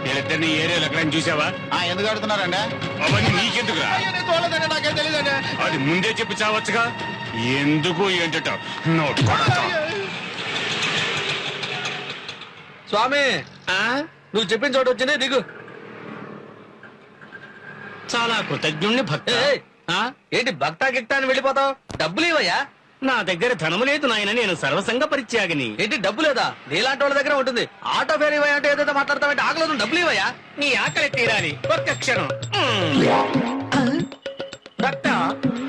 వీళ్ళిద్దరిని ఏరియాలో ఎక్కడైనా చూసావా? ఎందుకు అడుగుతున్నారండి? అవన్నీ నీకెందుకురా? నాకేం తెలియదండి. అది ముందే చెప్పి చావచ్చుగా. ఎందుకు ఏంటట? స్వామి, నువ్వు చెప్పిన చోటు వచ్చింది, దిగు. చాలా కృతజ్ఞుణ్ణి భక్త. ఏయ్, ఏంటి భక్తా గిక్తా అని వెళ్ళిపోతావు? డబ్బులు ఇవ్వయ్యా. నా దగ్గర ధనము లేదు నాయన, నేను సర్వసంగ పరిత్యాగిని. ఏంటి డబ్బు లేదా? నీలాంటి వాళ్ళ దగ్గర ఉంటుంది. ఆటో ఫేర్ ఇవ్వయా అంటే ఏదైతే మాట్లాడతావంటే ఆకలి డబ్బులు ఇవ్వయా. నీ ఆకలి తీరాలి, ఒక్క క్షణం. భక్త,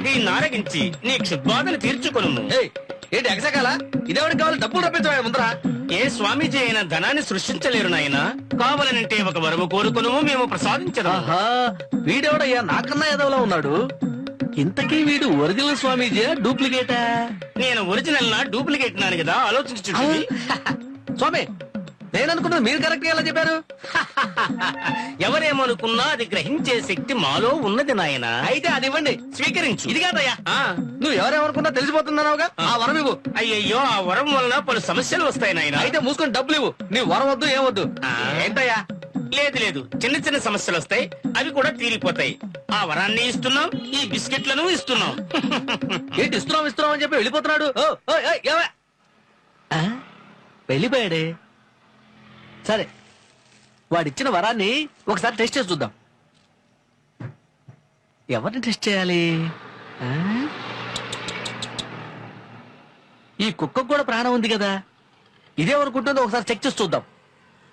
దీన్ని ఆరగించి నీ క్షుద్బాధను తీర్చుకొను. ఏయ్, ఏంటి ఎగసకాల? ఇదేవాడికి కావాలి, డబ్బులు రప్పించవా ముందరా. ఏ స్వామీజీ అయినా ధనాన్ని సృష్టించలేరు నాయన. కావాలనంటే ఒక వరము కోరుకును, మేము ప్రసాదించదు. ఆహా, వీడెవడయ్యా నాకన్నా ఎదవలా ఉన్నాడు. ఇంతకీ వీడు ఒరిజినల్ స్వామీజీ డూప్లికేటా? నేను ఒరిజినల్ నా డూప్లికేట్ నాను కదా, ఆలోచించు. స్వామి, నేను అనుకున్నది మీరు కరెక్ట్ ఎలా చెప్పారు? ఎవరేమనుకున్నా అది గ్రహించే శక్తి మాలో ఉన్నది నాయన. అయితే అది ఇవ్వండి, స్వీకరించు. ఇది కాదయ్యా, నువ్వు ఎవరేమనుకున్నా తెలిసిపోతున్నావుగా. ఆ వరం ఇవ్వు. అయ్యయ్యో, ఆ వరం వలన పలు సమస్యలు వస్తాయి నాయన. అయితే మూసుకొని డబ్బులు ఇవ్వు. నీ వరం వద్దు, ఏమొద్దు. ఏంటయ్యా? లేదు లేదు, చిన్న చిన్న సమస్యలు వస్తాయి, అవి కూడా తీరిపోతాయి. ఆ వరాన్ని ఇస్తున్నాం, ఈ బిస్కెట్లను ఇస్తున్నాం. ఏంటి ఇస్తున్నాం అని చెప్పి వెళ్ళిపోతున్నాడు? వెళ్ళిపోయాడే. సరే, వాడిచ్చిన వరాన్ని ఒకసారి టెస్ట్ చేసి చూద్దాం. ఎవరిని టెస్ట్ చేయాలి ఆ? ఈ కుక్కకు కూడా ప్రాణం ఉంది కదా ఇదే అనుకుంటుందో ఒకసారి చెక్ చేసి చూద్దాం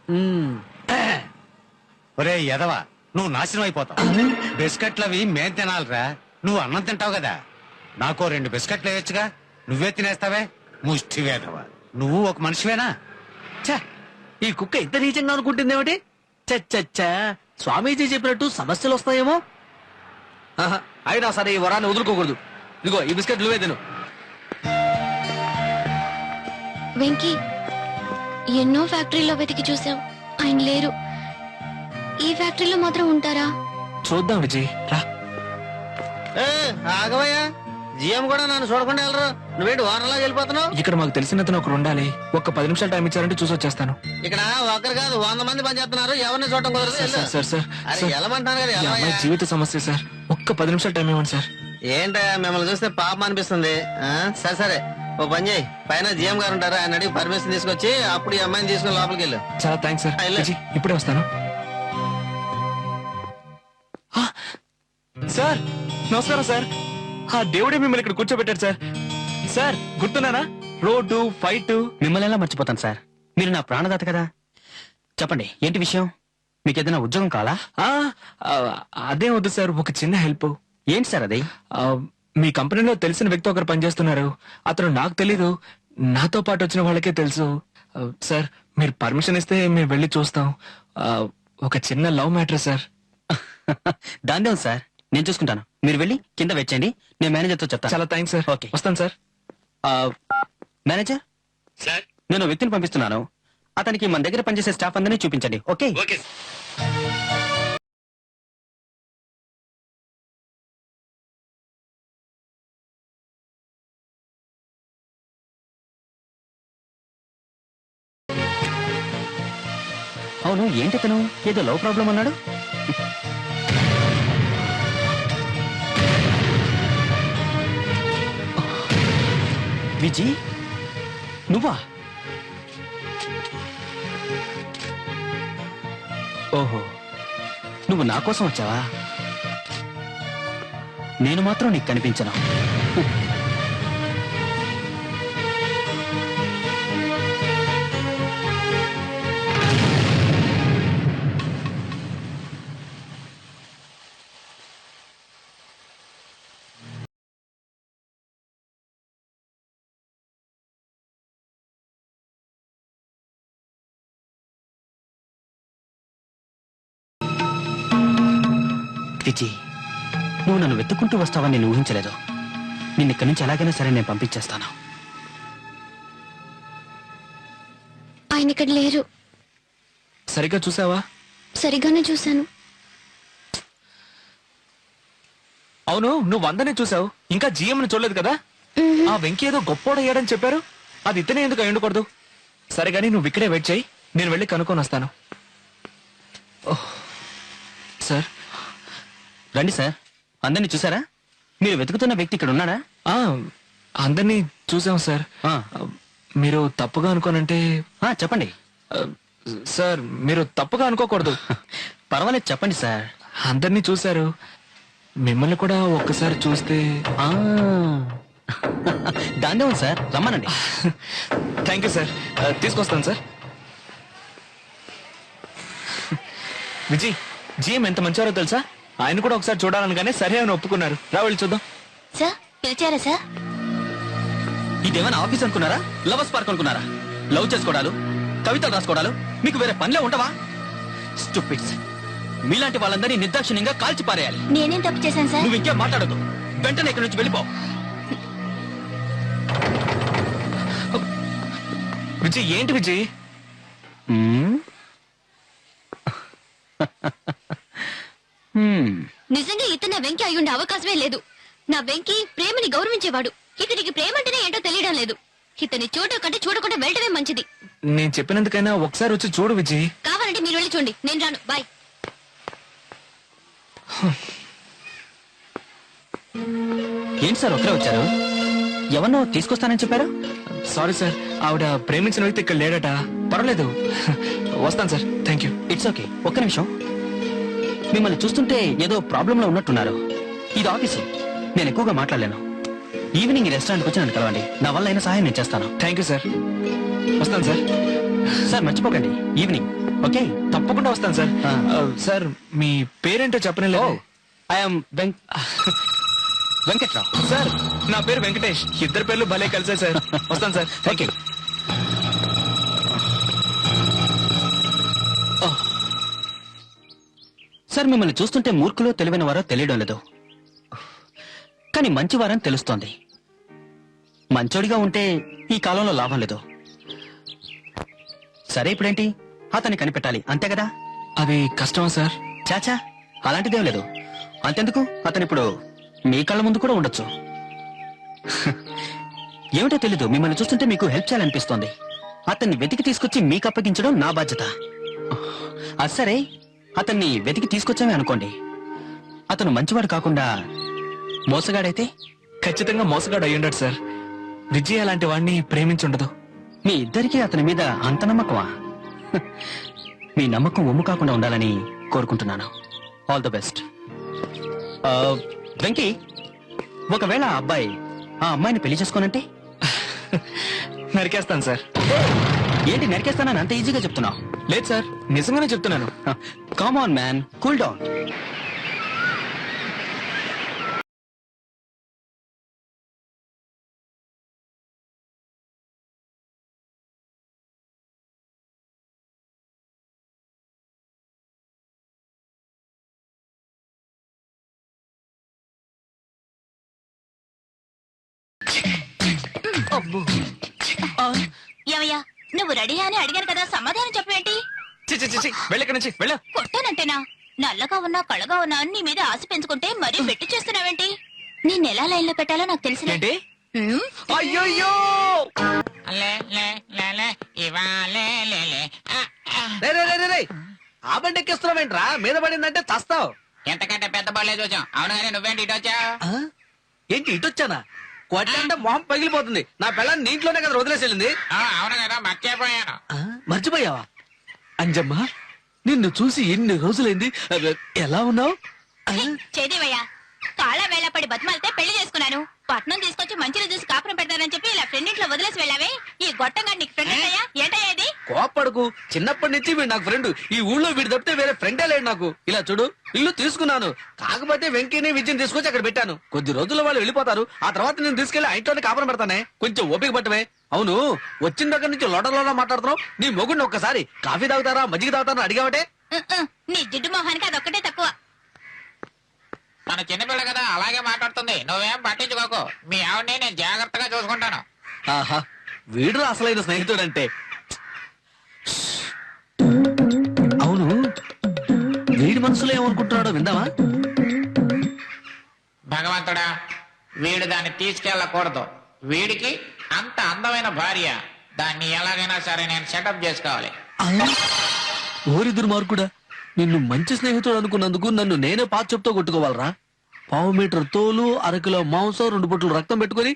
మ్మ్. ఒరే ఎదవా నువ్వు నాశనం అయిపోతావు బిస్కెట్లవి మేం తినాలిరా నువ్వు అన్నం తింటావు కదా నాకు 2 బిస్కెట్లు వేయొచ్చుగా నువ్వే తినేస్తావే ముష్టి వేదవా నువ్వు ఒక మనిషివేనా ఛ, ఈ కుక్క ఇంత నీచంగా అనుకుంటుంది ఏమిటి చచ్చచ్చా స్వామీజీ చెప్పినట్టు సమస్యలు వస్తాయేమో ఆహా, అయినా సరే ఈ వరాన్ని వదులుకోకూడదు ఇదిగో ఈ బిస్కెట్ నువ్వే తిను వెంకీ ఎన్నో ఫ్యాక్టరీలో వెతికి చూసాం ఆయన లేరు ఈ ఫ్యాక్టరీలో మాత్రం ఉంటారా? చూద్దాం విజయ్ రా. ఆగవయ్యా జిఎం కూడా నన్ను చూడకుండా వెళ్ళరు నువ్వేంటి వారంలా వెళ్ళిపోతున్నావు ఇక్కడ మాకు తెలిసినతను ఒకరు ఉండాలి. ఒక్క 10 నిమిషాలు టైం ఇచ్చారంటే చూసి వచ్చేస్తాను. ఇక్కడ ఒకరు కాదు 100 మంది పనిచేస్తున్నారు ఎవరిని చూడటం కుదరదు వెళ్ళు. సార్ సార్ అరే సార్, వెళ్ళమంటున్నాను కదా ఈ అమ్మాయి వెళ్ళవయ్యా. జీవిత సమస్య సార్. ఒక్క 10 నిమిషాలు టైం ఇవ్వండి సార్. ఏంటయ్యా మిమ్మల్ని చూస్తే పాపం అనిపిస్తుంది ఆ? సరే సరే ఓ పని చేయి పైన జిఎం గారు ఉంటారు ఆయన అడిగి పర్మిషన్ తీసుకొచ్చి అప్పుడు ఈ అమ్మాయిని తీసుకుని లోపలికి వెళ్ళు చాలా థ్యాంక్స్ సార్. వెళ్ళు. విజయ్ ఇప్పుడే వస్తాను. ఆ, సార్ నమస్కారం సార్. ఆ దేవుడే మిమ్మల్ని ఇక్కడ కూర్చోబెట్టారు సార్. సార్ గుర్తున్నానా? Road fight. మిమ్మల్ని ఎలా మర్చిపోతాను సార్ మీరు నా ప్రాణదాత కదా చెప్పండి ఏంటి విషయం మీకు ఏదైనా ఉద్యోగం కావాలా అదే వద్దు సార్, ఒక చిన్న హెల్ప్. ఏంటి సార్ అది మీ కంపెనీలో తెలిసిన వ్యక్తి ఒకరు పనిచేస్తున్నారు. అతను నాకు తెలీదు, నాతో పాటు వచ్చిన వాళ్ళకే తెలుసు. సార్ మీరు పర్మిషన్ ఇస్తే మేము వెళ్ళి చూస్తాం. ఒక చిన్న లవ్ మ్యాటర్ సార్. దాందే ఉంది సార్ నేను చూసుకుంటాను మీరు వెళ్ళి కింద వెచ్చండి నేను మేనేజర్తో చెప్తాను చాలా థ్యాంక్స్ సార్. ఓకే. వస్తాను సార్. మేనేజర్ నేను ఓ వ్యక్తిని పంపిస్తున్నాను అతనికి మన దగ్గర పనిచేసే స్టాఫ్ అందరినీ చూపించండి ఓకే అవును ఏంటి తను ఏదో లవ్ ప్రాబ్లం అన్నాడు విజీ నువ్వా ఓహో నువ్వు నా కోసం వచ్చావా నేను మాత్రం నీకు కనిపించను విజయ్ నువ్వు నన్ను వెతుక్కుంటూ వస్తావని నేను ఊహించలేదు నిన్ను ఇక్కడి నుంచి ఎలాగైనా సరే నేను పంపించేస్తాను ఆయన ఇక్కడ లేరు సరిగ్గా చూసావా? సరిగానే చూశాను అవును నువ్వు అందరినీ చూసావు, ఇంకా GM ని చూడలేదు కదా? ఆ వెంకీ ఏదో గొప్పోడయ్యాడని చెప్పారు, అది ఇతనే ఎందుకు అయి ఉండకూడదు? సరే గానీ నువ్వు ఇక్కడే వెయిట్ చేయి, నేను వెళ్ళి కనుక్కొని వస్తాను. ఓహ్, సార్ రండి సార్ అందరినీ చూసారా మీరు వెతుకుతున్న వ్యక్తి ఇక్కడ ఉన్నాడా ఆ, అందరినీ చూసాం సార్. ఆ, మీరు తప్పుగా అనుకోనంటే చెప్పండి సార్ మీరు తప్పుగా అనుకోకూడదు. పర్వాలేదు చెప్పండి సార్ అందరినీ చూశారు, మిమ్మల్ని కూడా ఒక్కసారి చూస్తే. ఆ, దాన్నే ఉంది సార్ రమ్మనండి థ్యాంక్ యూ సార్. తీసుకొస్తాను సార్. విజయ్ GM ఎంత మంచివారో తెలుసా? ఆయన కూడా ఒకసారి చూడాలనగానే సరే అని ఒప్పుకున్నారు. రా వెళ్ళి చూద్దాం. సార్ పిలిచారా సార్? ఇదేమైనా ఆఫీస్ అనుకున్నారా లవర్స్ పార్క్ అనుకున్నారా లవ్ చేసుకోవడాలు కవితలు రాసుకోవడాలు మీకు వేరే పనిలే ఉండవా స్టూపిడ్స్ మీలాంటి వాళ్ళందరినీ నిర్దాక్షిణ్యంగా కాల్చి పారేయాలి నేనేం తప్పు చేశాను సార్? నువ్వు ఇంకేం మాట్లాడదు వెంటనే ఇక్కడి నుంచి వెళ్ళిపో విజయ్ ఏంటి విజయ్? నిజంగా ఇతను వెంకీ అయి ఉండే అవకాశమే లేదు నా వెంకీ ప్రేమని గౌరవించేవాడు ఇతనికి ప్రేమ అంటేనే ఏంటో తెలియడం లేదు ఇతని చూడటం కంటే చూడకుండా వెళ్ళటమే మంచిది నేను చెప్పినందుకైనా ఒకసారి వచ్చి చూడు విజయ్. కావాలంటే మీరు వెళ్ళి చూడండి నేను రాను బాయ్ ఏంటి సార్ ఒకరే వచ్చారు ఎవరినో తీసుకొస్తానని చెప్పారు సారీ సార్, ఆవిడ ప్రేమించిన వ్యక్తి ఇక్కడ లేడట. పర్వాలేదు వస్తాను sir. Thank you. It's okay ఒక్క నిమిషం మిమ్మల్ని చూస్తుంటే ఏదో ప్రాబ్లంలో ఉన్నట్టున్నారు ఇది ఆఫీసు, నేను ఎక్కువగా మాట్లాడలేను. ఈవినింగ్ ఈ రెస్టారెంట్కి వచ్చి నన్ను కలవండి. నా వల్ల అయిన సహాయం నేను చేస్తాను. Thank you sir. వస్తాను సార్. సార్ మర్చిపోకండి, ఈవినింగ్. ఓకే? తప్పకుండా వస్తాను సార్. సార్ మీ పేరేంటో చెప్పనే లేదు. ఐఎమ్ వెంకట్రావు. సార్ నా పేరు వెంకటేష్. ఇద్దరు పేర్లు భలే కలిసాయి సార్. వస్తాను సార్. Thank you. సార్ మిమ్మల్ని చూస్తుంటే మూర్ఖులో తెలివైన వారో తెలియడం లేదు, కానీ మంచివారని తెలుస్తోంది. మంచోడిగా ఉంటే ఈ కాలంలో లాభం లేదు. సరే ఇప్పుడేంటి, అతన్ని కనిపెట్టాలి అంతే కదా? అది కష్టమా సార్? చాచా అలాంటిదేం లేదు. అంతెందుకు, అతను ఇప్పుడు మీ కళ్ళ ముందు కూడా ఉండొచ్చు. ఏమిటో తెలీదు, మిమ్మల్ని చూస్తుంటే మీకు హెల్ప్ చేయాలనిపిస్తోంది. అతన్ని వెతికి తీసుకొచ్చి మీకు అప్పగించడం నా బాధ్యత. అది సరే, అతన్ని వెతికి తీసుకొచ్చామే అనుకోండి, అతను మంచివాడు కాకుండా మోసగాడైతే? ఖచ్చితంగా మోసగాడు అయ్యుండడు సార్. విజయ్ అలాంటి వాడిని ప్రేమించుండదు. మీ ఇద్దరికీ అతని మీద అంత నమ్మకమా? మీ నమ్మకం ఒమ్ము కాకుండా ఉండాలని కోరుకుంటున్నాను. All the best. వెంకీ, ఒకవేళ ఆ అబ్బాయి ఆ అమ్మాయిని పెళ్లి చేసుకోనంటే? నరికేస్తాను సార్. ఏంటి నరికేస్తానని అంత ఈజీగా చెప్తున్నావు? లేదు సార్, నిజంగానే చెప్తున్నాను. Come on man, cool down. ఏమయ్యా, నువ్వు రెడీ అని అడిగాను కదా, సమాధానం చెప్పేంటి? వెళ్ళక్కడి నుంచి వెళ్ళ. కొట్టానంటేనా? నల్లగా ఉన్నా కళ్ళగా ఉన్నా నీ మీద ఆశ పెంచుకుంటే మరీ పెట్టి చేస్తున్నావేంటి? నేను ఎలా లైన్ లో పెట్టాలో నాకు తెలిసిన ఏంటి? అయ్యో ఆ బండి ఎక్కిస్తున్నావేంట్రా? మీద పడిందంటే చస్తావు. ఎంతకంటే పెద్ద బళ్ళే చూసాం. అవును కానీ నువ్వేంటి ఇటు వచ్చా? ఏంటి ఇటొచ్చానా? కొట్టంటే మొహం పగిలిపోతుంది. నా పిల్లని నీంట్లోనే కదా వదిలేసి వెళ్ళింది. అవును కదా, మర్చిపోయాను. మర్చిపోయావా? అంజమ్మ, నిన్ను చూసి ఎన్ని రోజులైంది. ఎలా ఉన్నావు? చేదేవయ్యా, కాళ్ళ వేళ పడి బతిమాలితే పెళ్లి చేసుకున్నాను. పట్నం తీసుకొచ్చి మంచిగా చూసి కాపురం పెడతానని చెప్పి ఇలా ఫ్రెండ్ ఇంట్లో వదిలేసి వెళ్ళావే. ఈ గొట్టంగా నీకు ఫ్రెండ్ అయ్యా? ఏంటయ్యా ఇది? కోపడుకు. చిన్నప్పటి నుంచి వీడు నాకు ఫ్రెండ్. ఈ ఊళ్ళో వీడు తప్పితే వేరే ఫ్రెండే లేడు నాకు. ఇలా చూడు, ఇల్లు తీసుకున్నాను, కాకపోతే వెంకీని విజయం తీసుకొచ్చి అక్కడ పెట్టాను. కొద్ది రోజుల్లో వాళ్ళు వెళ్ళిపోతారు. ఆ తర్వాత నేను తీసుకెళ్లి ఆ ఇంట్లోనే కాపురం పెడతానే. కొంచెం ఓపిక పట్టవే. అవును, వచ్చిన దగ్గర నుంచి లోటలోలా మాట్లాడుతున్నావు. నీ మొగుడిని ఒక్కసారి కాఫీ తాగుతారా మజ్జిగ తాగుతారా అడిగావటే? నీ జిడ్డు మొహానికి అదొక్కటే తక్కువ. మన చిన్నపిల్ల కదా, అలాగే మాట్లాడుతుంది. నువ్వేం పట్టించుకోకు. మీ ఆవిడని నేను జాగ్రత్తగా చూసుకుంటాను. ఆహా, వీడు అసలైన స్నేహితుడంటే. అవును, వీడి మనసులో ఏమనుకుంటున్నాడో విందామా? భగవంతుడా, వీడు దాన్ని తీసుకెళ్ళకూడదు. వీడికి అంత అందమైన భార్య. దాన్ని ఎలాగైనా సరే నేను సెటప్ చేసుకోవాలి. ఓరి దుర్మార్గుడా, నిన్ను మంచి స్నేహితుడు అనుకున్నందుకు నన్ను నేనే పాత చెప్తూ కొట్టుకోవాలరా? 1/2 మీటర్ తోలు, 1/2 కిలో మాంసం, 2 బొట్లు రక్తం పెట్టుకుని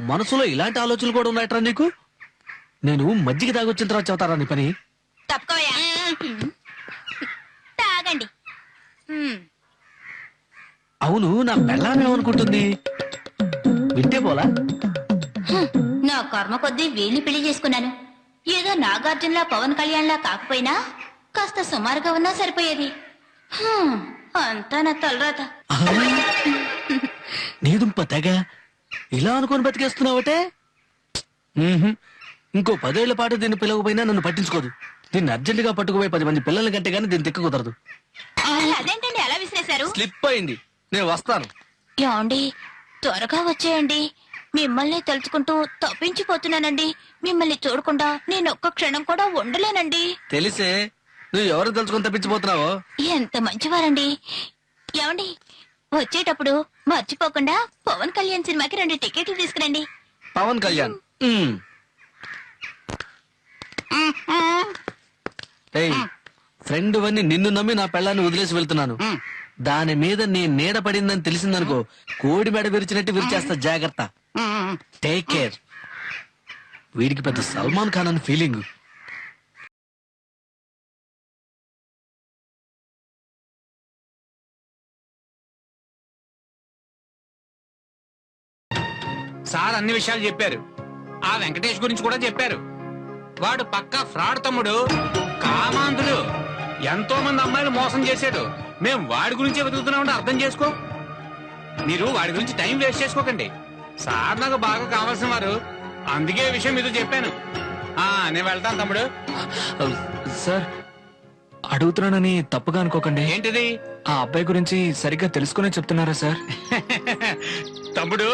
మనసులో ఇలాంటి ఆలోచనలు కూడా ఉన్నాయట్రా నీకు? నేను మజ్జిగ తాగొచ్చిన తర్వాత చెబుతారా నీ పని? తప్పుకోవయ్యా. తాగండి. అవును, నా పెళ్ళానేమనుకుంటుంది? వింటే పోలా? నా కర్మ కొద్దీ వీణ్ణి పెళ్లి చేసుకున్నాను. ఏదో నాగార్జునలా పవన్ కళ్యాణ్ లా కాకపోయినా కాస్త సుమారుగా ఉన్నా సరిపోయేది. అంతా నా తలరాత. నీదుంప తెగ ఇలా అనుకుని బతికేస్తున్నావటే. ఇంకో 10 ఏళ్ల పాటు దీన్ని పిలవకపోయినా నన్ను పట్టించుకోదు. దీన్ని అర్జెంటుగా పట్టుకుపోయి 10 మంది పిల్లల కంటే గానీ దీన్ని తిక్క కుదరదు. అదేంటండి అలా విసిరేశారు? స్లిప్ అయింది, నేను వస్తాను. ఏమండి, త్వరగా వచ్చేయండి. మిమ్మల్ని తలుచుకుంటూ తప్పించిపోతున్నానండి. మిమ్మల్ని చూడకుండా నేను ఒక్క క్షణం కూడా ఉండలేనండి. తెలిసే నువ్వు ఎవరు తలుచుకొని తప్పించిపోతున్నావో. ఎంత మంచివారండి. ఏమండి, వచ్చేటప్పుడు మర్చిపోకుండా పవన్ కళ్యాణ్ సినిమాకి 2 టికెట్లు తీసుకురండి. పవన్ కళ్యాణ్? ఫ్రెండ్ వన్ని నిన్ను నమ్మి నా పెళ్ళాన్ని వదిలేసి వెళ్తున్నాను. దాని మీద నీ నీడ పడిందని తెలిసిందనుకో, కోడి మెడ విరిచినట్టు విరిచేస్తా. జాగ్రత్త. Take care. వీడికి పెద్ద సల్మాన్ ఖాన్ అని ఫీలింగ్. సార్ అన్ని విషయాలు చెప్పారు. ఆ వెంకటేష్ గురించి కూడా చెప్పారు. వాడు పక్కా ఫ్రాడ్ తమ్ముడు, కామాంధుడు, ఎంతో మంది అమ్మాయిలు మోసం చేశాడు. మేం వాడి గురించే వెతుకుతున్నామంటే అర్థం చేసుకో. మీరు వాడి గురించి టైం వేస్ట్ చేసుకోకండి. సార్ నాకు బాగా కావాల్సిన వారు, అందుకే ఈ విషయం మీతో చెప్పాను. నేను వెళ్తాను తమ్ముడు. సార్ అడుగుతున్నానని తప్పుగా అనుకోకండి. ఏంటిది? ఆ అబ్బాయి గురించి సరిగ్గా తెలుసుకునే చెప్తున్నారా సార్? తమ్ముడు,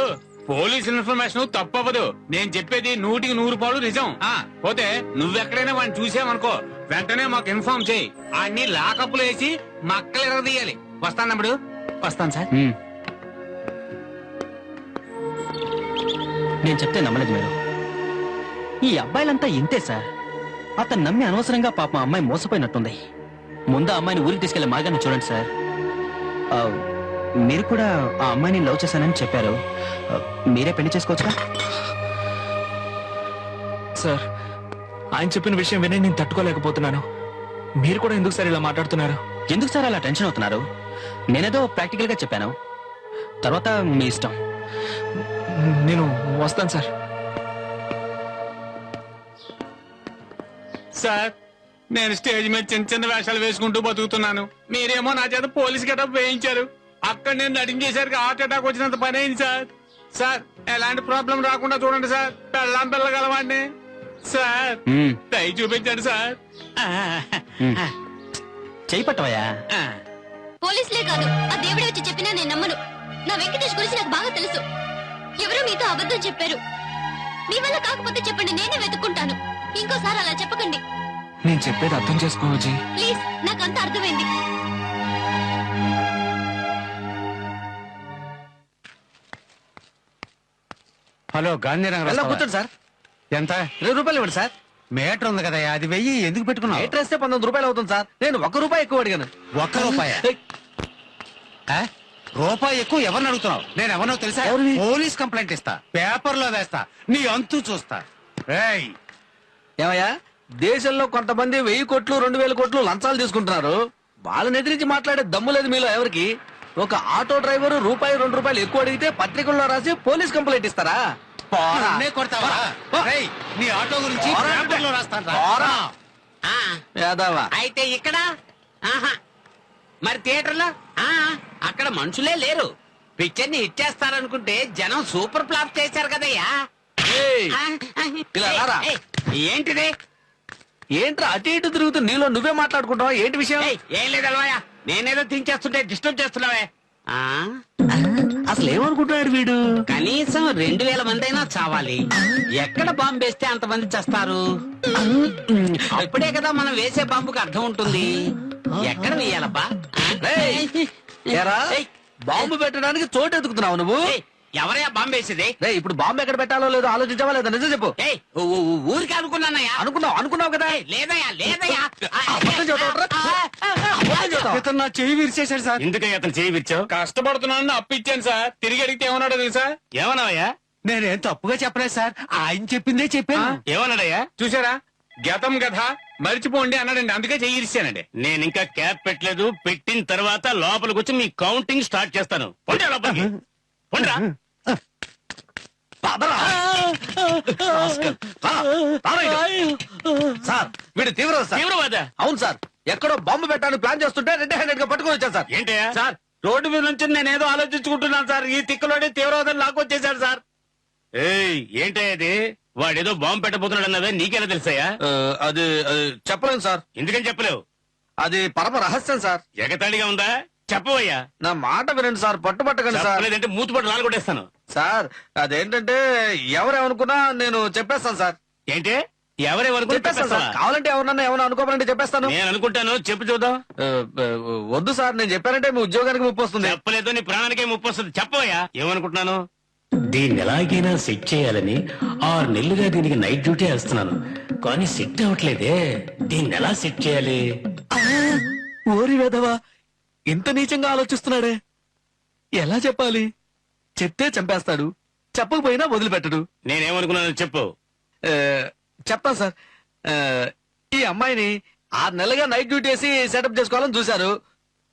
పోలీస్ ఇన్ఫర్మేషన్ తప్పవదు. నేను చెప్పేది 100% నిజం. పోతే నువ్వెక్కడైనా వాడిని చూసావనుకో, వెంటనే మాకు ఇన్ఫార్మ్ చేయి. అన్ని లాకప్లు వేసి మక్కలు ఎరగదీయాలి. వస్తాను తమ్ముడు. వస్తాను సార్. నేను చెప్తే నమ్మలేదు మీరు. ఈ అబ్బాయిలంతా ఇంతే సార్. అతను నమ్మి అనవసరంగా పాపం అమ్మాయి మోసపోయినట్టుంది. ముందు ఆ అమ్మాయిని ఊరికి తీసుకెళ్లే మార్గాన్ని చూడండి సార్. మీరు కూడా ఆ అమ్మాయిని లవ్ చేశానని చెప్పారు. మీరే పెళ్లి చేసుకోవచ్చుగా? సార్ ఆయన చెప్పిన విషయం విని నేను తట్టుకోలేకపోతున్నాను. మీరు కూడా ఎందుకు సార్ ఇలా మాట్లాడుతున్నారు? ఎందుకు సార్ అలా టెన్షన్ అవుతున్నారు? నేనేదో ప్రాక్టికల్ గా చెప్పాను, తర్వాత మీ ఇష్టం. నేను వస్తాను సార్. సార్, నేను స్టేజ్ మీద చిన్న చిన్న వేషాలు వేసుకుంటూ బతుకుతున్నాను. మీరేమో నా చేత పోలీస్ గెటప్ వేయించారు. అక్కడ నేను నటించేసరికి హార్ట్ అటాక్ వచ్చినంత పని అయింది సార్. సార్, ఎలాంటి ప్రాబ్లం రాకుండా చూడండి సార్. పెళ్ళాం పిల్లగలవాడిని సార్. దయ చూపించండి సార్. చేయి పట్టవయ్యా. పోలీసులే కాదు, ఆ దేవుడే వచ్చి చెప్పినా నేను నమ్మను. నా వెంకటేష్ గురించి నాకు బాగా తెలుసు. ఎవరో మీతో అబద్ధం చెప్పారు. మీ వల్ల కాకపోతే చెప్పండి, నేనే వెతుక్కుంటాను. ఇంకోసారి అలా చెప్పకండి నేను చెప్పేది అర్థం చేసుకోవచ్చు. ప్లీజ్. నాకంత అర్థమైంది. హలో, గాంధీనగర్ కూర్చోండి సార్. ఎంత? 20 రూపాయలు ఇవ్వండి సార్. మీటర్ ఉంది కదా, అది వెయ్యి ఎందుకు పెట్టుకున్నావు? మీటర్ వేస్తే 19 రూపాయలు అవుతుంది సార్. నేను 1 రూపాయి ఎక్కువ అడిగాను. 1 రూపాయ? రూపాయి ఎక్కువ ఎవరిని అడుగుతున్నావు? నేను ఎవరినో తెలుసా? ఎవరిని? పోలీస్ కంప్లైంట్ ఇస్తా, పేపర్ లో వేస్తా, నీ అంతు చూస్తా. రేయ్, ఏమయ్యా, దేశంలో కొంతమంది 1000 కోట్లు 2000 కోట్లు లంచాలు తీసుకుంటున్నారు. వాళ్ళని ఎదిరించి మాట్లాడే దమ్ము లేదు మీలో ఎవరికి? ఒక ఆటో డ్రైవర్ రూపాయి 2 రూపాయలు ఎక్కువ అడిగితే పత్రికల్లో రాసి పోలీస్ కంప్లైంట్ ఇస్తారా? నన్నే కొడతావా? రేయ్, నీ ఆటో గురించి పేపర్లో రాస్తాను రా. పోరా. యాదవా. అయితే ఇక్కడ మరి థియేటర్లో అక్కడ మనుషులే లేరు. పిక్చర్ ని ఇచ్చేస్తారనుకుంటే జనం సూపర్ ఫ్లాప్ చేశారు కదయ్యా. ఏయ్, ఇలా రారా. ఏంటిది? ఏంట్రా అటు ఇటు తిరుగుతూ నీలో నువ్వే మాట్లాడుకుంటావా? ఏంటి విషయం? ఏం లేదు అలవాయా, నేనేదో తించేస్తుంటే డిస్టర్బ్ చేస్తున్నావే. అసలు ఏమనుకుంటున్నాడు వీడు? కనీసం 2000 మంది అయినా చావాలి. ఎక్కడ బాంబు వేస్తే అంతమంది చేస్తారు? అప్పుడే కదా మనం వేసే బాంబుకి అర్థం ఉంటుంది. ఎక్కడ వేయాలబ్బా? ఏరా, బాంబు పెట్టడానికి చోటు ఎదుగుతున్నావు నువ్వు? ఎవరయ్యా బాంబు వేసేది? ఇప్పుడు బాంబు ఎక్కడ పెట్టాలో లేదో ఆలోచించావా లేదా? నిజం చెప్పు. ఊరికి అనుకున్నానయ్యా. అనుకున్నావు కదా? లేదయ్యా, లేదయ్యా. ఇతను నా చెయ్యి విరిచేశాడు సార్. ఎందుకయ్యా అతను చేయి విచ్చావు? కష్టపడుతున్నాను, అప్పు ఇచ్చాను సార్. తిరిగి అడిగితే ఏమన్నాడో తెలుసా? ఏమన్నావయ్యా? నేనేం తప్పుగా చెప్పలేదు సార్, ఆయన చెప్పిందే చెప్పాను. ఏమన్నాడయ్యా? చూసారా, గతం గథ మరిచిపోండి అన్నాడండి, అందుకే చెయ్యి ఇరిచానండి. నేను ఇంకా క్యాప్ పెట్టలేదు. పెట్టిన తర్వాత లోపలికి వచ్చి మీ కౌంటింగ్ స్టార్ట్ చేస్తాను. పొండి లోపలికి. పొండిరా. సార్, వీడు తీవ్రం సార్. తీవ్రవాద? అవును సార్, ఎక్కడో బాంబు పెట్టడానికి ప్లాన్ చేస్తుంటే రెడ్ హ్యాండెడ్ గా పట్టుకొని వచ్చాను సార్. ఏంటయ్యా? సార్, రోడ్డు మీద నుంచి నేనేదో ఆలోచించుకుంటున్నాను సార్. ఈ తిక్కలోనే తీవ్రవాదం లాక్కొచ్చేసాడు సార్. ఏయ్, ఏంటయ్యా ఇది? వాడేదో బాంబు పెట్టబోతున్నాడు అన్నదే నీకెలా తెలుసాయా? అది చెప్పలేను సార్. ఎందుకని చెప్పలేవు? అది పరమ రహస్యం సార్. ఎగతాళిగా ఉందా? చెప్పవయ్యా. నా మాట వినండి సార్, పట్టుబట్టకండి సార్. లేదంటే మూతుపట్టు నాలుగొట్టేస్తాను. సార్, అదేంటంటే ఎవరేమనుకున్నా నేను చెప్పేస్తాను సార్. ఏంటి? ఎవరెవరకు చెప్పేస్తాను సార్. కావాలంటే ఎవరన్నా ఏమన్నా అనుకోవాలంటే చెప్పేస్తాను. నేను అనుకుంటాను, చెప్పు చూద్దాం. వద్దు సార్, నేను చెప్పానంటే మీ ఉద్యోగానికి ముప్పు వస్తుంది. చెప్పలేదు, నీ ప్రాణానికే ముప్పు వస్తుంది. చెప్పవయ్యా. ఏమనుకుంటున్నాను? దీన్ని ఎలాగైనా సెట్ చేయాలని 6 నెలలుగా దీనికి నైట్ డ్యూటీ వేస్తున్నాను, కానీ సెట్ అవ్వట్లేదే. దీన్ని ఎలా సెట్ చేయాలి? ఓరి వెధవా, ఇంత నీచంగా ఆలోచిస్తున్నాడే. ఎలా చెప్పాలి? చెప్తే చంపేస్తాడు, చెప్పకపోయినా వదిలిపెట్టడు. నేనేమనుకున్నాను చెప్పు. చెప్తాను సార్. ఈ అమ్మాయిని 6 నెలలుగా నైట్ డ్యూటీ వేసి సెటప్ చేసుకోవాలని చూశారు,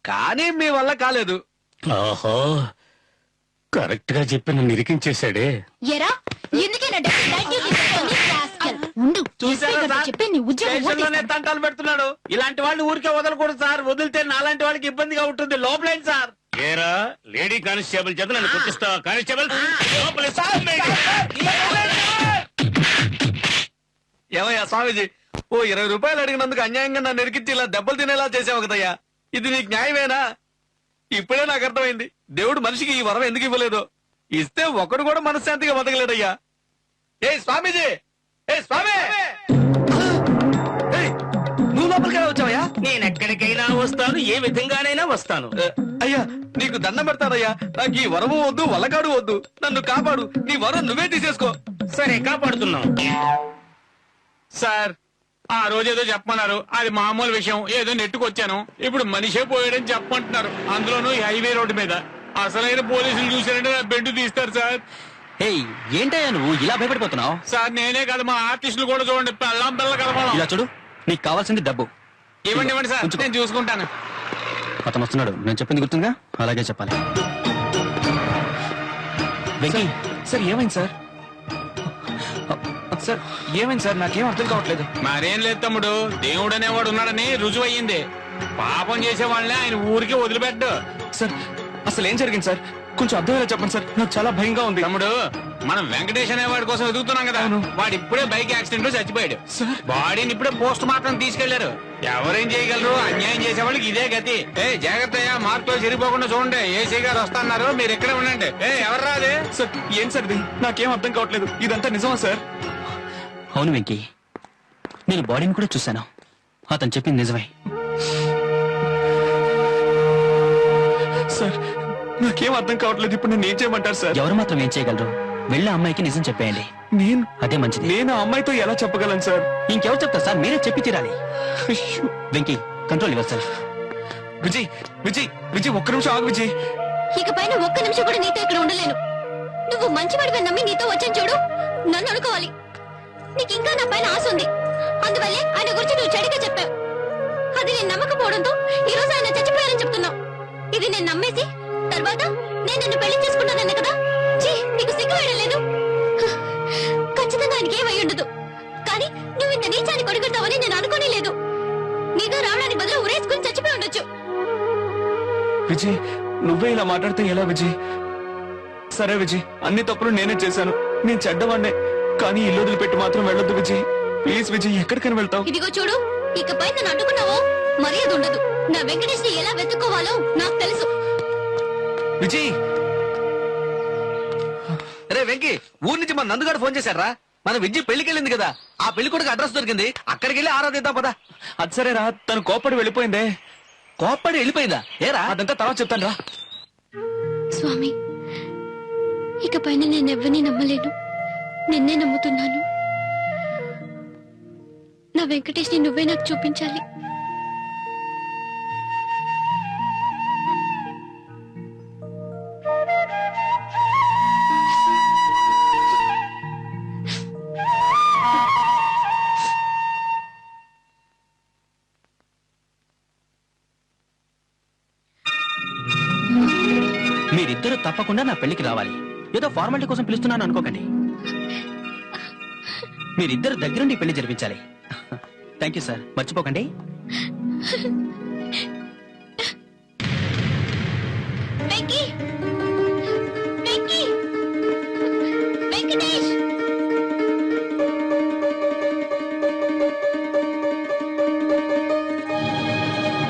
కానీ మీ వల్ల కాలేదు. ఓహో, కరెక్ట్ గా చెప్పి నన్ను ఇరికించేశాడే. ఎరా ఎందుకైనా నైట్ డ్యూటీ చేస్తోంది rascal. ఉండు చూసారా ఎస్ఐ గారితో సార్? చెప్పి నీ ఉద్యోగం స్టేషన్లోనే ఊడదీస్తాను. తంటాలు పెడుతున్నాడు. ఇలాంటి వాళ్ళని ఊరికే వదలకూడదు సార్. వదిలితే నాలాంటి వాళ్ళకి ఇబ్బందిగా ఉంటుంది. లోపలేండి సార్. ఏరా లేడీ కానిస్టేబుల్ చేత నన్ను కొట్టిస్తావా? కానిస్టేబుల్ ఏమయ్యా స్వామీజీ, ఓ 20 రూపాయలు అడిగినందుకు అన్యాయంగా నన్ను ఎరికించి ఇలా దెబ్బలు తినేలా చేసావు కదయ్యా. ఇది నీకు న్యాయమేనా? ఇప్పుడే నాకు అర్థమైంది దేవుడు మనిషికి ఈ వరం ఎందుకు ఇవ్వలేదు. ఇస్తే ఒకడు కూడా మనశ్శాంతిగా బతకలేడయ్యా. ఏ స్వామీజీ, ఏ స్వామి, ఏయ్, నువ్వు లోపలికి వచ్చావయ్యా? నేను ఎక్కడికైనా వస్తాను, ఏ విధంగానైనా వస్తాను. అయ్యా నీకు దండం పెడతానయ్యా. నాకు ఈ వరము వద్దు, వల్లకాడు వద్దు. నన్ను కాపాడు. నీ వరం నువ్వే తీసేసుకో. సరే కాపాడుతున్నాం. సార్ ఆ రోజు ఏదో చెప్పమన్నారు, అది మామూలు విషయం. ఏదో నెట్టుకొచ్చాను. ఇప్పుడు మనిషే పోయాడని చెప్పమంటున్నారు, అందులోనూ ఈ హైవే రోడ్డు మీద. అసలైన పోలీసులు చూసారంటే నా బెడ్ తీస్తారు సార్. ఏయ్ ఏంటయ్యా నువ్వు ఇలా భయపడిపోతున్నావు? సార్ నేనే కాదు, మా ఆర్టిస్టులు కూడా చూడండి, పెళ్ళాం పిల్ల కలవాలం. ఇలా చూడు, నీకు కావాల్సింది డబ్బు. ఇవ్వండి ఇవ్వండి సార్, ఉంచుకో. నేను చూసుకుంటాను. అతను వస్తున్నాడు, నేను చెప్పింది గుర్తుందిగా, అలాగే చెప్పాలి. వెంకీ, సార్ ఏమైంది సార్? సార్ ఏమైంది సార్? నాకేం అర్థం కావట్లేదు. మరేం లేదు తమ్ముడు, దేవుడు అనేవాడు ఉన్నాడని రుజువు అయ్యింది. పాపం చేసే వాళ్ళని ఆయన ఊరికి వదిలిపెట్టు. సార్ అసలు ఏం జరిగింది సార్? కొంచెం అర్థమయ్యేలా చెప్పండి సార్, నాకు చాలా భయంగా ఉంది. తమ్ముడు, మనం వెంకటేష్ అనేవాడి కోసం ఎదుగుతున్నాం కదా, వాడు ఇప్పుడే బైక్ యాక్సిడెంట్ లో చచ్చిపోయాడు. బాడీని ఇప్పుడే పోస్ట్ మార్టం తీసుకెళ్లారు. ఎవరేం చేయగలరు? అన్యాయం చేసే వాళ్ళకి ఇదే గతి. ఏ జాగ్రత్త, మార్కులో చెరిపోకుండా చూడండి. ఏసీ గారు వస్తున్నారు, మీరు ఇక్కడే ఉండండి. ఎవరు రాదే? సార్ ఏం సార్ ఇది? నాకేం అర్థం కావట్లేదు. ఇదంతా నిజమా సార్? అవును వెంకీ, నేను బాడీని కూడా చూశాను. అతను చెప్పింది నిజమే. సార్ నాకేం అర్థం కావట్లేదు. ఇప్పుడు నేను ఏం చేయమంటారు సార్? ఎవరు మాత్రం ఏం చేయగలరు? వెళ్ళి అమ్మాయికి నిజం చెప్పేయండి, నేను అదే మంచిది. నేను ఆ అమ్మాయితో ఎలా చెప్పగలను సార్? ఇంకెవరు చెప్తా సార్, మీరే చెప్పి తీరాలి. అయ్యో. Venky, control your self. Vijay Vijay Vijay ఒక్క నిమిషం ఆగు విజయ్. ఇక పైన ఒక్క నిమిషం కూడా నీతో ఇక్కడ ఉండలేను. నువ్వు మంచివాడివి నమ్మి నీతో వచ్చాను చూడు, నన్ను అనుకోవాలి. నీకు ఇంకా నా పైన ఆశ ఉంది, అందువల్లే ఆయన గురించి నువ్వు చెడుగా చెప్పావు. అది నేను నమ్మకపోవడంతో ఈ రోజు ఆయన చచ్చిపోయారని చెప్తున్నావు. ఇది నేను నమ్మేసి తర్వాత నేను నిన్ను పెళ్లి చేసుకున్నానన్న కదా. ఛీ, నీకు సిగ్గు వేయడం లేదు. ఖచ్చితంగా ఆయనకి ఏమై ఉండదు, కానీ నువ్వు ఇంత నీచాన్ని కొడుకుంటావని నేను అనుకోనే లేదు. నీతో రావడానికి బదులు ఉరేసుకుని చచ్చిపోయి ఉండొచ్చు. విజయ్ నువ్వే ఇలా మాట్లాడితే ఎలా విజయ్? సరే విజయ్, అన్ని తప్పులు నేనే చేశాను. నేను చెడ్డవాడినే, కానీ ఇల్లు వదిలిపెట్టి మాత్రం వెళ్ళొద్దు విజయ్. ప్లీజ్ విజయ్, ఎక్కడికైనా వెళ్తావు? ఇదిగో చూడు, ఇకపై నన్ను అడ్డుకున్నావో మర్యాద ఉండదు. నా వెంకటేష్ ని ఎలా వెతుక్కోవాలో నాకు తెలుసు. విజయ్. రే వెంకీ, ఊరి నుంచి మన నందుగారు ఫోన్ చేశారా? మన విజయ్ పెళ్లికి వెళ్ళింది కదా, ఆ పెళ్లి కొడుకు అడ్రస్ దొరికింది. అక్కడికి వెళ్ళి ఆరాధిద్దాం పదా. అది సరేరా, తను కోప్పడి వెళ్ళిపోయిందే. కోప్పడి వెళ్ళిపోయిందా? ఏరా, అదంతా తర్వాత చెప్తాను రా. స్వామి, ఇకపైన నేనెవ్వరిని నమ్మలేను, నిన్నే నమ్ముతున్నాను. నా వెంకటేష్ ని నువ్వే నాకు చూపించాలి. మీరిద్దరూ తప్పకుండా నా పెళ్లికి రావాలి. ఏదో ఫార్మాలిటీ కోసం పిలుస్తున్నాను అనుకోకండి. మీరిద్దరు దగ్గరుండి పెళ్లి జరిపించాలి. థ్యాంక్ యూ సార్, మర్చిపోకండి. వెంకీ, వెంకీ, వెంకటేష్.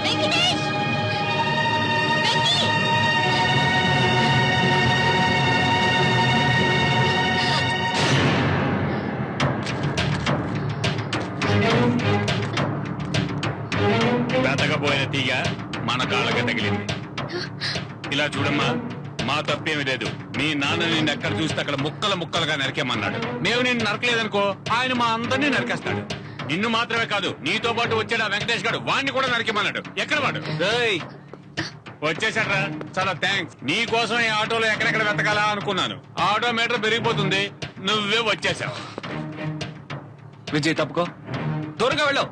వెంకటేష్, వెంకీ. బ్రతకపోయిన తీగ మన కాళ్ళకి తగిలింది. ఇలా చూడమ్మా, మా తప్పేమి లేదు. మీ నాన్న నిన్ను ఎక్కడ చూస్తే అక్కడ ముక్కలు ముక్కలుగా నరికేమన్నాడు. మేము నిన్ను నరకలేదనుకో, ఆయన మా అందరినీ నరికేస్తాడు. నిన్ను మాత్రమే కాదు, నీతో పాటు వచ్చాడు ఆ వెంకటేష్ గారు, వాడిని కూడా నరికేమన్నాడు. ఎక్కడ వాడు? వచ్చేసాడ్రా, చాలా థ్యాంక్స్. నీ కోసం ఈ ఆటోలో ఎక్కడెక్కడ వెతకాలా అనుకున్నాను. ఆటో మీటర్ పెరిగిపోతుంది, నువ్వే వచ్చేసావు. విజయ్ తప్పుకో, దూరంగా వెళ్ళావు.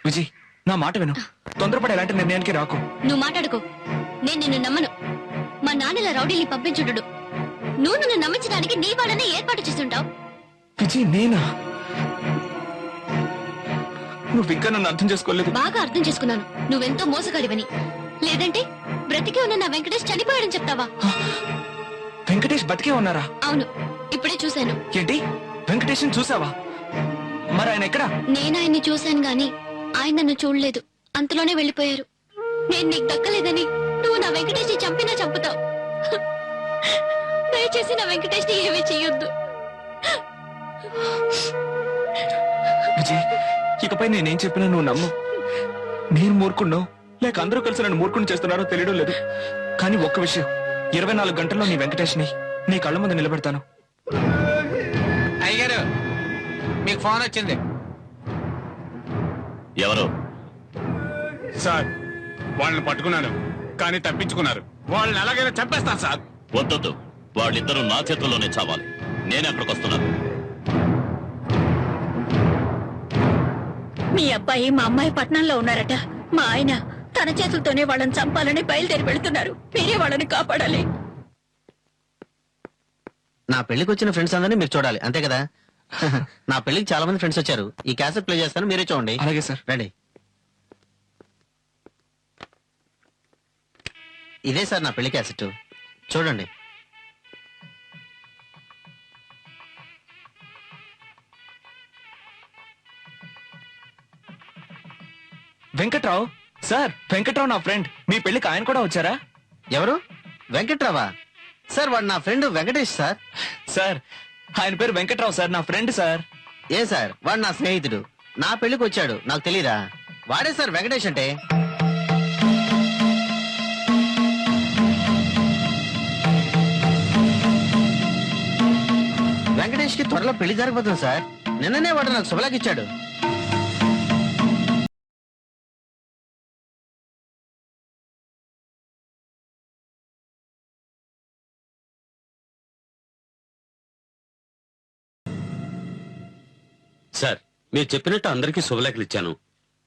విజయ్, నా మాట విను. తొందరపడి ఎలాంటి నిర్ణయానికి రాకు. నువ్వు మాట్లాడుకో, నేను నిన్ను నమ్మను. మా నాన్నల రౌడీని పంపించుడు. నువ్వు నన్ను నమ్మించడానికి నీ వాళ్ళనే ఏర్పాటు చేస్తుంటావు. విజయ్, నేనా? నువ్వు ఇంకా నన్ను అర్థం చేసుకోలేదు. బాగా అర్థం చేసుకున్నాను. నువ్వెంతో మోసగాడివని. లేదంటే బ్రతికే ఉన్న నా వెంకటేష్ చనిపోయాడని చెప్తావా? వెంకటేష్ బతికే ఉన్నారా? అవును, ఇప్పుడే చూశాను. ఏంటి, వెంకటేష్ చూసావా? మరి ఆయన ఎక్కడా? నేను ఆయన్ని చూశాను గాని ఆయన నన్ను చూడలేదు. అంతలోనే వెళ్లిపోయారు. నేను నీకు దక్కలేదని నువ్వు నా వెంకటేష్ ని చంపినా చంపుతావు. దయచేసి నా వెంకటేష్ ని ఏమీ చెయ్యొద్దు. విజయ్, ఇకపై నేనేం చెప్పినా నువ్వు నమ్ము. నేను మూర్ఖున్నావు లేక అందరూ కలిసి నన్ను మూర్ఖుని చేస్తున్నారో తెలియడం లేదు. కానీ ఒక్క విషయం, 24 గంటల్లో నీ వెంకటేష్ ని నీ కళ్ళ ముందు నిలబెడతాను. అయ్యగారు, మీకు ఫోన్ వచ్చింది. ఎవరు? సార్, వాళ్ళని పట్టుకున్నాను కానీ తప్పించుకున్నారు. వాళ్ళని ఎలాగైనా చంపేస్తాను సార్. వద్దొద్దు, వాళ్ళిద్దరూ నా చేతుల్లోనే చావాలి. నేనే అక్కడికి వస్తున్నాను. మీ అబ్బాయి మా అమ్మాయి పట్నంలో ఉన్నారట. మా ఆయన తన చేతులతోనే వాళ్ళని చంపాలని బయలుదేరి వెళ్తున్నారు. మీరే వాళ్ళని కాపాడాలి. నా పెళ్లికి వచ్చిన ఫ్రెండ్స్ అందరినీ మీరు చూడాలి, అంతే కదా? నా పెళ్లికి చాలా మంది ఫ్రెండ్స్ వచ్చారు. ఈ క్యాసెట్ ప్లే చేస్తాను, మీరే చూడండి. అలాగే సార్. రండి. ఇదే సార్ నా పెళ్లి క్యాసెట్, చూడండి. వెంకట్రావు సార్, వెంకట్రావు నా ఫ్రెండ్. మీ పెళ్లికి ఆయన కూడా వచ్చారా? ఎవరు? వెంకట్రావా? సార్, వాడు నా ఫ్రెండ్ వెంకటేష్ సార్. సార్, ఆయన పేరు వెంకట్రావు సార్, నా ఫ్రెండ్ సార్. ఏ సార్, వాడు నా స్నేహితుడు. నా పెళ్లికి వచ్చాడు, నాకు తెలీదా? వాడే సార్ వెంకటేష్ అంటే. వెంకటేష్ కి త్వరలో పెళ్లి జరగబోతుంది సార్. నిన్ననే వాడు నాకు శుభలాకిచ్చాడు. సార్, మీరు చెప్పినట్టు అందరికీ శుభలేఖలు ఇచ్చాను.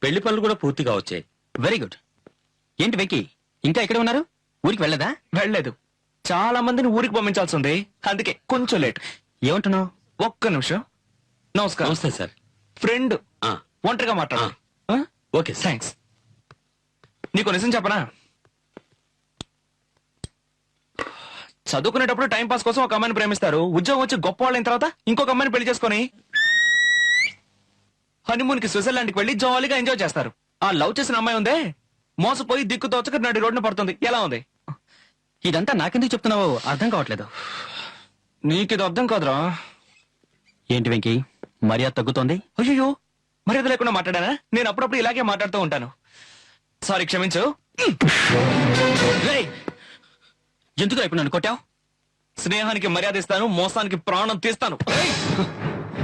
పెళ్లి పనులు కూడా పూర్తిగా వచ్చాయి. Very good. ఏంటి వెంకీ, ఇంకా ఎక్కడ ఉన్నారు? ఊరికి వెళ్ళదా? వెళ్ళలేదు. చాలా మందిని ఊరికి పంపించాల్సి ఉంది, అందుకే కొంచెం లేట్. ఏమంటున్నావు? ఒక్క నిమిషం. నమస్కారం. నమస్తే సార్. ఫ్రెండ్ ఆ, ఒంటరిగా మాట్లాడాలి. Okay sir. థ్యాంక్స్. నీకు నిజం చెప్పనా? చదువుకునేటప్పుడు టైం పాస్ కోసం ఒక అమ్మాయిని ప్రేమిస్తారు. ఉద్యోగం వచ్చి గొప్ప వాళ్ళైన తర్వాత ఇంకొక అమ్మాయిని పెళ్లి చేసుకొని హనీమూన్ కి స్విట్జర్లాండ్ కి వెళ్లి జాలీగా ఎంజాయ్ చేస్తారు. ఆ లవ్ చేసిన అమ్మాయి ఉందే, మోసపోయి దిక్కు తోచక నడి రోడ్డున పడుతుంది. ఎలా ఉంది? ఇదంతా నాకెందుకు చెప్తున్నావో అర్థం కావట్లేదు. నీకిది అర్థం కాదురా. ఏంటి వెంకీ, మర్యాద తగ్గుతోంది? అయ్యో, మర్యాద లేకుండా మాట్లాడానా? నేను అప్పుడప్పుడు ఇలాగే మాట్లాడుతూ ఉంటాను. సారీ, క్షమించు. రేయ్, ఎందుకు ఇప్పుడు నన్ను కొట్టావు? స్నేహానికి మర్యాద ఇస్తాను, మోసానికి ప్రాణం తీస్తాను.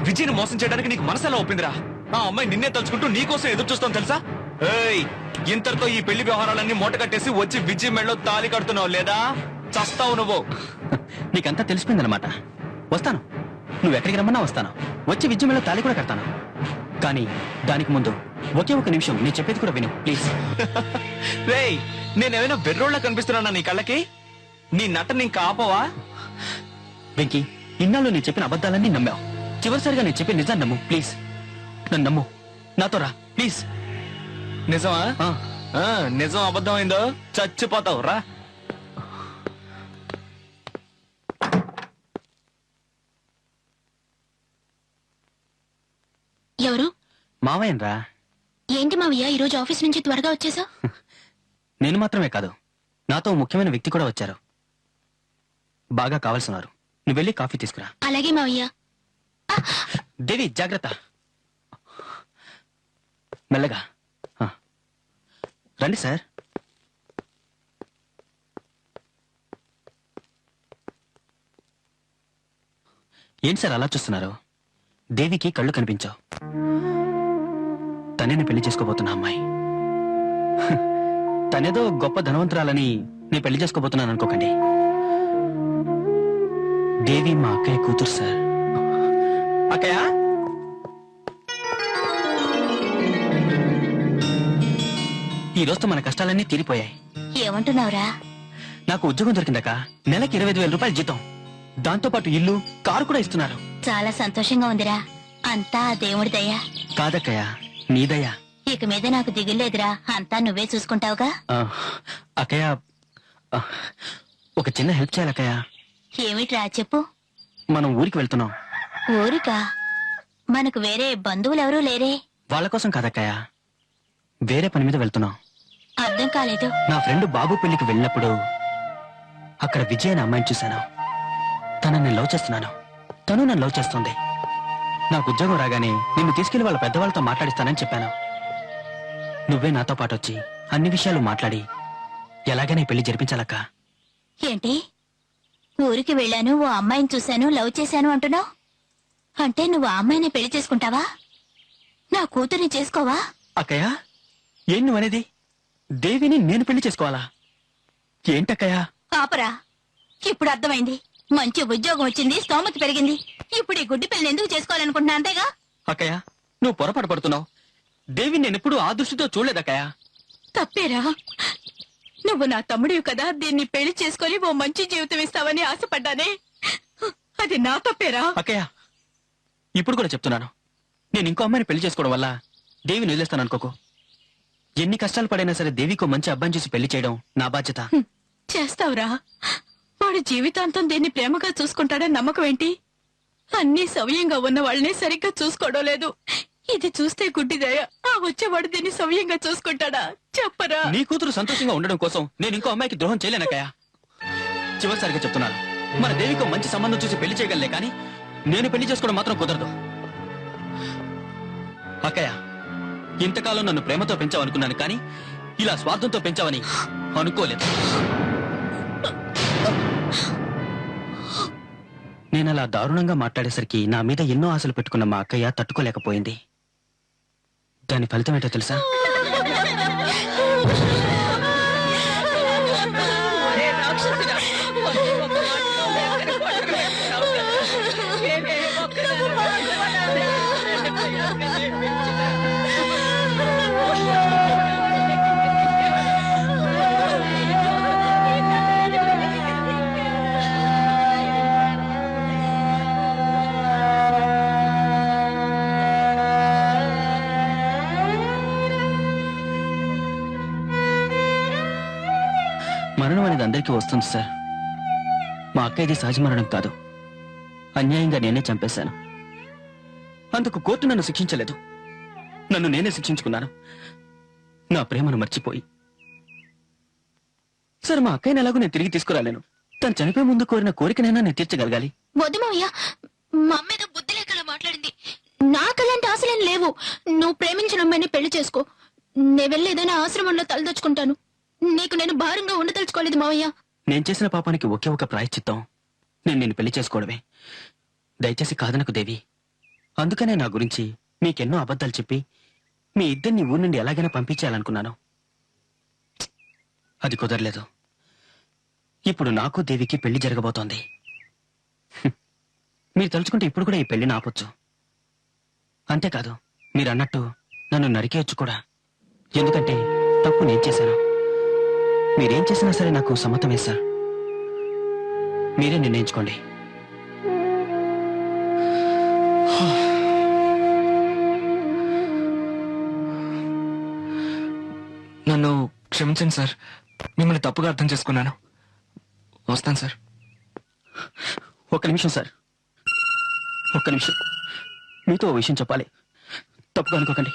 విజయ్ని మోసం చేయడానికి నీకు మనసు ఎలా ఒప్పిందిరా? ఆ అమ్మాయి నిన్నే తలుచుకుంటూ నీకోసం ఎదురు చూస్తాం తెలుసా? ఏయ్, ఇంతటితో ఈ పెళ్లి వ్యవహారాలన్నీ మూట కట్టేసి వచ్చి విజయ్ మెళ్ళలో తాళి కడుతున్నావు లేదా? చస్తావు నువ్వు. నీకంతా తెలిసిపోయిందనమాట. వస్తాను, నువ్వు ఎక్కడికి రమ్మన్నా వస్తాను. వచ్చి విద్యమేళ తాళి కూడా కడతాను. కానీ దానికి ముందు ఒకే ఒక నిమిషం నేను చెప్పేది కూడా విను ప్లీజ్. రేయ్, నేనేమైనా బెర్రోళ్ళ కనిపిస్తున్నానా నీ కళ్ళకి? నీ నటన ఇంకా ఆపవా? వెంకీ, ఇన్నాళ్ళు నేను చెప్పిన అబద్ధాలన్నీ నమ్మావు. చివరిసారిగా నేను చెప్పే నిజాన్ని నమ్ము ప్లీజ్. నన్ను నమ్ము, నాతో రా ప్లీజ్. నిజమా? నిజం అబద్ధం అయిందో చచ్చిపోతావు రా. ఎవరు? మావయ్యన్ రా. ఏంటి మావయ్య ఈరోజు ఆఫీస్ నుంచి త్వరగా వచ్చేసా? నేను మాత్రమే కాదు, నాతో ముఖ్యమైన వ్యక్తి కూడా వచ్చారు. బాగా కావాల్సినారు. నువ్వు వెళ్ళి కాఫీ తీసుకురా. అలాగే మావయ్య. దేవి జాగ్రత్త, మెల్లగా. రండి సార్. ఏంటి సార్ అలా చూస్తున్నారు? దేవికి కళ్ళు కనిపించావు. తనేని పెళ్లి చేసుకోబోతున్నా అమ్మాయి. తనేదో గొప్ప ధనవంతురాలని నేను పెళ్లి చేసుకోబోతున్నాను అనుకోకండి. దేవి మా అక్కయ్య కూతురు సార్. అక్కయ్య, ఈ రోజుతో మన కష్టాలన్నీ తీరిపోయాయి. ఏమంటున్నావురా? నాకు ఉద్యోగం దొరికిందక నెలకి 25,000 రూపాయలు జీతం, దాంతో పాటు ఇల్లు, కారు కూడా ఇస్తున్నారు. చాలా సంతోషంగా ఉందిరా. అంతా ఆ దేవుడి దయ్యా. కాదక్కయ్య, నీదయ్యా. ఇక మీద నాకు దిగులేదురా. అంతా నువ్వే చూసుకుంటావుగా. అక్కయ్య, ఒక చిన్న హెల్ప్ చేయాలక్కయ్య. ఏమిట్రా చెప్పు. మనం ఊరికి వెళ్తున్నాం. ఊరికా? మనకు వేరే బంధువులెవరూ లేరే. వాళ్ళ కోసం కాదక్కయ్య, వేరే పని మీద వెళ్తున్నాం. అర్థం కాలేదు. నా ఫ్రెండ్ బాబు పెళ్లికి వెళ్ళినప్పుడు అక్కడ విజయ్ అనే అమ్మాయిని చూశాను. తనని నేను లవ్ చేస్తున్నాను, తను నన్ను లవ్ చేస్తుంది. నాకు ఉద్యోగం రాగానే నిన్ను తీసుకెళ్లి వాళ్ళ పెద్దవాళ్ళతో మాట్లాడిస్తానని చెప్పాను. నువ్వే నాతో పాటు వచ్చి అన్ని విషయాలు మాట్లాడి ఎలాగైనా ఈ పెళ్లి జరిపించాలక్క. ఏంటి, ఊరికి వెళ్ళాను, ఓ అమ్మాయిని చూశాను, లవ్ చేశాను అంటున్నావు? అంటే నువ్వు ఆ అమ్మాయిని పెళ్లి చేసుకుంటావా? నా కూతుర్ని చేసుకోవా? అక్కయ్య, ఏం నువ్వనేది? దేవిని నేను పెళ్లి చేసుకోవాలా? ఏంటక్కయ్యా? ఆపరా. ఇప్పుడు అర్థమైంది. మంచి ఉద్యోగం వచ్చింది, స్తోమత పెరిగింది. ఇప్పుడు ఈ గుడ్డి పిల్లని ఎందుకు చేసుకోవాలనుకుంటున్నా? అంతేగా. అక్కయ్య, నువ్వు పొరపాటు పడుతున్నావు. దేవిని నేను ఎప్పుడు ఆ దృష్టితో చూడలేదక్కయ్య. తప్పేరా. నువ్వు నా తమ్ముడివి కదా, దీన్ని పెళ్లి చేసుకొని ఓ మంచి జీవితం ఇస్తావని ఆశపడ్డానే, అది నా తప్పేరా. అక్కయ్య, ఇప్పుడు కూడా చెప్తున్నాను, నేను ఇంకో అమ్మాయిని పెళ్లి చేసుకోవడం వల్ల దేవిని వదిలేస్తాను అనుకోకు. ఎన్ని కష్టాలు పడైనా సరే దేవికో మంచి అబ్బాయిని చూసి పెళ్లి చేయడం నా బాధ్యత. చేస్తావురా. వాడు జీవితాంతం దీన్ని ప్రేమగా చూసుకుంటాడని నమ్మకం ఏంటి? అన్ని సవ్యంగా ఉన్న వాళ్ళని సరిగ్గా చూసుకోవడం లేదు. ఇది చూస్తే గుడ్డిదయ. ఆ వచ్చేవాడు దీన్ని సవ్యంగా చూసుకుంటాడా చెప్పరా? నీ కూతురు సంతోషంగా ఉండడం కోసం నేను ఇంకో అమ్మాయికి ద్రోహం చేయలేనక్కయ్య. చివరిసారిగా చెప్తున్నాను, మన దేవికో మంచి సంబంధం చూసి పెళ్లి చేయగలలే కానీ నేను పెళ్లి చేసుకోవడం మాత్రం కుదరదు. అక్కయ్య, ఇంతకాలం నన్ను ప్రేమతో పెంచావనుకున్నాను కానీ ఇలా స్వార్థంతో పెంచావని అనుకోలేదు. నేను అలా దారుణంగా మాట్లాడేసరికి నా మీద ఎన్నో ఆశలు పెట్టుకున్న మా అక్కయ్య తట్టుకోలేకపోయింది. దాని ఫలితం ఏంటో తెలుసా? మరణం అనేది అందరికీ వస్తుంది సార్. మా అక్క ఇది సహజ మరణం కాదు, అన్యాయంగా నేనే చంపేశాను. అందుకు కోర్టు నన్ను శిక్షించలేదు, నన్ను నేనే శిక్షించుకున్నాను. నా ప్రేమను మర్చిపోయి. సార్, మా అక్కయ్యని ఎలాగో నేను తిరిగి తీసుకురాలేను. తను చనిపోయే ముందు కోరిన కోరికనైనా నేను తీర్చగలగాలి. వద్దు మావయ్య, మా అమ్మ ఏదో బుద్ధి లేకలా మాట్లాడింది. నాకు అలాంటి ఆశలేం లేవు. నువ్వు ప్రేమించిన అమ్మాయిని పెళ్లి చేసుకో. నేను వెళ్ళి ఏదైనా ఆశ్రమంలో తలదొచ్చుకుంటాను. నీకు నేను భారంగా ఉండదలుచుకోలేదు మావయ్య. నేను చేసిన పాపానికి ఒకే ఒక ప్రాయశ్చిత్తం నేను నిన్ను పెళ్లి చేసుకోవడమే. దయచేసి కాదనకు దేవి. అందుకనే నా గురించి మీకెన్నో అబద్ధాలు చెప్పి మీ ఇద్దరిని ఊరి నుండి ఎలాగైనా పంపించేయాలనుకున్నాను. అది కుదరలేదు. ఇప్పుడు నాకు దేవికి పెళ్లి జరగబోతోంది. మీరు తలుచుకుంటే ఇప్పుడు కూడా ఈ పెళ్లిని ఆపొచ్చు. అంతేకాదు, మీరు అన్నట్టు నన్ను నరికేయొచ్చు కూడా. ఎందుకంటే తప్పు నేను చేశాను. మీరేం చేసినా సరే నాకు సమ్మతమే సార్. మీరే నిర్ణయించుకోండి. నన్ను క్షమించండి సార్, మిమ్మల్ని తప్పుగా అర్థం చేసుకున్నాను. వస్తాను సార్. ఒక్క నిమిషం సార్, ఒక్క నిమిషం. మీతో ఓ విషయం చెప్పాలి. తప్పుగా అనుకోకండి.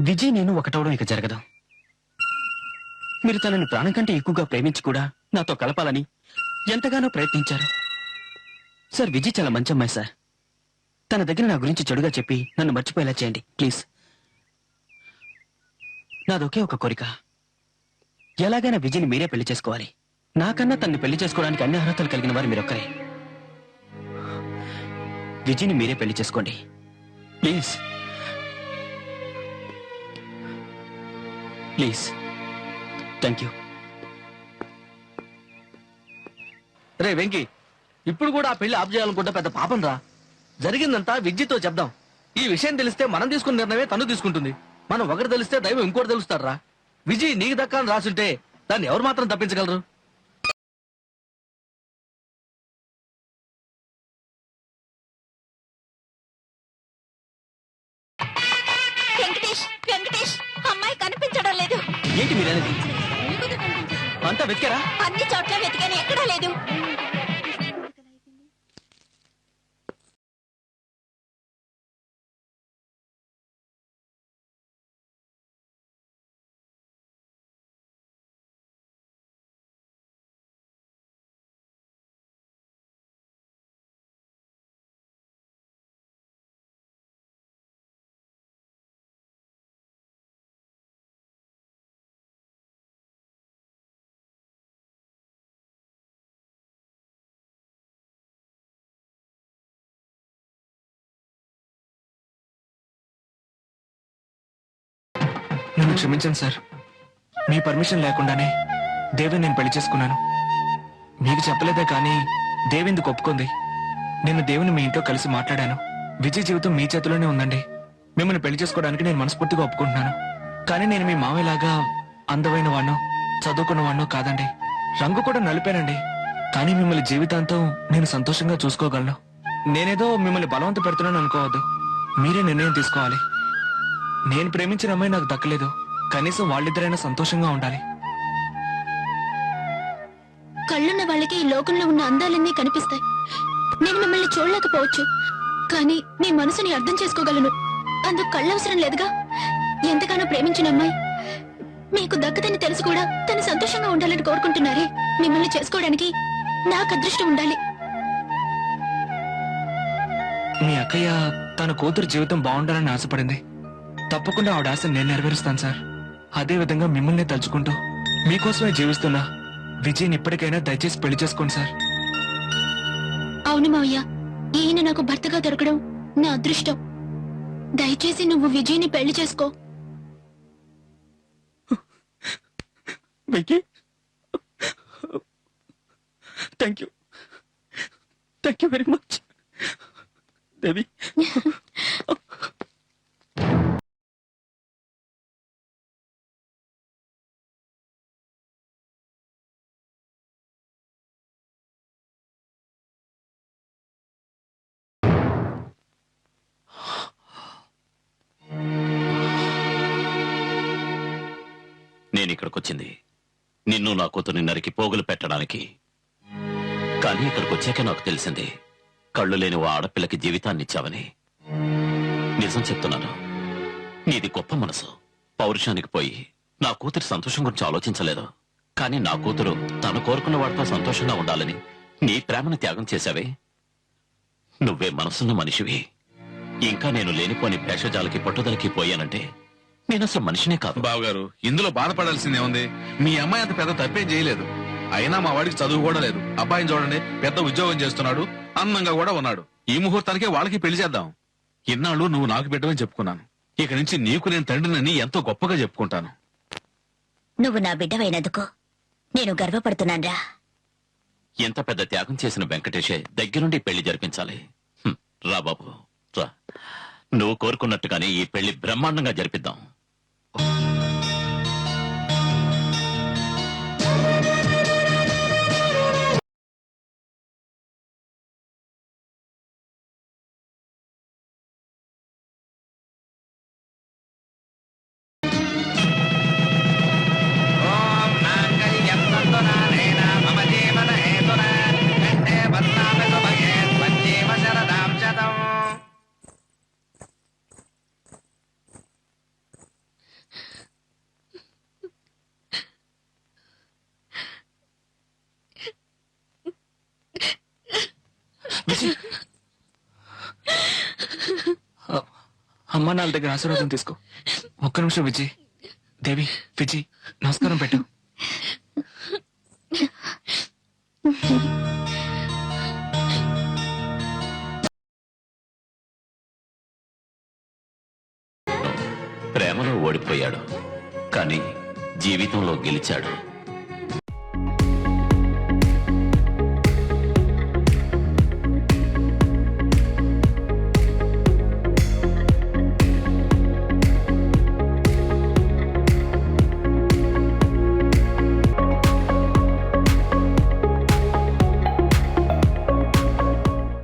విజయ్ నేను ఒకటవడం ఇక జరగదు. మీరు తనని ప్రాణం కంటే ఎక్కువగా ప్రేమించి కూడా నాతో కలపాలని ఎంతగానో ప్రయత్నించారు. సార్, విజయ్ చాలా మంచి అమ్మాయి సార్. తన దగ్గర నా గురించి చెడుగా చెప్పి నన్ను మర్చిపోయేలా చేయండి ప్లీజ్. నాదొకే ఒక కోరిక. ఎలాగైనా విజయ్ని మీరే పెళ్లి చేసుకోవాలి. నాకన్నా తన్ని పెళ్లి చేసుకోవడానికి అన్ని అర్హతలు కలిగిన వారు మీరొక్కరే. విజయ్ని మీరే పెళ్లి చేసుకోండి ప్లీజ్. ప్లీజ్. Thank you. రే వెంకీ, ఇప్పుడు కూడా ఆ పెళ్లి ఆప్ చేయాలనుకుంటే పెద్ద పాపం రా. జరిగిందంతా విద్యతో చెప్దాం. ఈ విషయం తెలిస్తే మనం తీసుకున్న నిర్ణయమే తను తీసుకుంటుంది. మనం ఒకటి తెలిస్తే దైవం ఇంకోటి తెలుస్తారా. విజయ్ నీకు దక్కాలని రాసుంటే దాన్ని ఎవరు మాత్రం తప్పించగలరు? వెంకటేష్, వెంకటేష్, అమ్మాయి కనిపించడం లేదు. ఏంటి మీరనేది? అంతా వెతికారా? అన్ని చోట్ల వెతికాను, ఎక్కడా లేదు. నన్ను క్షమించండి సార్. మీ పర్మిషన్ లేకుండానే దేవి నేను పెళ్లి చేసుకున్నాను. మీకు చెప్పలేదే కానీ దేవేందుకు ఒప్పుకుంది. నేను దేవుని మీ ఇంట్లో కలిసి మాట్లాడాను. విజయ్ జీవితం మీ చేతిలోనే ఉందండి. మిమ్మల్ని పెళ్లి చేసుకోవడానికి నేను మనస్ఫూర్తిగా ఒప్పుకుంటున్నాను. కానీ నేను మీ మామయ్యలాగా అందమైన వాణ్ణో చదువుకున్న వాణ్ణో కాదండి. రంగు కూడా నలిపానండి. కానీ మిమ్మల్ని జీవితాంతం నేను సంతోషంగా చూసుకోగలను. నేనేదో మిమ్మల్ని బలవంత పెడుతున్నాను అనుకోవద్దు. మీరే నిర్ణయం తీసుకోవాలి. నేను ప్రేమించిన అమ్మాయి నాకు దక్కలేదు. కనీసం వాళ్ళిద్దరైనా సంతోషంగా ఉండాలి. కళ్ళున్న వాళ్ళకి ఈ లోకంలో ఉన్న అందాలన్నీ కనిపిస్తాయి. నేను మిమ్మల్ని చూడలేకపోవచ్చు, కానీ మీ మనసుని అర్థం చేసుకోగలను. అందుకు కళ్ళవసరం లేదుగా. ఎంతగానో ప్రేమించిన అమ్మాయి మీకు దక్కదని తెలుసు కూడా తను సంతోషంగా ఉండాలని కోరుకుంటున్నారే. మిమ్మల్ని చేసుకోవడానికి నాకు అదృష్టం ఉండాలి. మీ అక్కయ్య తన కూతురు జీవితం బాగుండాలని ఆశపడింది. తప్పకుండా ఆవిడ ఆశ నేను నెరవేరుస్తాను సార్. అదే విధంగా మిమ్మల్ని తలుచుకుంటూ మీకోసమే జీవిస్తున్నా విజయ్ని ఇప్పటికైనా దయచేసి పెళ్లి చేసుకోండి సార్. అవును మావయ్య, ఈయన నాకు భర్తగా దొరకడం నా అదృష్టం. దయచేసి నువ్వు విజయ్ని పెళ్లి చేసుకో. Thank you. Thank you very much Devi. నేను ఇక్కడికొచ్చింది నిన్ను నా కూతుర్ని నరికి పోగులు పెట్టడానికి. కానీ ఇక్కడికి వచ్చాక నాకు తెలిసింది కళ్ళు లేని ఓ ఆడపిల్లకి జీవితాన్ని ఇచ్చావని. నిజం చెప్తున్నాను, నీది గొప్ప మనసు. పౌరుషానికి పోయి నా కూతురి సంతోషం గురించి ఆలోచించలేదు. కానీ నా కూతురు తను కోరుకున్న వాడితో సంతోషంగా ఉండాలని నీ ప్రేమను త్యాగం చేశావే. నువ్వే మనసున్న మనిషివి. ఇంకా నేను లేనిపోని భేషజాలకి పట్టుదలకి పోయానంటే నేను అసలు మనిషినే కాదు. బావగారు, ఇందులో బాధపడాల్సిందే ఉంది. మీ అమ్మాయి అంత పెద్ద తప్పేం చేయలేదు. అయినా మా వాడికి చదువు కూడా లేదు. అబ్బాయిని చూడండి, పెద్ద ఉద్యోగం చేస్తున్నాడు, అందంగా కూడా ఉన్నాడు. ఈ ముహూర్తానికే వాళ్ళకి పెళ్లి చేద్దాం. ఇన్నాళ్ళు నువ్వు నాకు బిడ్డవని చెప్పుకున్నాను. ఇక నుంచి నీకు నేను తండ్రినని ఎంతో గొప్పగా చెప్పుకుంటాను. నువ్వు నా బిడ్డవైనందుకు నేను గర్వపడుతున్నాన్రా. ఎంత పెద్ద త్యాగం చేసిన వెంకటేషే దగ్గరుండి పెళ్లి జరిపించాలి. రా బాబు రా, నువ్వు కోరుకున్నట్టుగానే ఈ పెళ్లి బ్రహ్మాండంగా జరిపిద్దాం. అమ్మా నాన్న దగ్గర ఆశీర్వాదం తీసుకో. ఒక్క నిమిషం విజయ్. దేవి, విజయ్ నమస్కారం పెట్టు. ప్రేమలో ఓడిపోయాడు, కానీ జీవితంలో గెలిచాడు.